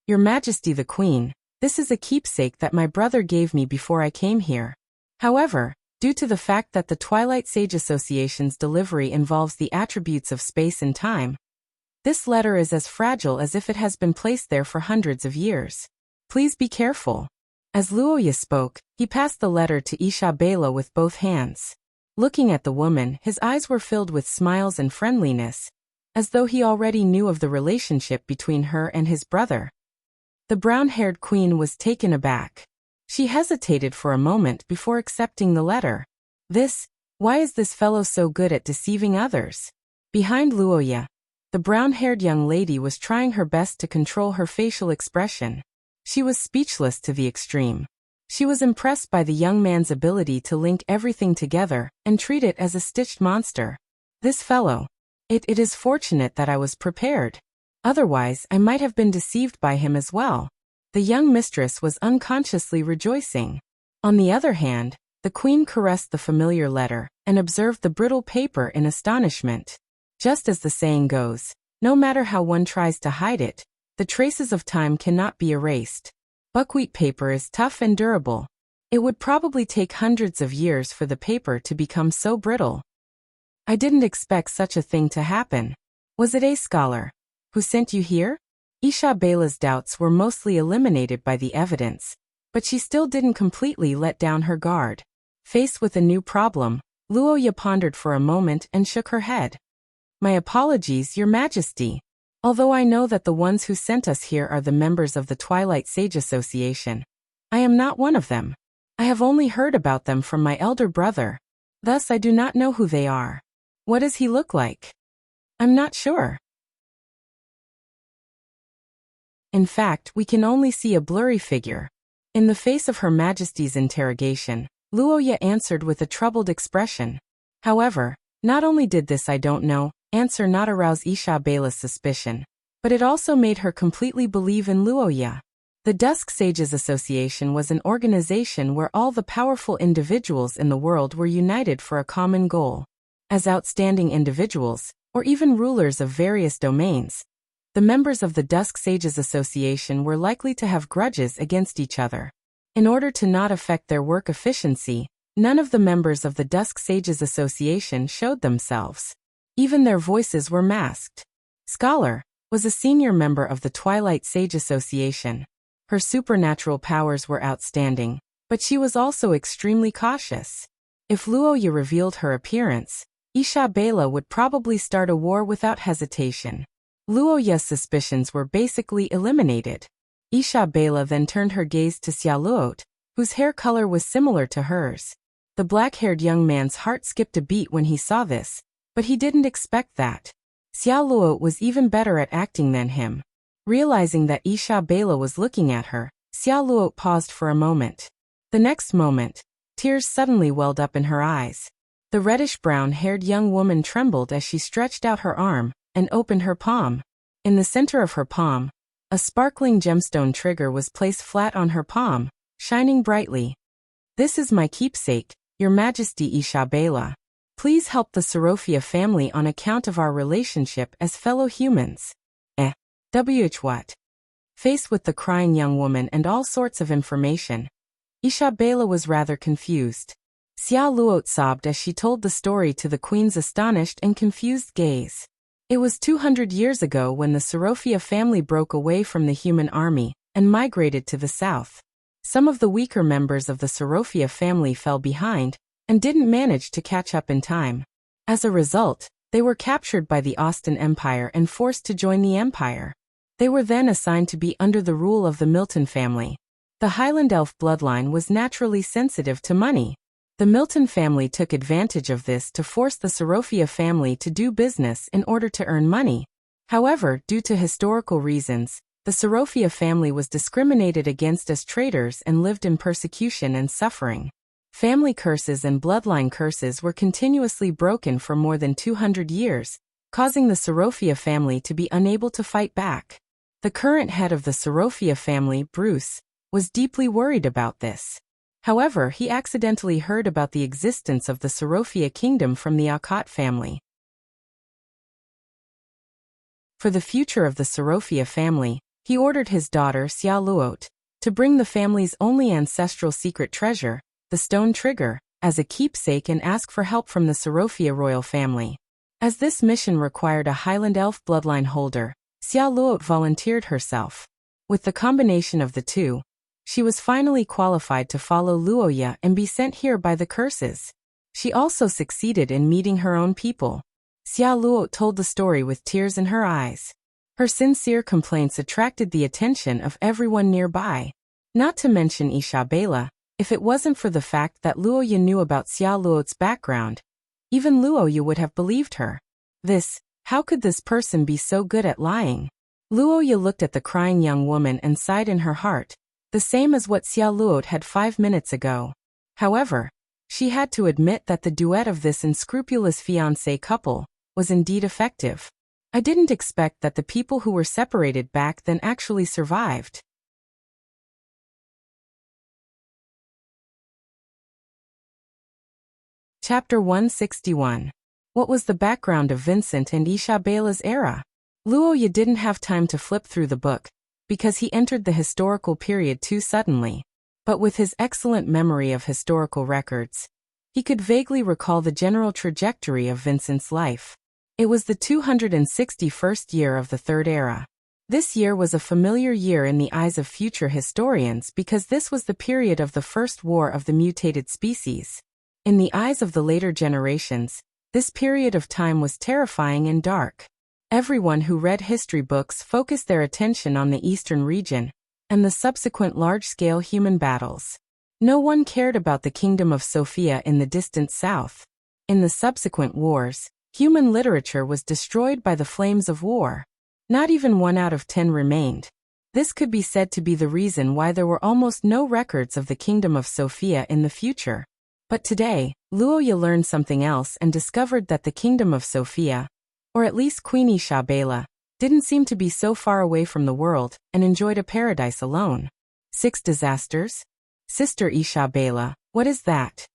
Your Majesty the Queen, this is a keepsake that my brother gave me before I came here. However, due to the fact that the Twilight Sage Association's delivery involves the attributes of space and time, this letter is as fragile as if it has been placed there for hundreds of years. Please be careful. As Luoya spoke, he passed the letter to Isabella with both hands. Looking at the woman, his eyes were filled with smiles and friendliness, as though he already knew of the relationship between her and his brother. The brown-haired queen was taken aback. She hesitated for a moment before accepting the letter. Why is this fellow so good at deceiving others? Behind Luoya, the brown-haired young lady was trying her best to control her facial expression. She was speechless to the extreme. She was impressed by the young man's ability to link everything together and treat it as a stitched monster. This fellow. It is fortunate that I was prepared. Otherwise, I might have been deceived by him as well. The young mistress was unconsciously rejoicing. On the other hand, the queen caressed the familiar letter and observed the brittle paper in astonishment. Just as the saying goes, no matter how one tries to hide it, the traces of time cannot be erased. Buckwheat paper is tough and durable. It would probably take hundreds of years for the paper to become so brittle. I didn't expect such a thing to happen. Was it a scholar who sent you here? Isabella's doubts were mostly eliminated by the evidence, but she still didn't completely let down her guard. Faced with a new problem, Luoya pondered for a moment and shook her head. My apologies, Your Majesty. Although I know that the ones who sent us here are the members of the Twilight Sage Association, I am not one of them. I have only heard about them from my elder brother. Thus I do not know who they are. What does he look like? I'm not sure. In fact, we can only see a blurry figure. In the face of Her Majesty's interrogation, Luoya answered with a troubled expression. However, not only did this I don't know answer not arouse Isabella's suspicion, but it also made her completely believe in Luoya. The Dusk Sages Association was an organization where all the powerful individuals in the world were united for a common goal. As outstanding individuals, or even rulers of various domains, the members of the Dusk Sages Association were likely to have grudges against each other. In order to not affect their work efficiency, none of the members of the Dusk Sages Association showed themselves. Even their voices were masked. Scholar was a senior member of the Twilight Sage Association. Her supernatural powers were outstanding, but she was also extremely cautious. If Luoya revealed her appearance, Isabella would probably start a war without hesitation. Luoya's suspicions were basically eliminated. Isabella then turned her gaze to Xiaoluot, whose hair color was similar to hers. The black-haired young man's heart skipped a beat when he saw this, but he didn't expect that. Xiaoluot was even better at acting than him. Realizing that Isabella was looking at her, Xiaoluot paused for a moment. The next moment, tears suddenly welled up in her eyes. The reddish-brown-haired young woman trembled as she stretched out her arm and opened her palm. In the center of her palm, a sparkling gemstone trigger was placed flat on her palm, shining brightly. This is my keepsake, Your Majesty Isabella. Please help the Sorofia family on account of our relationship as fellow humans. What? Faced with the crying young woman and all sorts of information, Isabella was rather confused. Xiaoluot sobbed as she told the story to the queen's astonished and confused gaze. It was 200 years ago when the Sorofia family broke away from the human army and migrated to the south. Some of the weaker members of the Sorofia family fell behind and didn't manage to catch up in time. As a result, they were captured by the Austin Empire and forced to join the empire. They were then assigned to be under the rule of the Milton family. The Highland Elf bloodline was naturally sensitive to money. The Milton family took advantage of this to force the Sorofia family to do business in order to earn money. However, due to historical reasons, the Sorofia family was discriminated against as traitors and lived in persecution and suffering. Family curses and bloodline curses were continuously broken for more than 200 years, causing the Sorofia family to be unable to fight back. The current head of the Sorofia family, Bruce, was deeply worried about this. However, he accidentally heard about the existence of the Sorofia kingdom from the Akat family. For the future of the Sorofia family, he ordered his daughter Xia Luot to bring the family's only ancestral secret treasure, the stone trigger, as a keepsake and ask for help from the Sorofia royal family. As this mission required a Highland elf bloodline holder, Xia Luot volunteered herself. With the combination of the two, she was finally qualified to follow Luoya and be sent here by the curses. She also succeeded in meeting her own people. Xia Luot told the story with tears in her eyes. Her sincere complaints attracted the attention of everyone nearby. Not to mention Isabela, if it wasn't for the fact that Luoya knew about Xia Luot's background, even Luoya would have believed her. How could this person be so good at lying? Luoya looked at the crying young woman and sighed in her heart, the same as what Xia Luot had 5 minutes ago. However, she had to admit that the duet of this unscrupulous fiancé couple was indeed effective. I didn't expect that the people who were separated back then actually survived. Chapter 161. What was the background of Vincent and Isabela's era? Luoya didn't have time to flip through the book, because he entered the historical period too suddenly. But with his excellent memory of historical records, he could vaguely recall the general trajectory of Vincent's life. It was the 261st year of the Third Era. This year was a familiar year in the eyes of future historians because this was the period of the First War of the Mutated Species. In the eyes of the later generations, this period of time was terrifying and dark. Everyone who read history books focused their attention on the eastern region and the subsequent large-scale human battles. No one cared about the kingdom of Sofia in the distant south. In the subsequent wars, human literature was destroyed by the flames of war. Not even 1 out of 10 remained. This could be said to be the reason why there were almost no records of the kingdom of Sofia in the future. But today, Luoya learned something else and discovered that the kingdom of Sofia, or at least Queen Isabela, didn't seem to be so far away from the world and enjoyed a paradise alone. 6 disasters? Sister Isabela, what is that?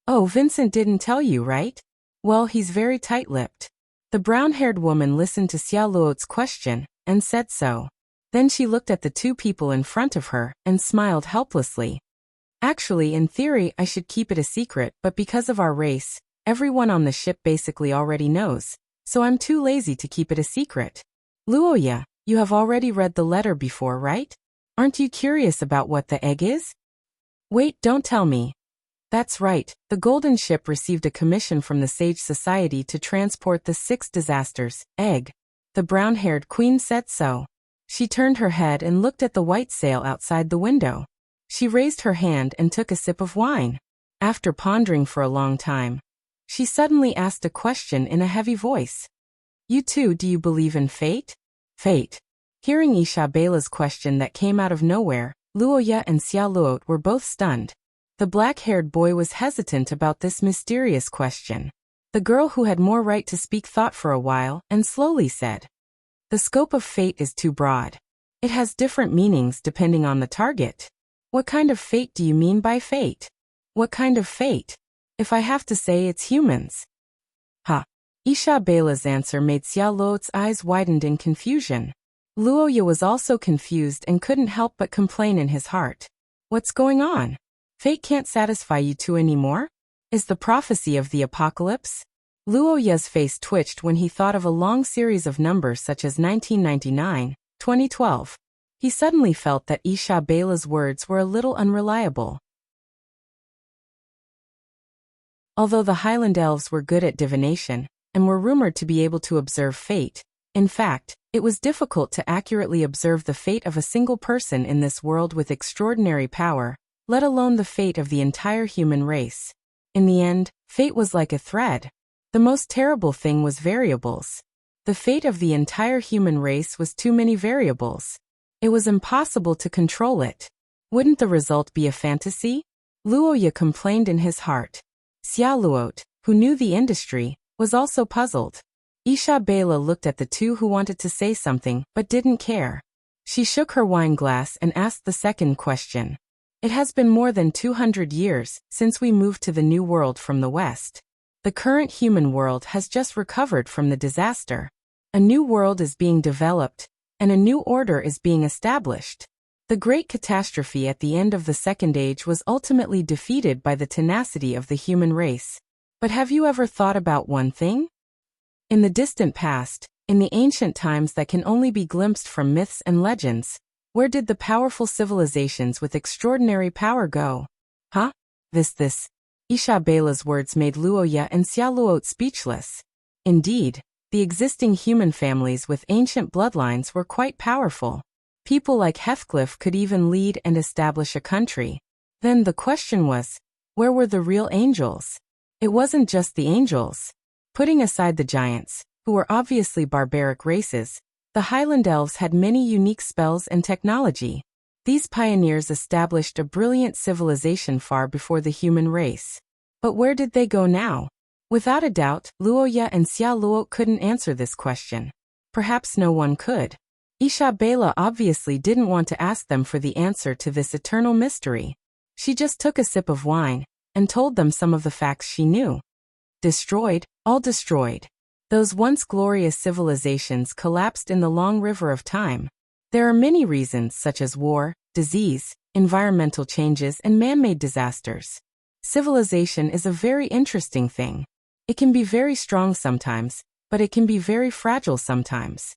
Oh, Vincent didn't tell you, right? Well, he's very tight-lipped. The brown-haired woman listened to Xia Luot's question and said so. Then she looked at the 2 people in front of her and smiled helplessly. Actually, in theory, I should keep it a secret, but because of our race, everyone on the ship basically already knows, so I'm too lazy to keep it a secret. Luoya, you have already read the letter before, right? Aren't you curious about what the egg is? Wait, don't tell me. That's right, the golden ship received a commission from the Sage Society to transport the 6 disasters, egg. The brown-haired queen said so. She turned her head and looked at the white sail outside the window. She raised her hand and took a sip of wine. After pondering for a long time, she suddenly asked a question in a heavy voice. You too, do you believe in fate? Fate. Hearing Isabela's question that came out of nowhere, Luoya and Xia Luot were both stunned. The black-haired boy was hesitant about this mysterious question. The girl who had more right to speak thought for a while and slowly said, the scope of fate is too broad. It has different meanings depending on the target. What kind of fate do you mean by fate? What kind of fate? If I have to say, it's humans. Ha! Isabela's answer made Xia Luot's eyes widened in confusion. Luoya was also confused and couldn't help but complain in his heart. What's going on? Fate can't satisfy you two anymore? Is the prophecy of the apocalypse? Luoya's face twitched when he thought of a long series of numbers such as 1999, 2012. He suddenly felt that Isabela's words were a little unreliable. Although the Highland elves were good at divination, and were rumored to be able to observe fate, in fact, it was difficult to accurately observe the fate of a single person in this world with extraordinary power, let alone the fate of the entire human race. In the end, fate was like a thread. The most terrible thing was variables. The fate of the entire human race was too many variables. It was impossible to control it. Wouldn't the result be a fantasy? Luoya complained in his heart. Xia Luot, who knew the industry, was also puzzled. Isabela looked at the 2 who wanted to say something but didn't care. She shook her wine glass and asked the second question. It has been more than 200 years since we moved to the New World from the West. The current human world has just recovered from the disaster. A new world is being developed, and a new order is being established. The great catastrophe at the end of the Second Age was ultimately defeated by the tenacity of the human race. But have you ever thought about one thing? In the distant past, in the ancient times that can only be glimpsed from myths and legends, where did the powerful civilizations with extraordinary power go? Huh? This. Isabela's words made Luoya and Xiaoluo speechless. Indeed, the existing human families with ancient bloodlines were quite powerful. People like Heathcliff could even lead and establish a country. Then the question was, where were the real angels? It wasn't just the angels. Putting aside the giants, who were obviously barbaric races, the Highland elves had many unique spells and technology. These pioneers established a brilliant civilization far before the human race. But where did they go now? Without a doubt, Luoya and Xiaoluo couldn't answer this question. Perhaps no one could. Isabela obviously didn't want to ask them for the answer to this eternal mystery. She just took a sip of wine and told them some of the facts she knew. Destroyed, all destroyed. Those once glorious civilizations collapsed in the long river of time. There are many reasons such as war, disease, environmental changes, and man-made disasters. Civilization is a very interesting thing. It can be very strong sometimes, but it can be very fragile sometimes.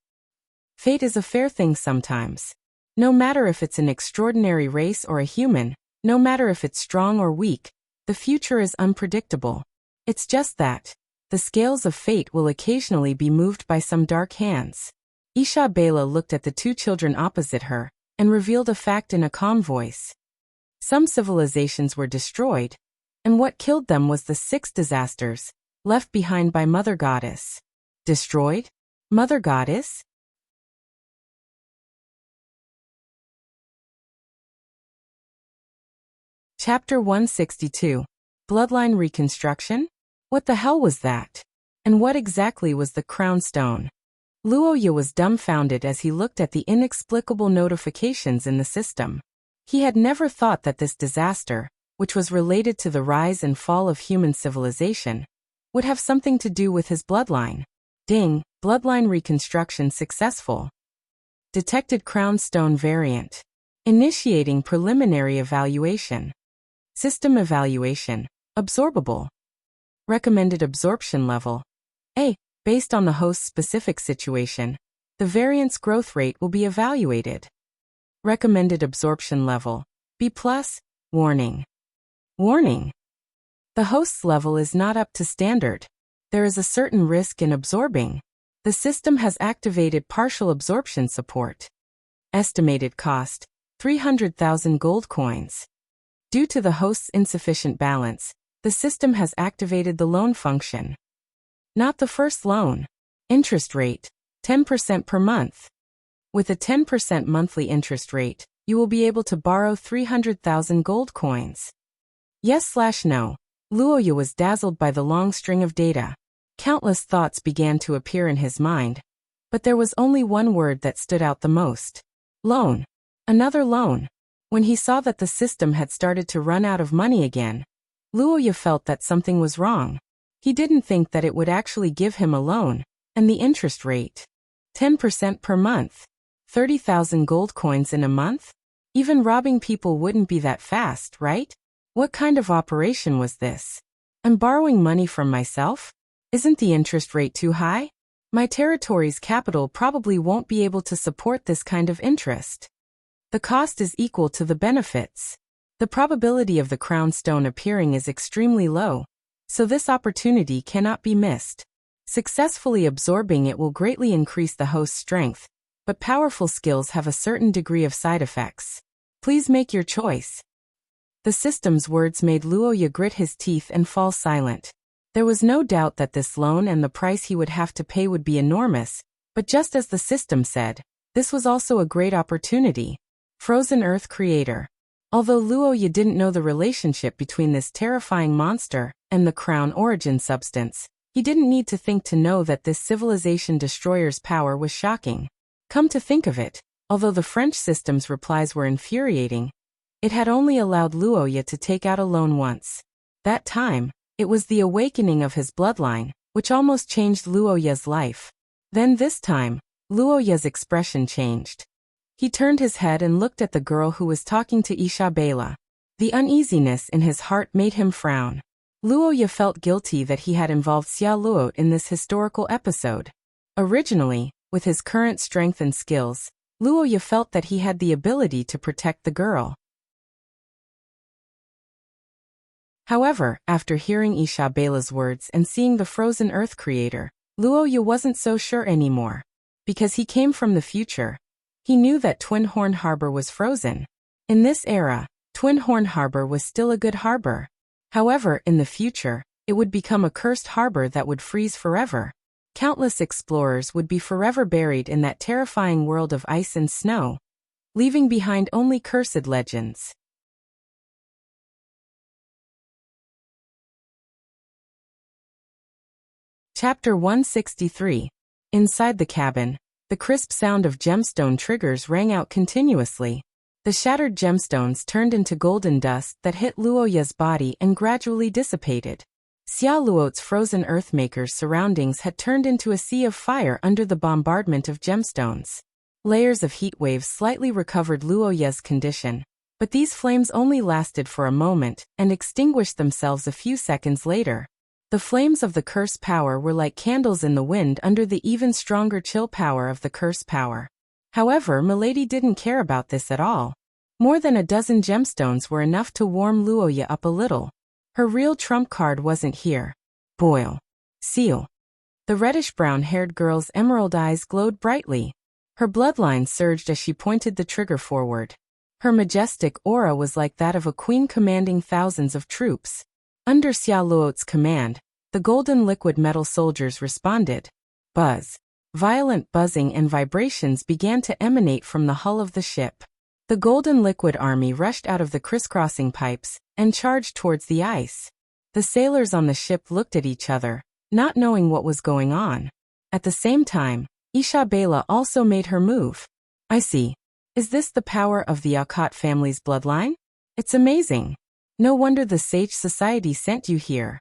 Fate is a fair thing sometimes. No matter if it's an extraordinary race or a human, no matter if it's strong or weak, the future is unpredictable. It's just that. The scales of fate will occasionally be moved by some dark hands. Isabela looked at the two children opposite her and revealed a fact in a calm voice. Some civilizations were destroyed, and what killed them was the 6 disasters left behind by Mother Goddess. Destroyed? Mother Goddess? Chapter 162. Bloodline Reconstruction? What the hell was that? And what exactly was the crown stone? Luoya was dumbfounded as he looked at the inexplicable notifications in the system. He had never thought that this disaster, which was related to the rise and fall of human civilization, would have something to do with his bloodline. Ding, bloodline reconstruction successful. Detected crown stone variant. Initiating preliminary evaluation. System evaluation. Absorbable. Recommended absorption level. A. Based on the host's specific situation, the variant's growth rate will be evaluated. Recommended absorption level. B+. Warning. Warning. The host's level is not up to standard. There is a certain risk in absorbing. The system has activated partial absorption support. Estimated cost, 300,000 gold coins. Due to the host's insufficient balance, the system has activated the loan function. Not the first loan. Interest rate, 10% per month. With a 10% monthly interest rate, you will be able to borrow 300,000 gold coins. Yes/no. Luoya was dazzled by the long string of data. Countless thoughts began to appear in his mind, but there was only one word that stood out the most. Loan. Another loan. When he saw that the system had started to run out of money again, Luoya felt that something was wrong. He didn't think that it would actually give him a loan, and the interest rate. 10% per month. 30,000 gold coins in a month? Even robbing people wouldn't be that fast, right? What kind of operation was this? I'm borrowing money from myself? Isn't the interest rate too high? My territory's capital probably won't be able to support this kind of interest. The cost is equal to the benefits. The probability of the crown stone appearing is extremely low, so this opportunity cannot be missed. Successfully absorbing it will greatly increase the host's strength, but powerful skills have a certain degree of side effects. Please make your choice. The system's words made Luoya grit his teeth and fall silent. There was no doubt that this loan and the price he would have to pay would be enormous, but just as the system said, this was also a great opportunity. Frozen Earth Creator. Although Luoya didn't know the relationship between this terrifying monster and the crown origin substance, he didn't need to think to know that this civilization destroyer's power was shocking. Come to think of it, although the French system's replies were infuriating, It had only allowed Luoya to take out a loan once. That time, it was the awakening of his bloodline, which almost changed Luoya's life. Then this time, Luoya's expression changed. He turned his head and looked at the girl who was talking to Isabela. The uneasiness in his heart made him frown. Luoya felt guilty that he had involved Xia Luot in this historical episode. Originally, with his current strength and skills, Luoya felt that he had the ability to protect the girl. However, after hearing Isabela's words and seeing the frozen earth creator, Luoya wasn't so sure anymore. Because he came from the future, he knew that Twin Horn Harbor was frozen. In this era, Twin Horn Harbor was still a good harbor. However, in the future, it would become a cursed harbor that would freeze forever. Countless explorers would be forever buried in that terrifying world of ice and snow, leaving behind only cursed legends. Chapter 163. Inside the cabin, the crisp sound of gemstone triggers rang out continuously. The shattered gemstones turned into golden dust that hit Luoya's body and gradually dissipated. Xia Luot's frozen earthmaker's surroundings had turned into a sea of fire under the bombardment of gemstones. Layers of heat waves slightly recovered Luoya's condition, but these flames only lasted for a moment and extinguished themselves a few seconds later. The flames of the curse power were like candles in the wind under the even stronger chill power of the curse power. However, Milady didn't care about this at all. More than a dozen gemstones were enough to warm Luoya up a little. Her real trump card wasn't here. Boil. Seal. The reddish-brown-haired girl's emerald eyes glowed brightly. Her bloodline surged as she pointed the trigger forward. Her majestic aura was like that of a queen commanding thousands of troops. Under Xia Luot's command, the golden liquid metal soldiers responded. Buzz. Violent buzzing and vibrations began to emanate from the hull of the ship. The golden liquid army rushed out of the crisscrossing pipes and charged towards the ice. The sailors on the ship looked at each other, not knowing what was going on. At the same time, Isabela also made her move. I see. Is this the power of the Akot family's bloodline? It's amazing. No wonder the Sage Society sent you here.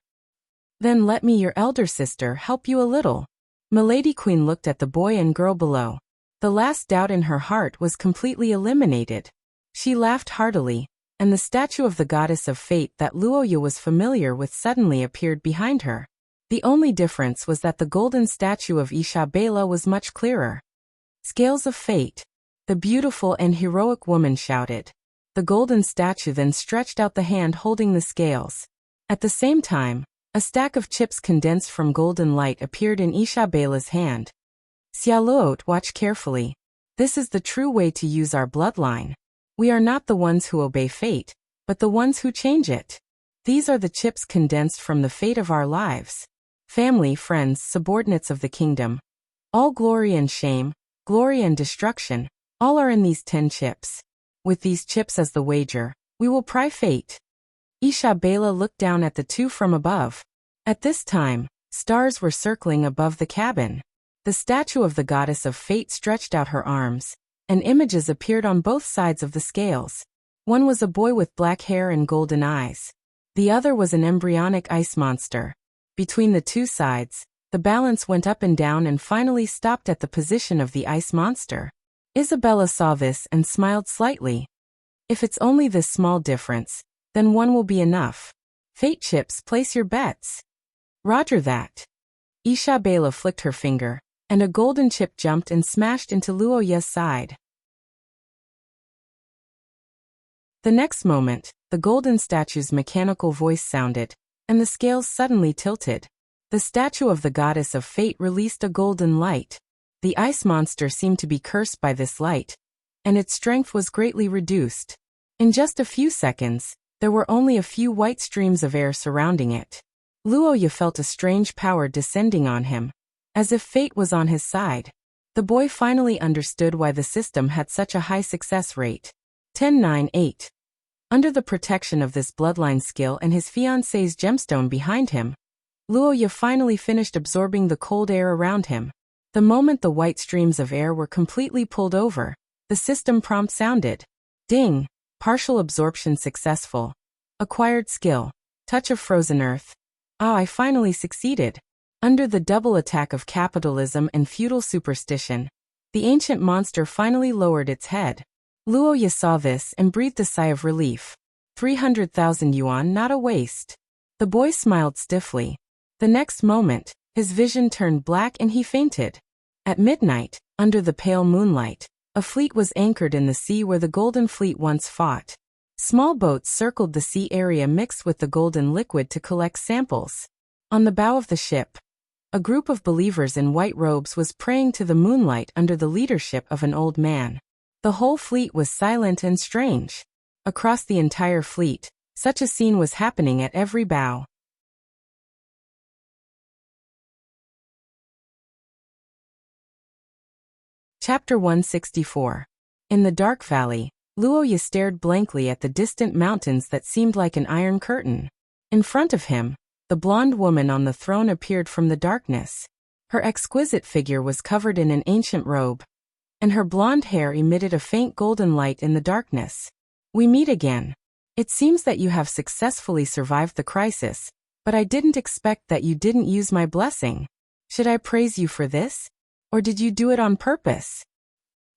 Then let me, your elder sister, help you a little. Milady Queen looked at the boy and girl below. The last doubt in her heart was completely eliminated. She laughed heartily, and the statue of the goddess of fate that Luoya was familiar with suddenly appeared behind her. The only difference was that the golden statue of Isabela was much clearer. Scales of fate. The beautiful and heroic woman shouted. The golden statue then stretched out the hand holding the scales. At the same time, a stack of chips condensed from golden light appeared in Isabela's hand. Xia Luot, watch carefully. This is the true way to use our bloodline. We are not the ones who obey fate, but the ones who change it. These are the chips condensed from the fate of our lives. Family, friends, subordinates of the kingdom. All glory and shame, glory and destruction, all are in these 10 chips. With these chips as the wager, we will pry fate. Isabela looked down at the two from above. At this time, stars were circling above the cabin. The statue of the goddess of fate stretched out her arms, and images appeared on both sides of the scales. One was a boy with black hair and golden eyes. The other was an embryonic ice monster. Between the two sides, the balance went up and down and finally stopped at the position of the ice monster. Isabela saw this and smiled slightly. If it's only this small difference, then one will be enough. Fate chips, place your bets. Roger that. Isabela flicked her finger, and a golden chip jumped and smashed into Luoya's side. The next moment, the golden statue's mechanical voice sounded, and the scales suddenly tilted. The statue of the goddess of fate released a golden light. The ice monster seemed to be cursed by this light, and its strength was greatly reduced. In just a few seconds, there were only a few white streams of air surrounding it. Luoya felt a strange power descending on him, as if fate was on his side. The boy finally understood why the system had such a high success rate. 10-9-8. Under the protection of this bloodline skill and his fiancée's gemstone behind him, Luoya finally finished absorbing the cold air around him. The moment the white streams of air were completely pulled over, the system prompt sounded. Ding! Partial absorption successful. Acquired skill. Touch of frozen earth. Ah, I finally succeeded. Under the double attack of capitalism and feudal superstition, the ancient monster finally lowered its head. Luo Ye saw this and breathed a sigh of relief. 300,000 yuan, not a waste. The boy smiled stiffly. The next moment, his vision turned black and he fainted. At midnight, under the pale moonlight, a fleet was anchored in the sea where the Golden Fleet once fought. Small boats circled the sea area mixed with the golden liquid to collect samples. On the bow of the ship, a group of believers in white robes was praying to the moonlight under the leadership of an old man. The whole fleet was silent and strange. Across the entire fleet, such a scene was happening at every bow. Chapter 164. In the dark valley, Luo Ye stared blankly at the distant mountains that seemed like an iron curtain. In front of him, the blonde woman on the throne appeared from the darkness. Her exquisite figure was covered in an ancient robe, and her blonde hair emitted a faint golden light in the darkness. We meet again. It seems that you have successfully survived the crisis, but I didn't expect that you didn't use my blessing. Should I praise you for this? Or did you do it on purpose?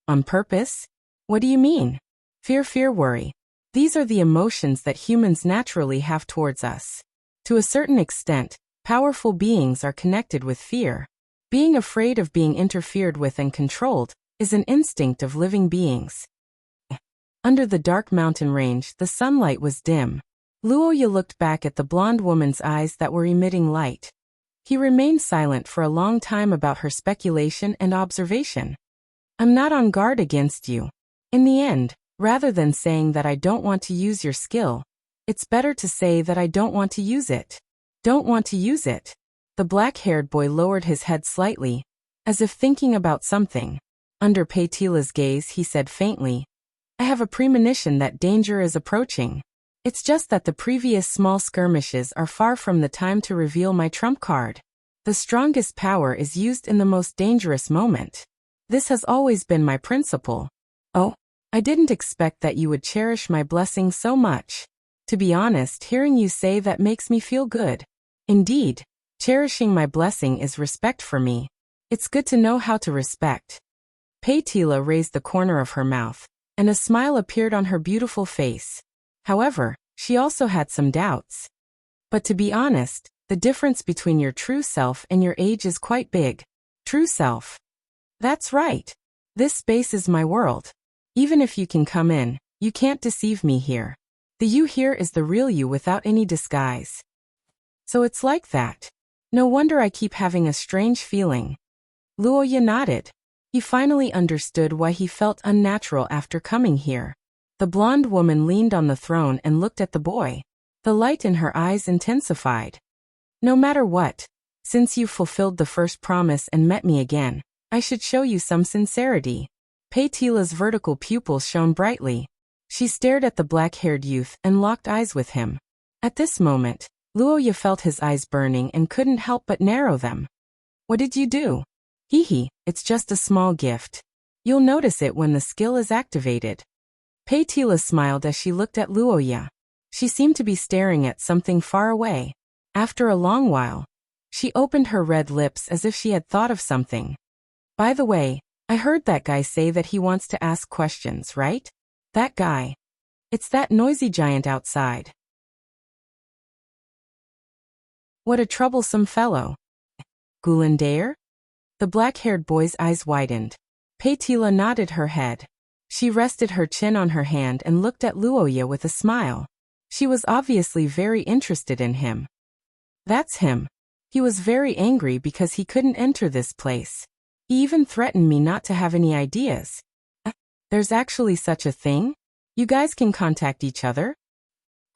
On purpose? What do you mean? Fear, worry. These are the emotions that humans naturally have towards us. To a certain extent, powerful beings are connected with fear. Being afraid of being interfered with and controlled is an instinct of living beings. Under the dark mountain range, the sunlight was dim. Luo Ye looked back at the blonde woman's eyes that were emitting light. He remained silent for a long time about her speculation and observation. I'm not on guard against you. In the end, rather than saying that I don't want to use your skill, it's better to say that I don't want to use it. Don't want to use it. The black-haired boy lowered his head slightly, as if thinking about something. Under Peitila's gaze, he said faintly, I have a premonition that danger is approaching. It's just that the previous small skirmishes are far from the time to reveal my trump card. The strongest power is used in the most dangerous moment. This has always been my principle. Oh, I didn't expect that you would cherish my blessing so much. To be honest, hearing you say that makes me feel good. Indeed, cherishing my blessing is respect for me. It's good to know how to respect. Peitila raised the corner of her mouth, and a smile appeared on her beautiful face. However, she also had some doubts. But to be honest, the difference between your true self and your age is quite big. True self. That's right. This space is my world. Even if you can come in, you can't deceive me here. The you here is the real you without any disguise. So it's like that. No wonder I keep having a strange feeling. Luo Ye nodded. He finally understood why he felt unnatural after coming here. The blonde woman leaned on the throne and looked at the boy. The light in her eyes intensified. No matter what, since you've fulfilled the first promise and met me again, I should show you some sincerity. Peitila's vertical pupils shone brightly. She stared at the black-haired youth and locked eyes with him. At this moment, Luo Ye felt his eyes burning and couldn't help but narrow them. What did you do? Hee, it's just a small gift. You'll notice it when the skill is activated. Peitila smiled as she looked at Luo Ye. She seemed to be staring at something far away. After a long while, she opened her red lips as if she had thought of something. By the way, I heard that guy say that he wants to ask questions, right? That guy. It's that noisy giant outside. What a troublesome fellow. Gulandair? The black-haired boy's eyes widened. Peitila nodded her head. She rested her chin on her hand and looked at Luo Ye with a smile. She was obviously very interested in him. That's him. He was very angry because he couldn't enter this place. He even threatened me not to have any ideas. There's actually such a thing? You guys can contact each other?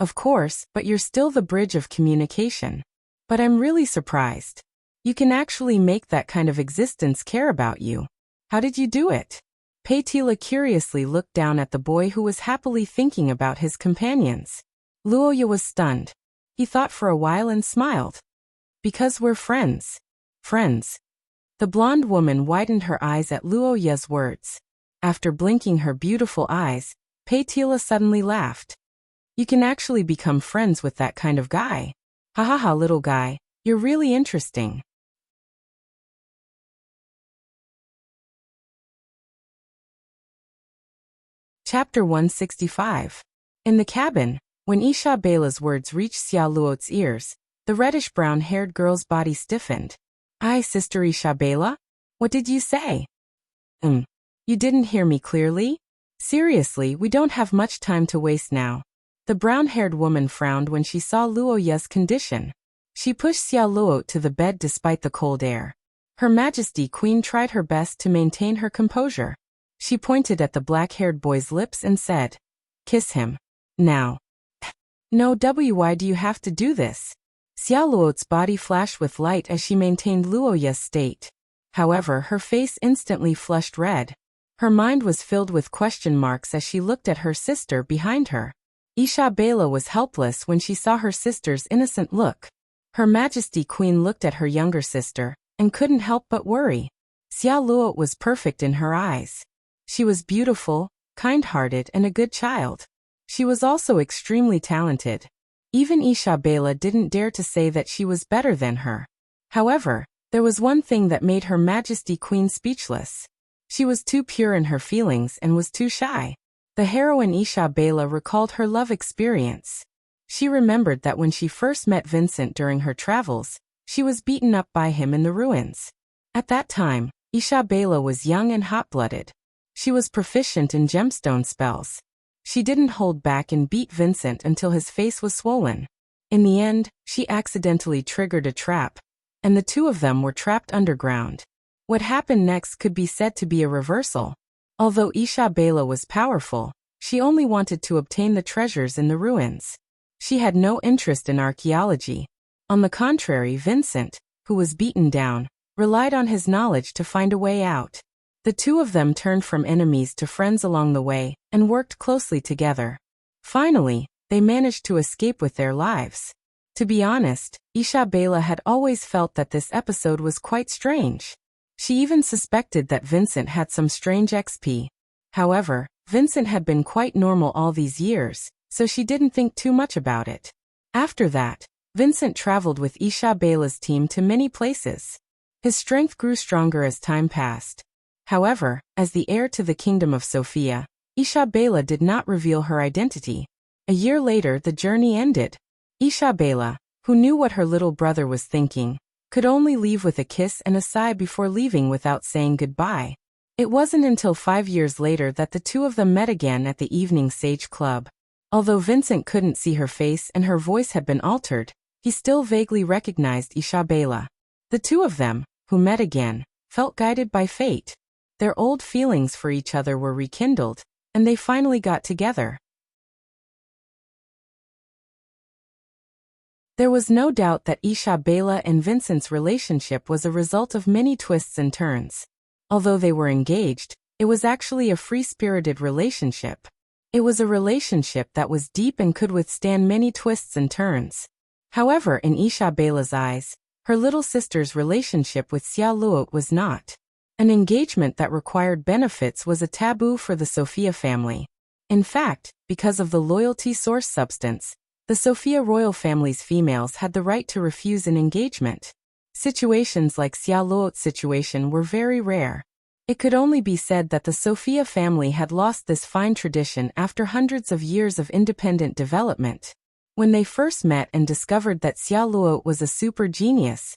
Of course, but you're still the bridge of communication. But I'm really surprised. You can actually make that kind of existence care about you. How did you do it? Peitila curiously looked down at the boy who was happily thinking about his companions. Luo Ye was stunned. He thought for a while and smiled. Because we're friends. Friends. The blonde woman widened her eyes at Luo Ye's words. After blinking her beautiful eyes, Tila suddenly laughed. You can actually become friends with that kind of guy. Ha ha ha, little guy, you're really interesting. Chapter 165. In the cabin, when Isabela's words reached Xia Luo's ears, the reddish-brown-haired girl's body stiffened. "Aye, Sister Isabela? What did you say?" You didn't hear me clearly? Seriously, we don't have much time to waste now." The brown-haired woman frowned when she saw Luoya's condition. She pushed Xia Luo to the bed despite the cold air. Her Majesty Queen tried her best to maintain her composure. She pointed at the black-haired boy's lips and said, "Kiss him. Now." "No, why do you have to do this?" Xia Luo's body flashed with light as she maintained Luoya's state. However, her face instantly flushed red. Her mind was filled with question marks as she looked at her sister behind her. Isabela was helpless when she saw her sister's innocent look. Her Majesty Queen looked at her younger sister and couldn't help but worry. Xia Luo was perfect in her eyes. She was beautiful, kind-hearted, and a good child. She was also extremely talented. Even Isabela didn't dare to say that she was better than her. However, there was one thing that made Her Majesty Queen speechless. She was too pure in her feelings and was too shy. The heroine Isabela recalled her love experience. She remembered that when she first met Vincent during her travels, she was beaten up by him in the ruins. At that time, Isabela was young and hot-blooded. She was proficient in gemstone spells. She didn't hold back and beat Vincent until his face was swollen. In the end, she accidentally triggered a trap, and the two of them were trapped underground. What happened next could be said to be a reversal. Although Isabela was powerful, she only wanted to obtain the treasures in the ruins. She had no interest in archaeology. On the contrary, Vincent, who was beaten down, relied on his knowledge to find a way out. The two of them turned from enemies to friends along the way and worked closely together. Finally, they managed to escape with their lives. To be honest, Isabela had always felt that this episode was quite strange. She even suspected that Vincent had some strange XP. However, Vincent had been quite normal all these years, so she didn't think too much about it. After that, Vincent traveled with Isabela's team to many places. His strength grew stronger as time passed. However, as the heir to the Kingdom of Sofia, Isabela did not reveal her identity. A year later, the journey ended. Isabela, who knew what her little brother was thinking, could only leave with a kiss and a sigh before leaving without saying goodbye. It wasn't until 5 years later that the two of them met again at the evening Sage Club. Although Vincent couldn't see her face and her voice had been altered, he still vaguely recognized Isabela. The two of them, who met again, felt guided by fate. Their old feelings for each other were rekindled, and they finally got together. There was no doubt that Isabela and Vincent's relationship was a result of many twists and turns. Although they were engaged, it was actually a free-spirited relationship. It was a relationship that was deep and could withstand many twists and turns. However, in Isabela's eyes, her little sister's relationship with Xia Luo was not. An engagement that required benefits was a taboo for the Sofia family. In fact, because of the loyalty source substance, the Sofia royal family's females had the right to refuse an engagement. Situations like Xia Luo's situation were very rare. It could only be said that the Sofia family had lost this fine tradition after hundreds of years of independent development. When they first met and discovered that Xia Luo was a super genius,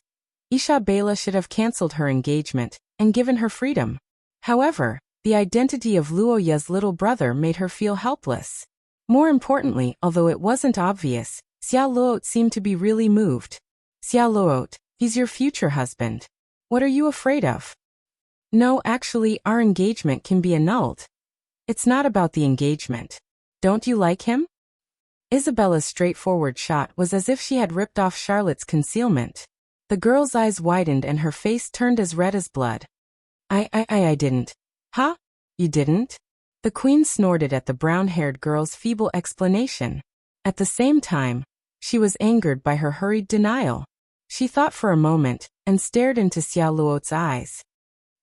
Isabela should have cancelled her engagement and given her freedom. However, the identity of Luoya's little brother made her feel helpless. More importantly, although it wasn't obvious, Xia Luo seemed to be really moved. "Xia Luo, he's your future husband. What are you afraid of?" "No, actually, our engagement can be annulled." "It's not about the engagement. Don't you like him?" Isabella's straightforward shot was as if she had ripped off Charlotte's concealment. The girl's eyes widened and her face turned as red as blood. I didn't." "Huh? You didn't?" The queen snorted at the brown-haired girl's feeble explanation. At the same time, she was angered by her hurried denial. She thought for a moment and stared into Xia Luo's eyes.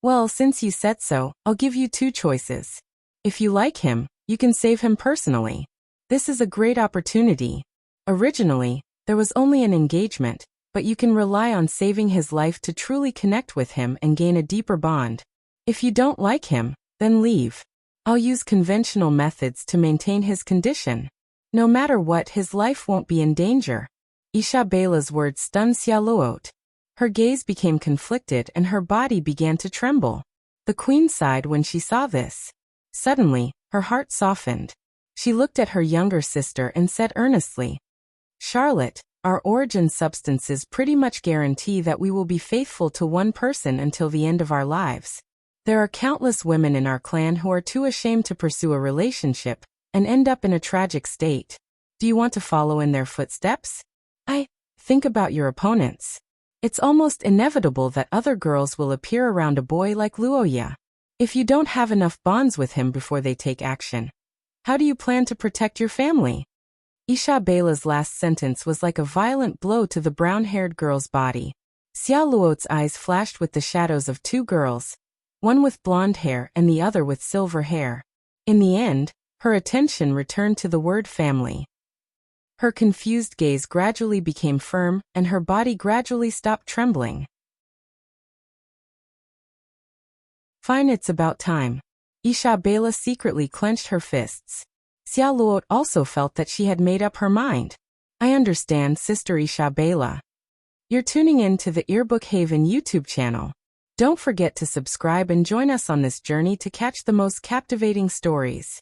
"Well, since you said so, I'll give you 2 choices. If you like him, You can save him personally. This is a great opportunity. Originally, there was only an engagement, but you can rely on saving his life to truly connect with him and gain a deeper bond. If you don't like him, then leave. I'll use conventional methods to maintain his condition. No matter what, his life won't be in danger. Isabela's words stunned Xia Luot. Her gaze became conflicted and her body began to tremble. The queen sighed when she saw this. Suddenly, her heart softened. She looked at her younger sister and said earnestly, "Charlotte, our origin substances pretty much guarantee that we will be faithful to one person until the end of our lives. There are countless women in our clan who are too ashamed to pursue a relationship and end up in a tragic state. Do you want to follow in their footsteps? Think about your opponents. It's almost inevitable that other girls will appear around a boy like Luoya. If you don't have enough bonds with him before they take action, how do you plan to protect your family?" Isabela's last sentence was like a violent blow to the brown-haired girl's body. Xia Luot's eyes flashed with the shadows of two girls, one with blonde hair and the other with silver hair. In the end, her attention returned to the word family. Her confused gaze gradually became firm, and her body gradually stopped trembling. "Fine, it's about time." Isabela secretly clenched her fists. Xia Luot also felt that she had made up her mind. "I understand, Sister Isabela. You're tuning in to the Earbook Haven YouTube channel. Don't forget to subscribe and join us on this journey to catch the most captivating stories.